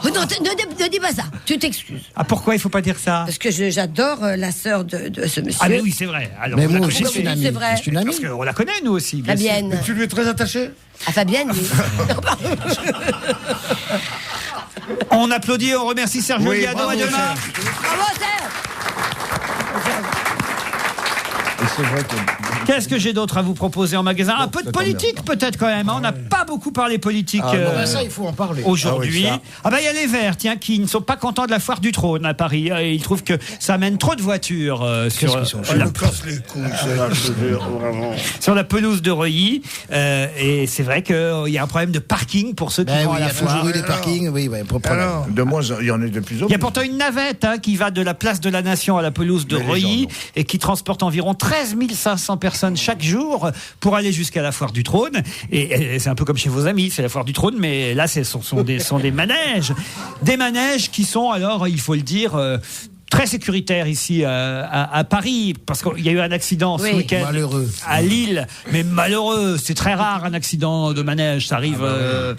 [SPEAKER 5] Oh non, ne dis pas ça. Tu t'excuses.
[SPEAKER 1] Ah, pourquoi il faut pas dire ça?
[SPEAKER 5] Parce que j'adore la sœur de ce monsieur.
[SPEAKER 1] Ah, mais oui, c'est vrai. Alors,
[SPEAKER 3] Mais
[SPEAKER 1] on la
[SPEAKER 3] moi
[SPEAKER 1] connaît.
[SPEAKER 3] aussi, c'est une amie.
[SPEAKER 5] C'est vrai.
[SPEAKER 3] C'est une amie.
[SPEAKER 1] Parce qu'on la connaît, nous aussi. bien sûr.
[SPEAKER 5] Fabienne.
[SPEAKER 2] Tu lui es très attaché?
[SPEAKER 5] À Fabienne, oui. Non, pardon.
[SPEAKER 1] On applaudit, on remercie Sergio
[SPEAKER 2] Oui,
[SPEAKER 1] Liano.
[SPEAKER 2] bravo,
[SPEAKER 1] À demain.
[SPEAKER 2] Serge.
[SPEAKER 5] Bravo, Serge.
[SPEAKER 6] Et c'est vrai que...
[SPEAKER 1] Qu'est-ce que j'ai d'autre à vous proposer en magasin? Un peu de politique, peut-être, quand même. On n'a pas beaucoup parlé politique
[SPEAKER 3] Ça, il faut en parler.
[SPEAKER 1] aujourd'hui.
[SPEAKER 6] Ah oui,
[SPEAKER 1] Ah bah, il y a les Verts, tiens, qui ne sont pas contents de la foire du trône à Paris. Et ils trouvent que ça amène trop de voitures sur
[SPEAKER 2] Ça me casse les couilles, c'est là, je te jure, vraiment.
[SPEAKER 1] sur la pelouse de Reuilly. Et c'est vrai qu'il y a un problème de parking pour ceux qui
[SPEAKER 3] Ben
[SPEAKER 1] vont
[SPEAKER 3] oui,
[SPEAKER 1] à
[SPEAKER 3] il y
[SPEAKER 1] la
[SPEAKER 3] a
[SPEAKER 1] foire.
[SPEAKER 3] toujours eu des parkings, oui, pour problème.
[SPEAKER 2] Alors,
[SPEAKER 6] De moins, il y en a de plus en
[SPEAKER 1] Il y a
[SPEAKER 6] plus.
[SPEAKER 1] pourtant une navette qui va de la place de la Nation à la pelouse de
[SPEAKER 6] Mais les
[SPEAKER 1] Reuilly
[SPEAKER 6] gens, non.
[SPEAKER 1] et qui transporte environ 13 500 personnes chaque jour pour aller jusqu'à la foire du trône. Et c'est un peu comme chez vos amis, c'est la foire du trône, mais là, ce sont des manèges. Des manèges qui sont, alors, il faut le dire... très sécuritaire ici à Paris, parce qu'il y a eu un accident ce
[SPEAKER 5] Oui.
[SPEAKER 1] week-end
[SPEAKER 3] Malheureux.
[SPEAKER 1] à Lille, mais malheureux, c'est très rare un accident de manège, ça arrive.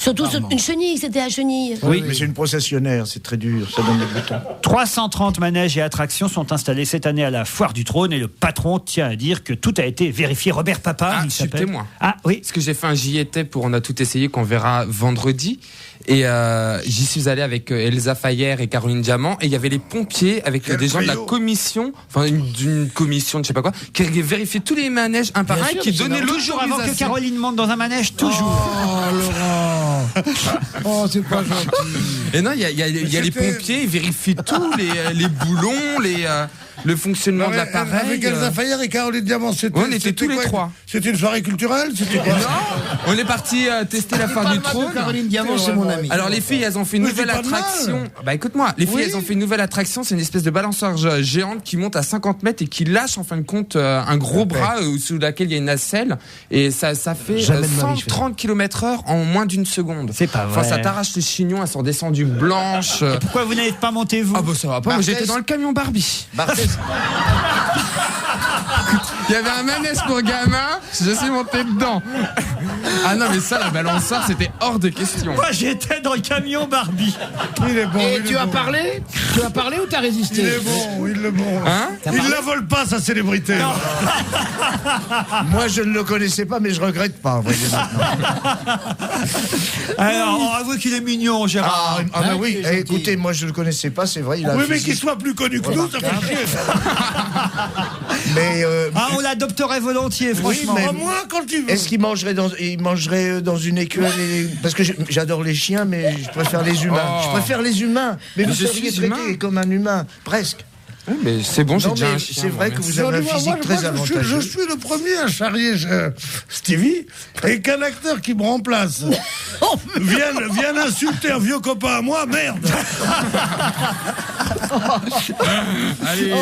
[SPEAKER 5] Surtout une chenille, c'était à chenille.
[SPEAKER 1] Oui.
[SPEAKER 6] Mais c'est une processionnaire, c'est très dur, ça donne des boutons.
[SPEAKER 1] 330 manèges et attractions sont installés cette année à la Foire du Trône et le patron tient à dire que tout a été vérifié. Robert Papa, il
[SPEAKER 4] je suis
[SPEAKER 1] s'appelle.
[SPEAKER 4] témoin.
[SPEAKER 1] Ah oui.
[SPEAKER 4] Parce que j'ai fait un j'y étais pour On a tout essayé qu'on verra vendredi. Et j'y suis allé avec Elsa Fayer et Caroline Diamant. Et il y avait les pompiers avec des gens de la commission, enfin d'une commission de je sais pas quoi, qui vérifiaient tous les manèges un par un et qui donnaient
[SPEAKER 1] Toujours avant que
[SPEAKER 4] l'autorisation.
[SPEAKER 1] Caroline monte dans un manège, toujours.
[SPEAKER 3] Oh, Laurent. Oh, c'est pas gentil.
[SPEAKER 4] Et non, il y a les pompiers, ils vérifient tous les boulons, le fonctionnement de l'appareil.
[SPEAKER 2] Avec Elsa Fayer et Caroline Diamant, c'était.
[SPEAKER 4] On était tous les
[SPEAKER 2] quoi,
[SPEAKER 4] trois.
[SPEAKER 2] C'était une soirée culturelle? C'était quoi?
[SPEAKER 4] Non, on est parti tester la foire du trône.
[SPEAKER 3] Caroline Diamant, c'est mon ami.
[SPEAKER 4] Alors les filles, elles ont fait une
[SPEAKER 2] Mais
[SPEAKER 4] nouvelle
[SPEAKER 2] c'est pas de mal.
[SPEAKER 4] attraction. Bah écoute-moi, les filles,
[SPEAKER 2] Oui.
[SPEAKER 4] elles ont fait une nouvelle attraction. C'est une espèce de balançoire géante qui monte à 50 mètres et qui lâche en fin de compte un gros bras sous laquelle il y a une nacelle. Et ça fait
[SPEAKER 3] Jamais de ma vie, je fais ça.
[SPEAKER 4] 130 km/h en moins d'une seconde.
[SPEAKER 1] C'est pas vrai.
[SPEAKER 4] Enfin, ça t'arrache les chignons, elles sont descendues blanches.
[SPEAKER 1] Pourquoi vous n'êtes pas monté, vous?
[SPEAKER 4] Ah bah ça va pas, moi, j'étais dans le camion Barbie. Il y avait un manège pour gamins, je suis monté dedans. Ah non mais ça, la balançoire, c'était hors de question.
[SPEAKER 1] Moi, j'étais dans le camion Barbie.
[SPEAKER 2] Il est bon.
[SPEAKER 3] Et
[SPEAKER 2] il
[SPEAKER 3] tu
[SPEAKER 2] est
[SPEAKER 3] as
[SPEAKER 2] bon.
[SPEAKER 3] parlé? Tu as parlé ou t'as résisté?
[SPEAKER 2] Il est bon, il est bon.
[SPEAKER 4] Hein?
[SPEAKER 2] Il la vole pas, sa célébrité.
[SPEAKER 6] Moi, je ne le connaissais pas, mais je regrette pas. Voyez, maintenant.
[SPEAKER 1] Alors, on avoue qu'il est mignon, Gérard.
[SPEAKER 6] bah oui, écoutez, moi, je ne le connaissais pas, c'est vrai. Il a un
[SPEAKER 2] Oui, mais
[SPEAKER 6] physique.
[SPEAKER 2] qu'il soit plus connu que nous, ça fait chier.
[SPEAKER 6] Mais
[SPEAKER 1] Ah, on l'adopterait volontiers, franchement.
[SPEAKER 6] mais-
[SPEAKER 2] Au moins, quand tu veux.
[SPEAKER 6] est-ce qu'il mangerait dans une écuelle parce que j'adore les chiens, mais je préfère les humains.
[SPEAKER 4] Oh.
[SPEAKER 6] Je préfère les humains. Mais vous
[SPEAKER 4] je
[SPEAKER 6] seriez
[SPEAKER 4] suis
[SPEAKER 6] traité
[SPEAKER 4] humain.
[SPEAKER 6] comme un humain, presque.
[SPEAKER 4] Oui, mais c'est bon, j'ai
[SPEAKER 6] Non,
[SPEAKER 4] déjà
[SPEAKER 6] mais
[SPEAKER 4] un chien.
[SPEAKER 6] c'est vrai
[SPEAKER 4] moi,
[SPEAKER 6] que vous
[SPEAKER 4] merci.
[SPEAKER 6] avez un
[SPEAKER 2] Moi,
[SPEAKER 6] physique très
[SPEAKER 2] je
[SPEAKER 6] avantageux.
[SPEAKER 2] suis le premier à charrier Stevie et qu'un acteur qui me remplace vienne insulter un vieux copain à moi, merde.
[SPEAKER 4] Allez.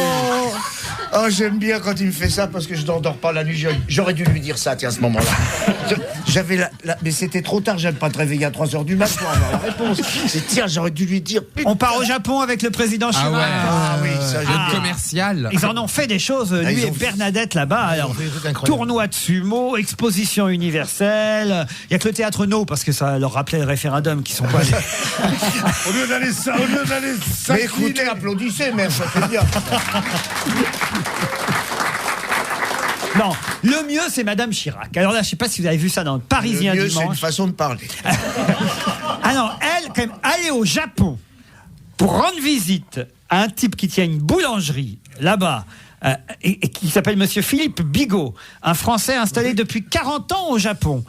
[SPEAKER 6] Oh, j'aime bien quand il me fait ça parce que je n'endors pas la nuit. J'aurais dû lui dire ça, tiens, à ce moment-là. J'avais mais c'était trop tard, j'aime pas te réveiller à 3h du matin pour avoir la réponse. Tiens, j'aurais dû lui dire.
[SPEAKER 1] On part au Japon avec le président
[SPEAKER 4] Ah
[SPEAKER 1] Chirac.
[SPEAKER 4] ouais.
[SPEAKER 6] Ah oui, ça, j'aime
[SPEAKER 4] Le
[SPEAKER 6] bien.
[SPEAKER 4] commercial.
[SPEAKER 1] Ils en ont fait des choses, lui
[SPEAKER 6] ils
[SPEAKER 1] et
[SPEAKER 6] ont-
[SPEAKER 1] Bernadette là-bas. Alors,
[SPEAKER 3] fait des trucs incroyables.
[SPEAKER 1] tournoi de sumo, exposition universelle. Il y a que le théâtre No parce que ça leur rappelait le référendum qui sont pas allés.
[SPEAKER 2] Au lieu d'aller
[SPEAKER 6] Mais
[SPEAKER 2] s'incliner.
[SPEAKER 6] écoutez, applaudissez même, ça fait bien.
[SPEAKER 1] Non, le mieux c'est Madame Chirac. Alors là, je sais pas si vous avez vu ça dans le Parisien
[SPEAKER 6] Le mieux, c'est une
[SPEAKER 1] dimanche.
[SPEAKER 6] façon de parler.
[SPEAKER 1] Ah non, elle, quand même, aller au Japon pour rendre visite à un type qui tient une boulangerie là-bas. Et qui s'appelle Monsieur Philippe Bigot, un Français installé depuis 40 ans au Japon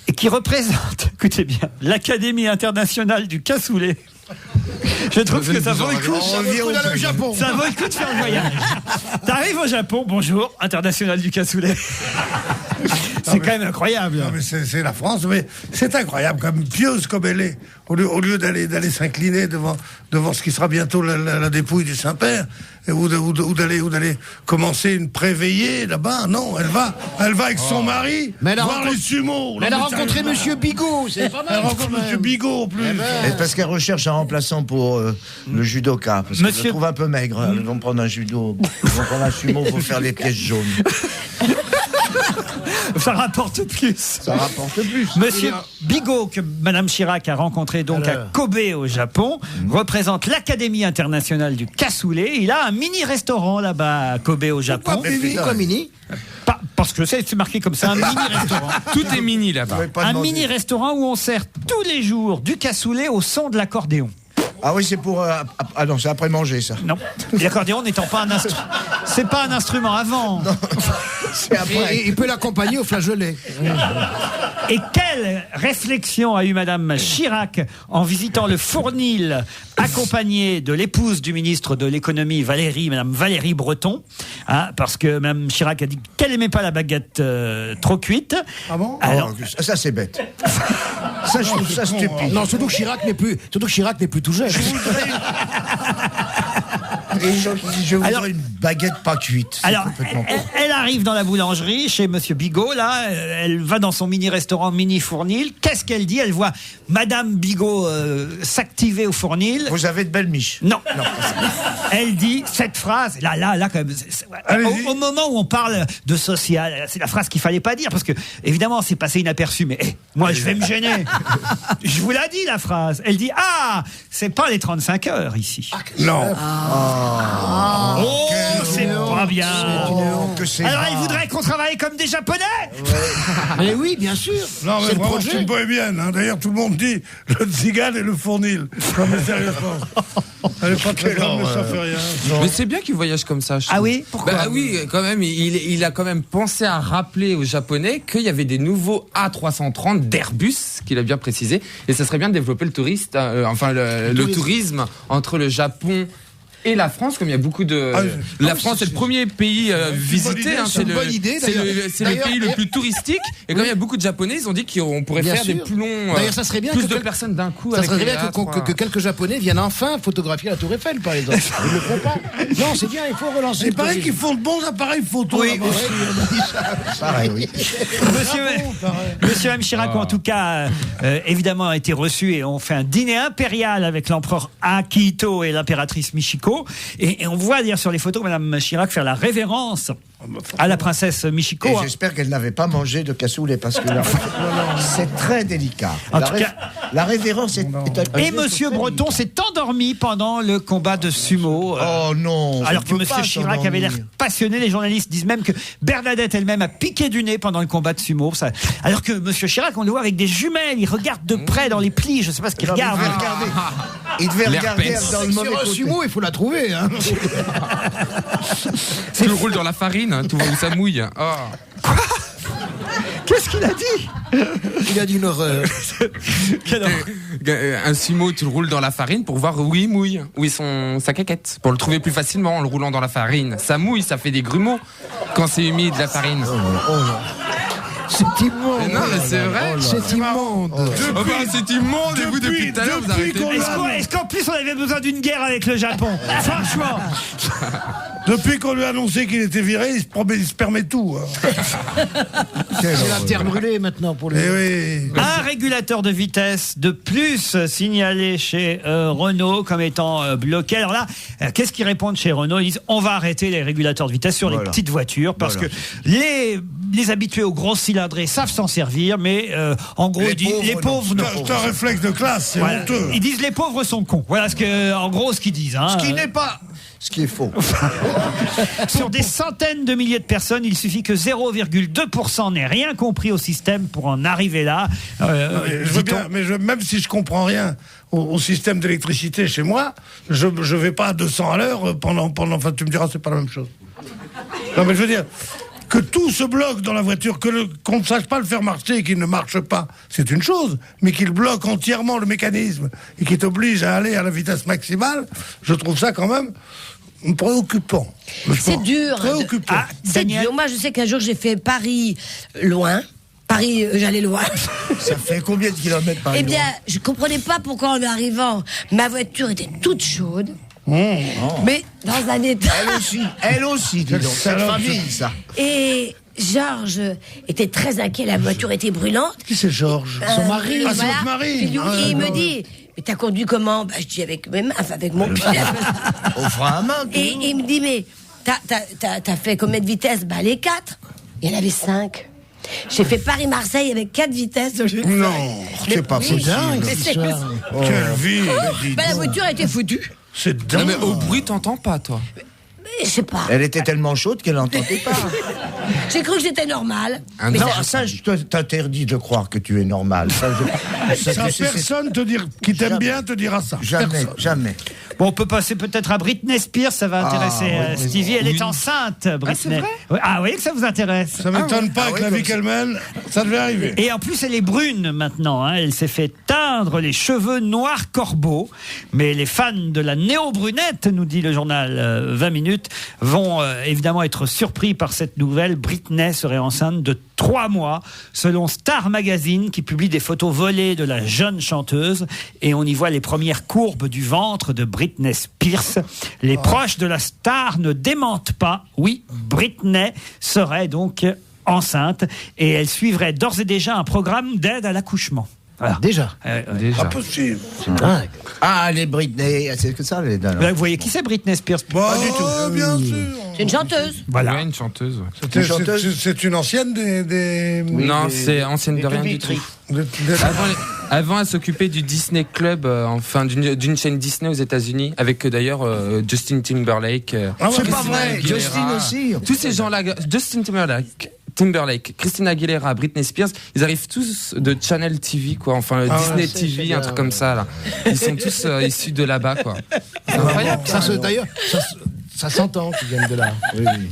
[SPEAKER 1] et qui représente, écoutez bien, l'Académie internationale du cassoulet. Je trouve que ça vaut le coup.
[SPEAKER 6] On revient au
[SPEAKER 3] Japon.
[SPEAKER 1] Ça vaut le coup de faire le voyage. T'arrives au Japon, bonjour, international du cassoulet. C'est quand même incroyable.
[SPEAKER 2] Non, mais c'est la France, mais c'est incroyable, comme pieuse comme elle est. Au lieu d'aller s'incliner devant ce qui sera bientôt la dépouille du Saint-Père, ou d'aller commencer une préveillée là-bas, non, elle va avec son mari
[SPEAKER 3] Mais elle a
[SPEAKER 2] voir
[SPEAKER 3] rencontré-
[SPEAKER 2] les sumos.
[SPEAKER 3] Mais elle a
[SPEAKER 2] Non,
[SPEAKER 3] rencontré
[SPEAKER 2] sérieusement.
[SPEAKER 3] Monsieur Bigot, c'est pas mal.
[SPEAKER 2] Elle rencontre Monsieur Bigot en plus.
[SPEAKER 6] Et parce qu'elle recherche un remplaçant pour le judoka. Parce que je
[SPEAKER 1] Monsieur-
[SPEAKER 6] le trouve un peu maigre. Ils vont prendre un judo. Ils vont prendre un sumo pour faire les pièces jaunes.
[SPEAKER 1] Ça rapporte plus.
[SPEAKER 6] Ça rapporte plus.
[SPEAKER 1] Monsieur Bigot, que Madame Chirac a rencontré donc à Kobe au Japon, représente l'Académie internationale du cassoulet. Il a un mini-restaurant là-bas à Kobe au Japon.
[SPEAKER 3] Pourquoi mini?
[SPEAKER 1] Parce que c'est marqué comme ça, un mini-restaurant.
[SPEAKER 4] Tout est mini là-bas.
[SPEAKER 1] Un mini-restaurant où on sert tous les jours du cassoulet au son de l'accordéon.
[SPEAKER 6] Ah oui, c'est pour... ah non, c'est après manger, ça.
[SPEAKER 1] Non, l'accordéon n'étant pas un instrument. C'est pas un instrument avant.
[SPEAKER 6] C'est après.
[SPEAKER 3] Et il peut l'accompagner au flageolet.
[SPEAKER 1] Et quelle réflexion a eu Madame Chirac en visitant le Fournil, accompagnée de l'épouse du ministre de l'économie, Madame Valérie Breton, hein, parce que Madame Chirac a dit qu'elle n'aimait pas la baguette trop cuite.
[SPEAKER 2] Ah bon?
[SPEAKER 1] Alors,
[SPEAKER 6] ça, c'est bête. Ça, je trouve ça stupide.
[SPEAKER 3] Non, surtout que Chirac n'est plus tout jeune.
[SPEAKER 6] Je voudrais une baguette pas cuite.
[SPEAKER 1] Alors, elle arrive dans la boulangerie chez Monsieur Bigot, là, elle va dans son mini-restaurant mini-fournil. Qu'est-ce qu'elle dit? Elle voit Madame Bigot s'activer au fournil.
[SPEAKER 6] Vous avez de belles miches.
[SPEAKER 1] Non. Elle dit cette phrase, là, quand même, au moment où on parle de social, c'est la phrase qu'il fallait pas dire, parce que, évidemment, c'est passé inaperçu, mais moi, je vais me gêner. Je vous l'ai dit, la phrase. Elle dit, c'est pas les 35 heures, ici.
[SPEAKER 2] Non.
[SPEAKER 1] C'est pas bien. Alors, elle
[SPEAKER 2] rare.
[SPEAKER 1] voudrait qu'on travaille comme des Japonais.
[SPEAKER 3] Mais oui, bien sûr.
[SPEAKER 2] Non, mais
[SPEAKER 3] c'est le
[SPEAKER 2] vraiment,
[SPEAKER 3] projet.
[SPEAKER 2] c'est une bohémienne. Hein. D'ailleurs, tout le monde dit le tzigane et le fournil. Non, mais sérieusement. Elle est pas très grande, mais ça fait rien.
[SPEAKER 4] Mais c'est bien qu'il voyage comme ça.
[SPEAKER 1] Ah oui? Pourquoi?
[SPEAKER 4] Bah oui, quand même, il a quand même pensé à rappeler aux Japonais qu'il y avait des nouveaux A330 d'Airbus, qu'il a bien précisé, et ça serait bien de développer le le tourisme entre le Japon et la France, comme il y a beaucoup de... la France est le premier pays visité, c'est le pays le plus touristique, et comme il y a beaucoup de Japonais, ils ont dit qu'on pourrait faire des plus longs...
[SPEAKER 3] D'ailleurs, ça serait bien
[SPEAKER 4] plus de personnes d'un coup.
[SPEAKER 3] Ça serait bien que quelques Japonais viennent enfin photographier la Tour Eiffel, par exemple. Ils ne le font pas. Non, c'est bien, il faut relancer.
[SPEAKER 2] Il paraît qu'ils font de bons appareils photo.
[SPEAKER 1] Oui.
[SPEAKER 6] Pareil, oui.
[SPEAKER 1] Monsieur M. Chirac, en tout cas, évidemment, a été reçu et on fait un dîner impérial avec l'empereur Akihito et l'impératrice Michiko. Et on voit dire sur les photos Madame Chirac faire la révérence à la princesse Michiko.
[SPEAKER 6] Et j'espère qu'elle n'avait pas mangé de cassoulet parce que c'est très délicat.
[SPEAKER 1] En tout cas,
[SPEAKER 6] la révérence est...
[SPEAKER 1] Et Monsieur Breton s'est endormi pendant le combat de sumo.
[SPEAKER 6] Oh non.
[SPEAKER 1] Alors que Monsieur Chirac avait l'air passionné. Les journalistes disent même que Bernadette elle-même a piqué du nez pendant le combat de sumo. Alors que Monsieur Chirac, on le voit avec des jumelles. Il regarde de près dans les plis. Je ne sais pas ce qu'il regarde.
[SPEAKER 6] Il devait regarder dans le mauvais côté.
[SPEAKER 3] Sumo, il faut la trouver. Hein.
[SPEAKER 4] Tu le roules dans la farine, tu vois où ça mouille. Oh.
[SPEAKER 1] Quoi? Qu'est-ce qu'il a dit?
[SPEAKER 3] Il a dit une horreur.
[SPEAKER 4] Un sumo, tu le roules dans la farine pour voir où il mouille, où est sa caquette. Pour le trouver plus facilement en le roulant dans la farine. Ça mouille, ça fait des grumeaux quand c'est humide la farine.
[SPEAKER 3] C'est immonde.
[SPEAKER 4] Mais non, mais c'est vrai.
[SPEAKER 3] C'est immonde.
[SPEAKER 4] C'est immonde et vous depuis tout à l'heure vous arrêtez.
[SPEAKER 1] Est-ce qu'en plus on avait besoin d'une guerre avec le Japon? Franchement.
[SPEAKER 2] Depuis qu'on lui a annoncé qu'il était viré, il se permet tout.
[SPEAKER 3] C'est la terre brûlée maintenant pour lui.
[SPEAKER 2] Oui.
[SPEAKER 1] Un régulateur de vitesse de plus signalé chez Renault comme étant bloqué. Alors là, qu'est-ce qu'ils répondent chez Renault? Ils disent on va arrêter les régulateurs de vitesse sur les petites voitures parce que les habitués aux grosses cylindrées savent s'en servir, mais en gros, les pauvres non.
[SPEAKER 2] C'est un réflexe de classe, c'est honteux.
[SPEAKER 1] Ils disent les pauvres sont cons. Voilà en gros ce qu'ils disent. Hein.
[SPEAKER 6] Ce qui n'est pas... Ce qui est faux.
[SPEAKER 1] Sur des centaines de milliers de personnes, il suffit que 0,2% n'aient rien compris au système pour en arriver là.
[SPEAKER 2] Je veux bien, mais même si je comprends rien au système d'électricité chez moi, je vais pas à 200 à l'heure pendant. Enfin, tu me diras, c'est pas la même chose. Non, mais je veux dire. Que tout se bloque dans la voiture, qu'on ne sache pas le faire marcher et qu'il ne marche pas, c'est une chose. Mais qu'il bloque entièrement le mécanisme et qu'il t'oblige à aller à la vitesse maximale, je trouve ça quand même préoccupant.
[SPEAKER 5] C'est dur.
[SPEAKER 2] Préoccupant.
[SPEAKER 5] C'est dur. Moi, je sais qu'un jour, j'ai fait Paris loin. Paris, j'allais loin.
[SPEAKER 6] Ça fait combien de kilomètres Paris?
[SPEAKER 5] Eh bien, je comprenais pas pourquoi en arrivant, ma voiture était toute chaude. Mais dans un état...
[SPEAKER 6] Elle aussi, dis donc. C'est la famille, ça.
[SPEAKER 5] Et Georges était très inquiet, la voiture était brûlante.
[SPEAKER 2] Qui c'est Georges?
[SPEAKER 5] Son mari.
[SPEAKER 2] Ah, c'est votre mari.
[SPEAKER 5] Et il me dit, mais t'as conduit comment? Je dis avec mon pilote.
[SPEAKER 6] Au frein à main.
[SPEAKER 5] Et il me dit, mais t'as fait combien de vitesses? Les 4. Il y en avait 5. J'ai fait Paris-Marseille avec 4 vitesses.
[SPEAKER 6] Non, c'est pas
[SPEAKER 5] oui,
[SPEAKER 6] possible.
[SPEAKER 5] mais c'est-
[SPEAKER 2] Quelle vie.
[SPEAKER 5] Bah, la voiture a été foutue.
[SPEAKER 2] C'est
[SPEAKER 4] Non,
[SPEAKER 2] dingue.
[SPEAKER 4] mais au bruit, t'entends pas, toi.
[SPEAKER 5] Je sais pas.
[SPEAKER 6] Elle était tellement chaude qu'elle n'entendait pas.
[SPEAKER 5] J'ai cru que j'étais normale.
[SPEAKER 4] Un
[SPEAKER 5] Mais
[SPEAKER 6] Non,
[SPEAKER 5] ça-
[SPEAKER 6] ça, je t'interdis de croire que tu es normal. Ça,
[SPEAKER 2] Personne qui t'aime bien te dira ça.
[SPEAKER 6] Jamais,
[SPEAKER 2] Personne.
[SPEAKER 6] jamais.
[SPEAKER 1] Bon, on peut passer peut-être à Britney Spears, ça va intéresser
[SPEAKER 6] Britney
[SPEAKER 1] Stevie. Elle est
[SPEAKER 4] Oui.
[SPEAKER 1] enceinte, Britney.
[SPEAKER 4] c'est vrai
[SPEAKER 1] Oui. Ah, vous voyez que ça vous intéresse.
[SPEAKER 2] Ça m'étonne pas avec la vie qu'elle mène, ça devait arriver.
[SPEAKER 1] Et en plus, elle est brune maintenant. Hein. Elle s'est fait teindre les cheveux noirs corbeau. Mais les fans de la néo-brunette, nous dit le journal 20 minutes, vont évidemment être surpris par cette nouvelle. Britney serait enceinte de 3 mois, selon Star Magazine, qui publie des photos volées de la jeune chanteuse. Et on y voit les premières courbes du ventre de Britney Spears. Les proches de la star ne démentent pas. Oui, Britney serait donc enceinte et elle suivrait d'ores et déjà un programme d'aide à l'accouchement. Voilà.
[SPEAKER 3] Déjà.
[SPEAKER 4] Déjà.
[SPEAKER 2] Impossible.
[SPEAKER 3] Dingue.
[SPEAKER 6] Ah, les Britney, c'est que ça, les dames.
[SPEAKER 1] Vous voyez qui c'est Britney Spears?
[SPEAKER 2] Pas du tout. Bien sûr.
[SPEAKER 5] C'est une chanteuse.
[SPEAKER 1] Voilà.
[SPEAKER 4] Ouais, une chanteuse. Ouais.
[SPEAKER 2] C'est une ancienne des
[SPEAKER 4] Non, c'est ancienne de rien du tout. Avant, elle s'occupait du Disney Club, enfin d'une chaîne Disney aux États-Unis, avec d'ailleurs Justin Timberlake.
[SPEAKER 6] C'est pas
[SPEAKER 4] Christina
[SPEAKER 6] vrai,
[SPEAKER 4] Aguilera.
[SPEAKER 6] Justin aussi.
[SPEAKER 4] Tous ces gens-là, Justin Timberlake, Christina Aguilera, Britney Spears, ils arrivent tous de Channel TV, quoi. Enfin, Disney TV, un truc comme ça, là. Ils sont tous issus de là-bas, quoi. C'est incroyable.
[SPEAKER 3] D'ailleurs, ça s'entend qu'ils viennent de là. Oui, oui.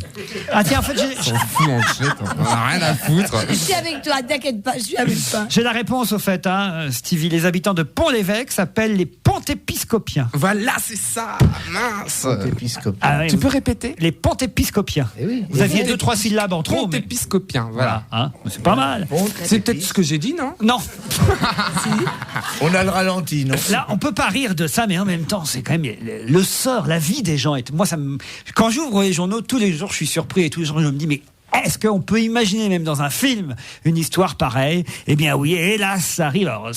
[SPEAKER 1] Ah tiens, en fait,
[SPEAKER 4] On s'en fout en chute, on en a rien à foutre.
[SPEAKER 5] Je suis avec toi, t'inquiète pas, je suis avec toi.
[SPEAKER 1] j'ai la réponse au fait, hein, Stevie. Les habitants de Pont-l'Évêque s'appellent les Pontépiscopiens.
[SPEAKER 4] Voilà, c'est ça. Mince.
[SPEAKER 6] Épiscope.
[SPEAKER 1] Ah, oui,
[SPEAKER 4] Tu peux répéter?
[SPEAKER 1] les Pontépiscopiens.
[SPEAKER 3] Eh oui.
[SPEAKER 1] Vous aviez 2-3 syllabes en trop.
[SPEAKER 4] Ponte
[SPEAKER 1] Mais...
[SPEAKER 4] épiscopien, voilà.
[SPEAKER 1] Voilà, hein, c'est pas mal.
[SPEAKER 4] C'est peut-être ce que j'ai dit, non?
[SPEAKER 1] Non,
[SPEAKER 6] On a le ralenti, non?
[SPEAKER 1] là, on peut pas rire de ça, mais en même temps, c'est quand même le sort, la vie des gens. Moi, quand j'ouvre les journaux, tous les jours, je suis surpris et tous les jours, je me dis, mais est-ce qu'on peut imaginer, même dans un film, une histoire pareille? Eh bien oui, hélas, ça arrive. Alors,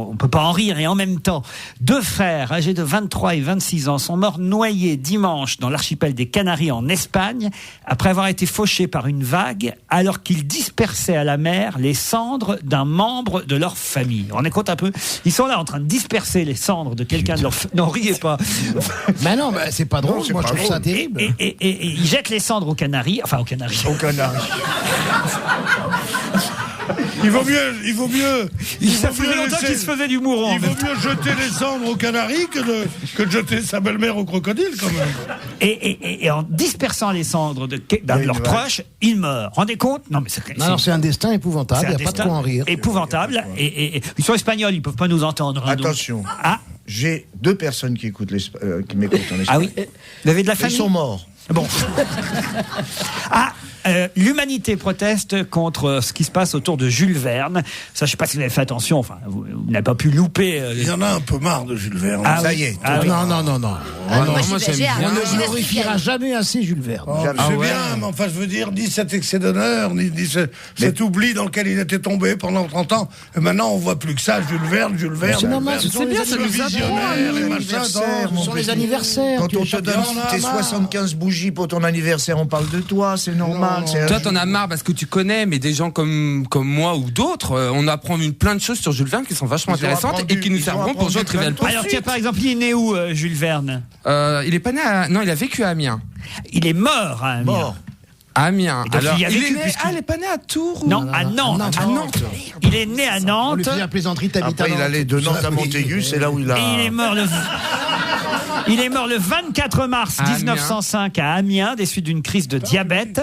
[SPEAKER 1] on peut pas en rire. Et en même temps, 2 frères âgés de 23 et 26 ans sont morts noyés dimanche dans l'archipel des Canaries en Espagne, après avoir été fauchés par une vague, alors qu'ils dispersaient à la mer les cendres d'un membre de leur famille. On est compte un peu? Ils sont là en train de disperser les cendres de quelqu'un de leur famille. Non, riez pas.
[SPEAKER 3] Mais non, bah, c'est pas drôle. Moi, je trouve ça terrible.
[SPEAKER 1] Et ils jettent les cendres aux Canaries. Enfin, aux Canaries.
[SPEAKER 6] Au canard.
[SPEAKER 2] Il vaut mieux.
[SPEAKER 1] Ça faisait longtemps qu'il se faisait du mourant.
[SPEAKER 2] Il vaut mieux jeter les cendres aux Canaries que de jeter sa belle-mère au crocodile, quand même.
[SPEAKER 1] Et en dispersant les cendres d'un de leurs proches, il meurt. Rendez compte? Non, mais
[SPEAKER 3] Non, c'est un destin épouvantable.
[SPEAKER 1] c'est
[SPEAKER 3] Il
[SPEAKER 1] un
[SPEAKER 3] n'y a pas de
[SPEAKER 1] destin
[SPEAKER 3] quoi en rire.
[SPEAKER 1] épouvantable. Et ils sont espagnols, ils peuvent pas nous entendre. hein, donc.
[SPEAKER 6] Attention.
[SPEAKER 1] Ah,
[SPEAKER 6] J'ai 2 personnes qui m'écoutent en Espagne.
[SPEAKER 1] ah oui. Vous avez de la
[SPEAKER 6] Ils
[SPEAKER 1] famille?
[SPEAKER 6] sont morts.
[SPEAKER 1] Bon. Ah, l'humanité proteste contre ce qui se passe autour de Jules Verne. Ça, je sais pas si vous avez fait attention. Enfin, vous n'avez pas pu louper.
[SPEAKER 2] Il y en a un peu marre de Jules Verne.
[SPEAKER 1] Ah
[SPEAKER 6] Ça
[SPEAKER 1] oui.
[SPEAKER 6] y est.
[SPEAKER 1] Ah oui.
[SPEAKER 3] Non.
[SPEAKER 5] Ah,
[SPEAKER 4] non,
[SPEAKER 5] moi,
[SPEAKER 4] moi,
[SPEAKER 5] j'y vais,
[SPEAKER 4] j'aime
[SPEAKER 5] j'ai
[SPEAKER 4] bien.
[SPEAKER 5] hâte.
[SPEAKER 3] On ne glorifiera jamais assez Jules Verne.
[SPEAKER 2] Oh,
[SPEAKER 6] Jamais.
[SPEAKER 2] c'est
[SPEAKER 4] Ah ouais.
[SPEAKER 2] bien, mais enfin, je veux dire, ni cet excès d'honneur, ni cet oubli dans lequel il était tombé pendant 30 ans. Et maintenant, on voit plus que ça, Jules Verne.
[SPEAKER 3] C'est normal,
[SPEAKER 2] Verne,
[SPEAKER 3] c'est bien, ça
[SPEAKER 2] le
[SPEAKER 3] nous apprend,
[SPEAKER 2] visionnaire et machin.
[SPEAKER 3] Ce sont les anniversaires.
[SPEAKER 6] Quand
[SPEAKER 3] tu
[SPEAKER 6] on
[SPEAKER 3] es
[SPEAKER 6] te donne
[SPEAKER 3] champion.
[SPEAKER 6] tes 75 bougies pour ton anniversaire, on parle de toi, c'est normal.
[SPEAKER 4] Toi, t'en as marre parce que tu connais, mais des gens comme moi ou d'autres, on apprend plein de choses sur Jules Verne qui sont vachement
[SPEAKER 6] Ils ont
[SPEAKER 4] intéressantes
[SPEAKER 6] appendu-
[SPEAKER 4] et qui nous
[SPEAKER 6] ils ont
[SPEAKER 4] serviront pour
[SPEAKER 6] appendu
[SPEAKER 4] jouer au
[SPEAKER 6] plein de
[SPEAKER 4] Trivial
[SPEAKER 6] trucs.
[SPEAKER 1] Alors, tiens, par exemple, il est né où, Jules Verne?
[SPEAKER 4] Il est pas né à... Non, il a vécu à Amiens.
[SPEAKER 1] Il est mort à Amiens.
[SPEAKER 6] Mort.
[SPEAKER 4] À Amiens.
[SPEAKER 1] Et donc, il y a
[SPEAKER 4] il
[SPEAKER 1] vécu
[SPEAKER 4] est né...
[SPEAKER 1] puisqu'il-
[SPEAKER 4] Ah, il est pas né à Tours ou...
[SPEAKER 1] Non, à Nantes.
[SPEAKER 3] À Nantes.
[SPEAKER 1] Il est né à
[SPEAKER 3] On lui
[SPEAKER 1] Nantes.
[SPEAKER 3] fait la plaisanterie, t'habites à
[SPEAKER 6] Après, il
[SPEAKER 3] Nantes.
[SPEAKER 6] allait de Nantes à Montaigu, c'est là où il a.
[SPEAKER 1] Et il est mort le 24 mars
[SPEAKER 4] À Amiens.
[SPEAKER 1] 1905 à Amiens, des suites d'une crise de diabète.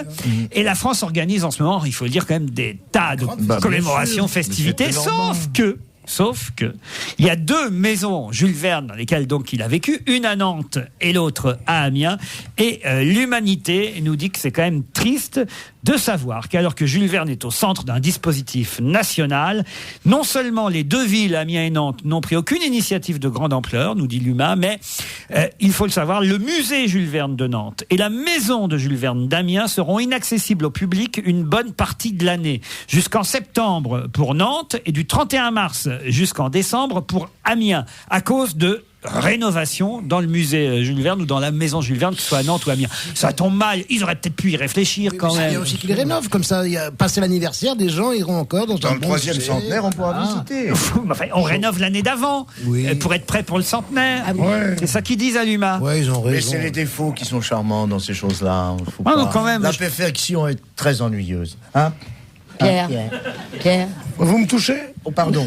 [SPEAKER 1] Et la France organise en ce moment, il faut le dire quand même, des tas de
[SPEAKER 6] bien
[SPEAKER 1] commémorations,
[SPEAKER 6] sûr.
[SPEAKER 1] festivités,
[SPEAKER 6] Mais c'était normal.
[SPEAKER 1] sauf que il y a 2 maisons Jules Verne dans lesquelles donc il a vécu, une à Nantes et l'autre à Amiens. Et l'humanité nous dit que c'est quand même triste de savoir qu'alors que Jules Verne est au centre d'un dispositif national, non seulement les 2 villes, Amiens et Nantes, n'ont pris aucune initiative de grande ampleur, nous dit l'UMA, mais il faut le savoir, le musée Jules Verne de Nantes et la maison de Jules Verne d'Amiens seront inaccessibles au public une bonne partie de l'année, jusqu'en septembre pour Nantes et du 31 mars jusqu'en décembre pour Amiens, à cause de rénovation dans le musée Jules Verne ou dans la maison Jules Verne, que ce soit à Nantes ou à Amiens. Ça tombe mal, ils auraient peut-être pu y réfléchir quand
[SPEAKER 3] Il y
[SPEAKER 1] même.
[SPEAKER 3] a aussi qu'ils rénovent, comme ça, passé l'anniversaire, des gens iront encore dans un
[SPEAKER 6] le
[SPEAKER 3] bon
[SPEAKER 6] 3e
[SPEAKER 3] musée.
[SPEAKER 6] centenaire, on pourra visiter.
[SPEAKER 1] Enfin, on rénove l'année d'avant pour être prêt pour le centenaire. C'est ça qu'ils disent à l'UMA.
[SPEAKER 3] Ouais, ils ont raison.
[SPEAKER 6] Mais c'est les défauts qui sont charmants dans ces choses-là. Faut
[SPEAKER 1] Ah,
[SPEAKER 6] pas-
[SPEAKER 1] non, quand même,
[SPEAKER 6] La
[SPEAKER 1] je-
[SPEAKER 6] perfection est très ennuyeuse. Hein
[SPEAKER 5] Pierre.
[SPEAKER 2] Vous me touchez?
[SPEAKER 6] Oh, pardon.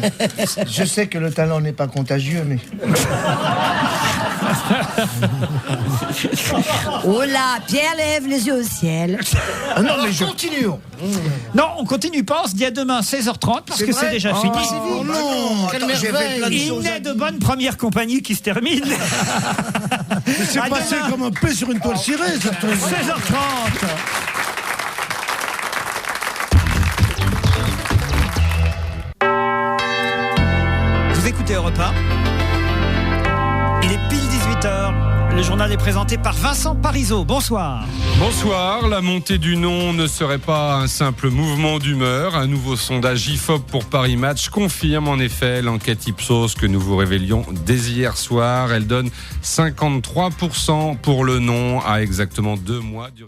[SPEAKER 6] Je sais que le talent n'est pas contagieux, mais...
[SPEAKER 5] Oh là, Pierre lève les yeux au ciel.
[SPEAKER 6] Ah non, mais
[SPEAKER 3] Continuons.
[SPEAKER 1] Non, on continue pas, on se dit à demain 16h30 parce que c'est
[SPEAKER 6] vrai
[SPEAKER 1] déjà
[SPEAKER 6] Oh,
[SPEAKER 1] fini.
[SPEAKER 6] Oh non,
[SPEAKER 3] Quelle
[SPEAKER 6] attends, j'ai fait
[SPEAKER 3] merveille.
[SPEAKER 6] plein de
[SPEAKER 1] Il
[SPEAKER 6] choses à
[SPEAKER 1] n'est de
[SPEAKER 6] dire.
[SPEAKER 1] bonne première compagnie qui se termine.
[SPEAKER 2] C'est
[SPEAKER 1] À
[SPEAKER 2] passé
[SPEAKER 1] demain.
[SPEAKER 2] comme un paix sur une toile cirée, ça tombe.
[SPEAKER 1] 16h30. Vous écoutez Europe 1. Il est pile 18h. Le journal est présenté par Vincent Parisot. Bonsoir.
[SPEAKER 12] Bonsoir, la montée du non ne serait pas un simple mouvement d'humeur. Un nouveau sondage IFOP pour Paris Match confirme en effet l'enquête Ipsos que nous vous révélions dès hier soir. Elle donne 53% pour le non à exactement 2 mois du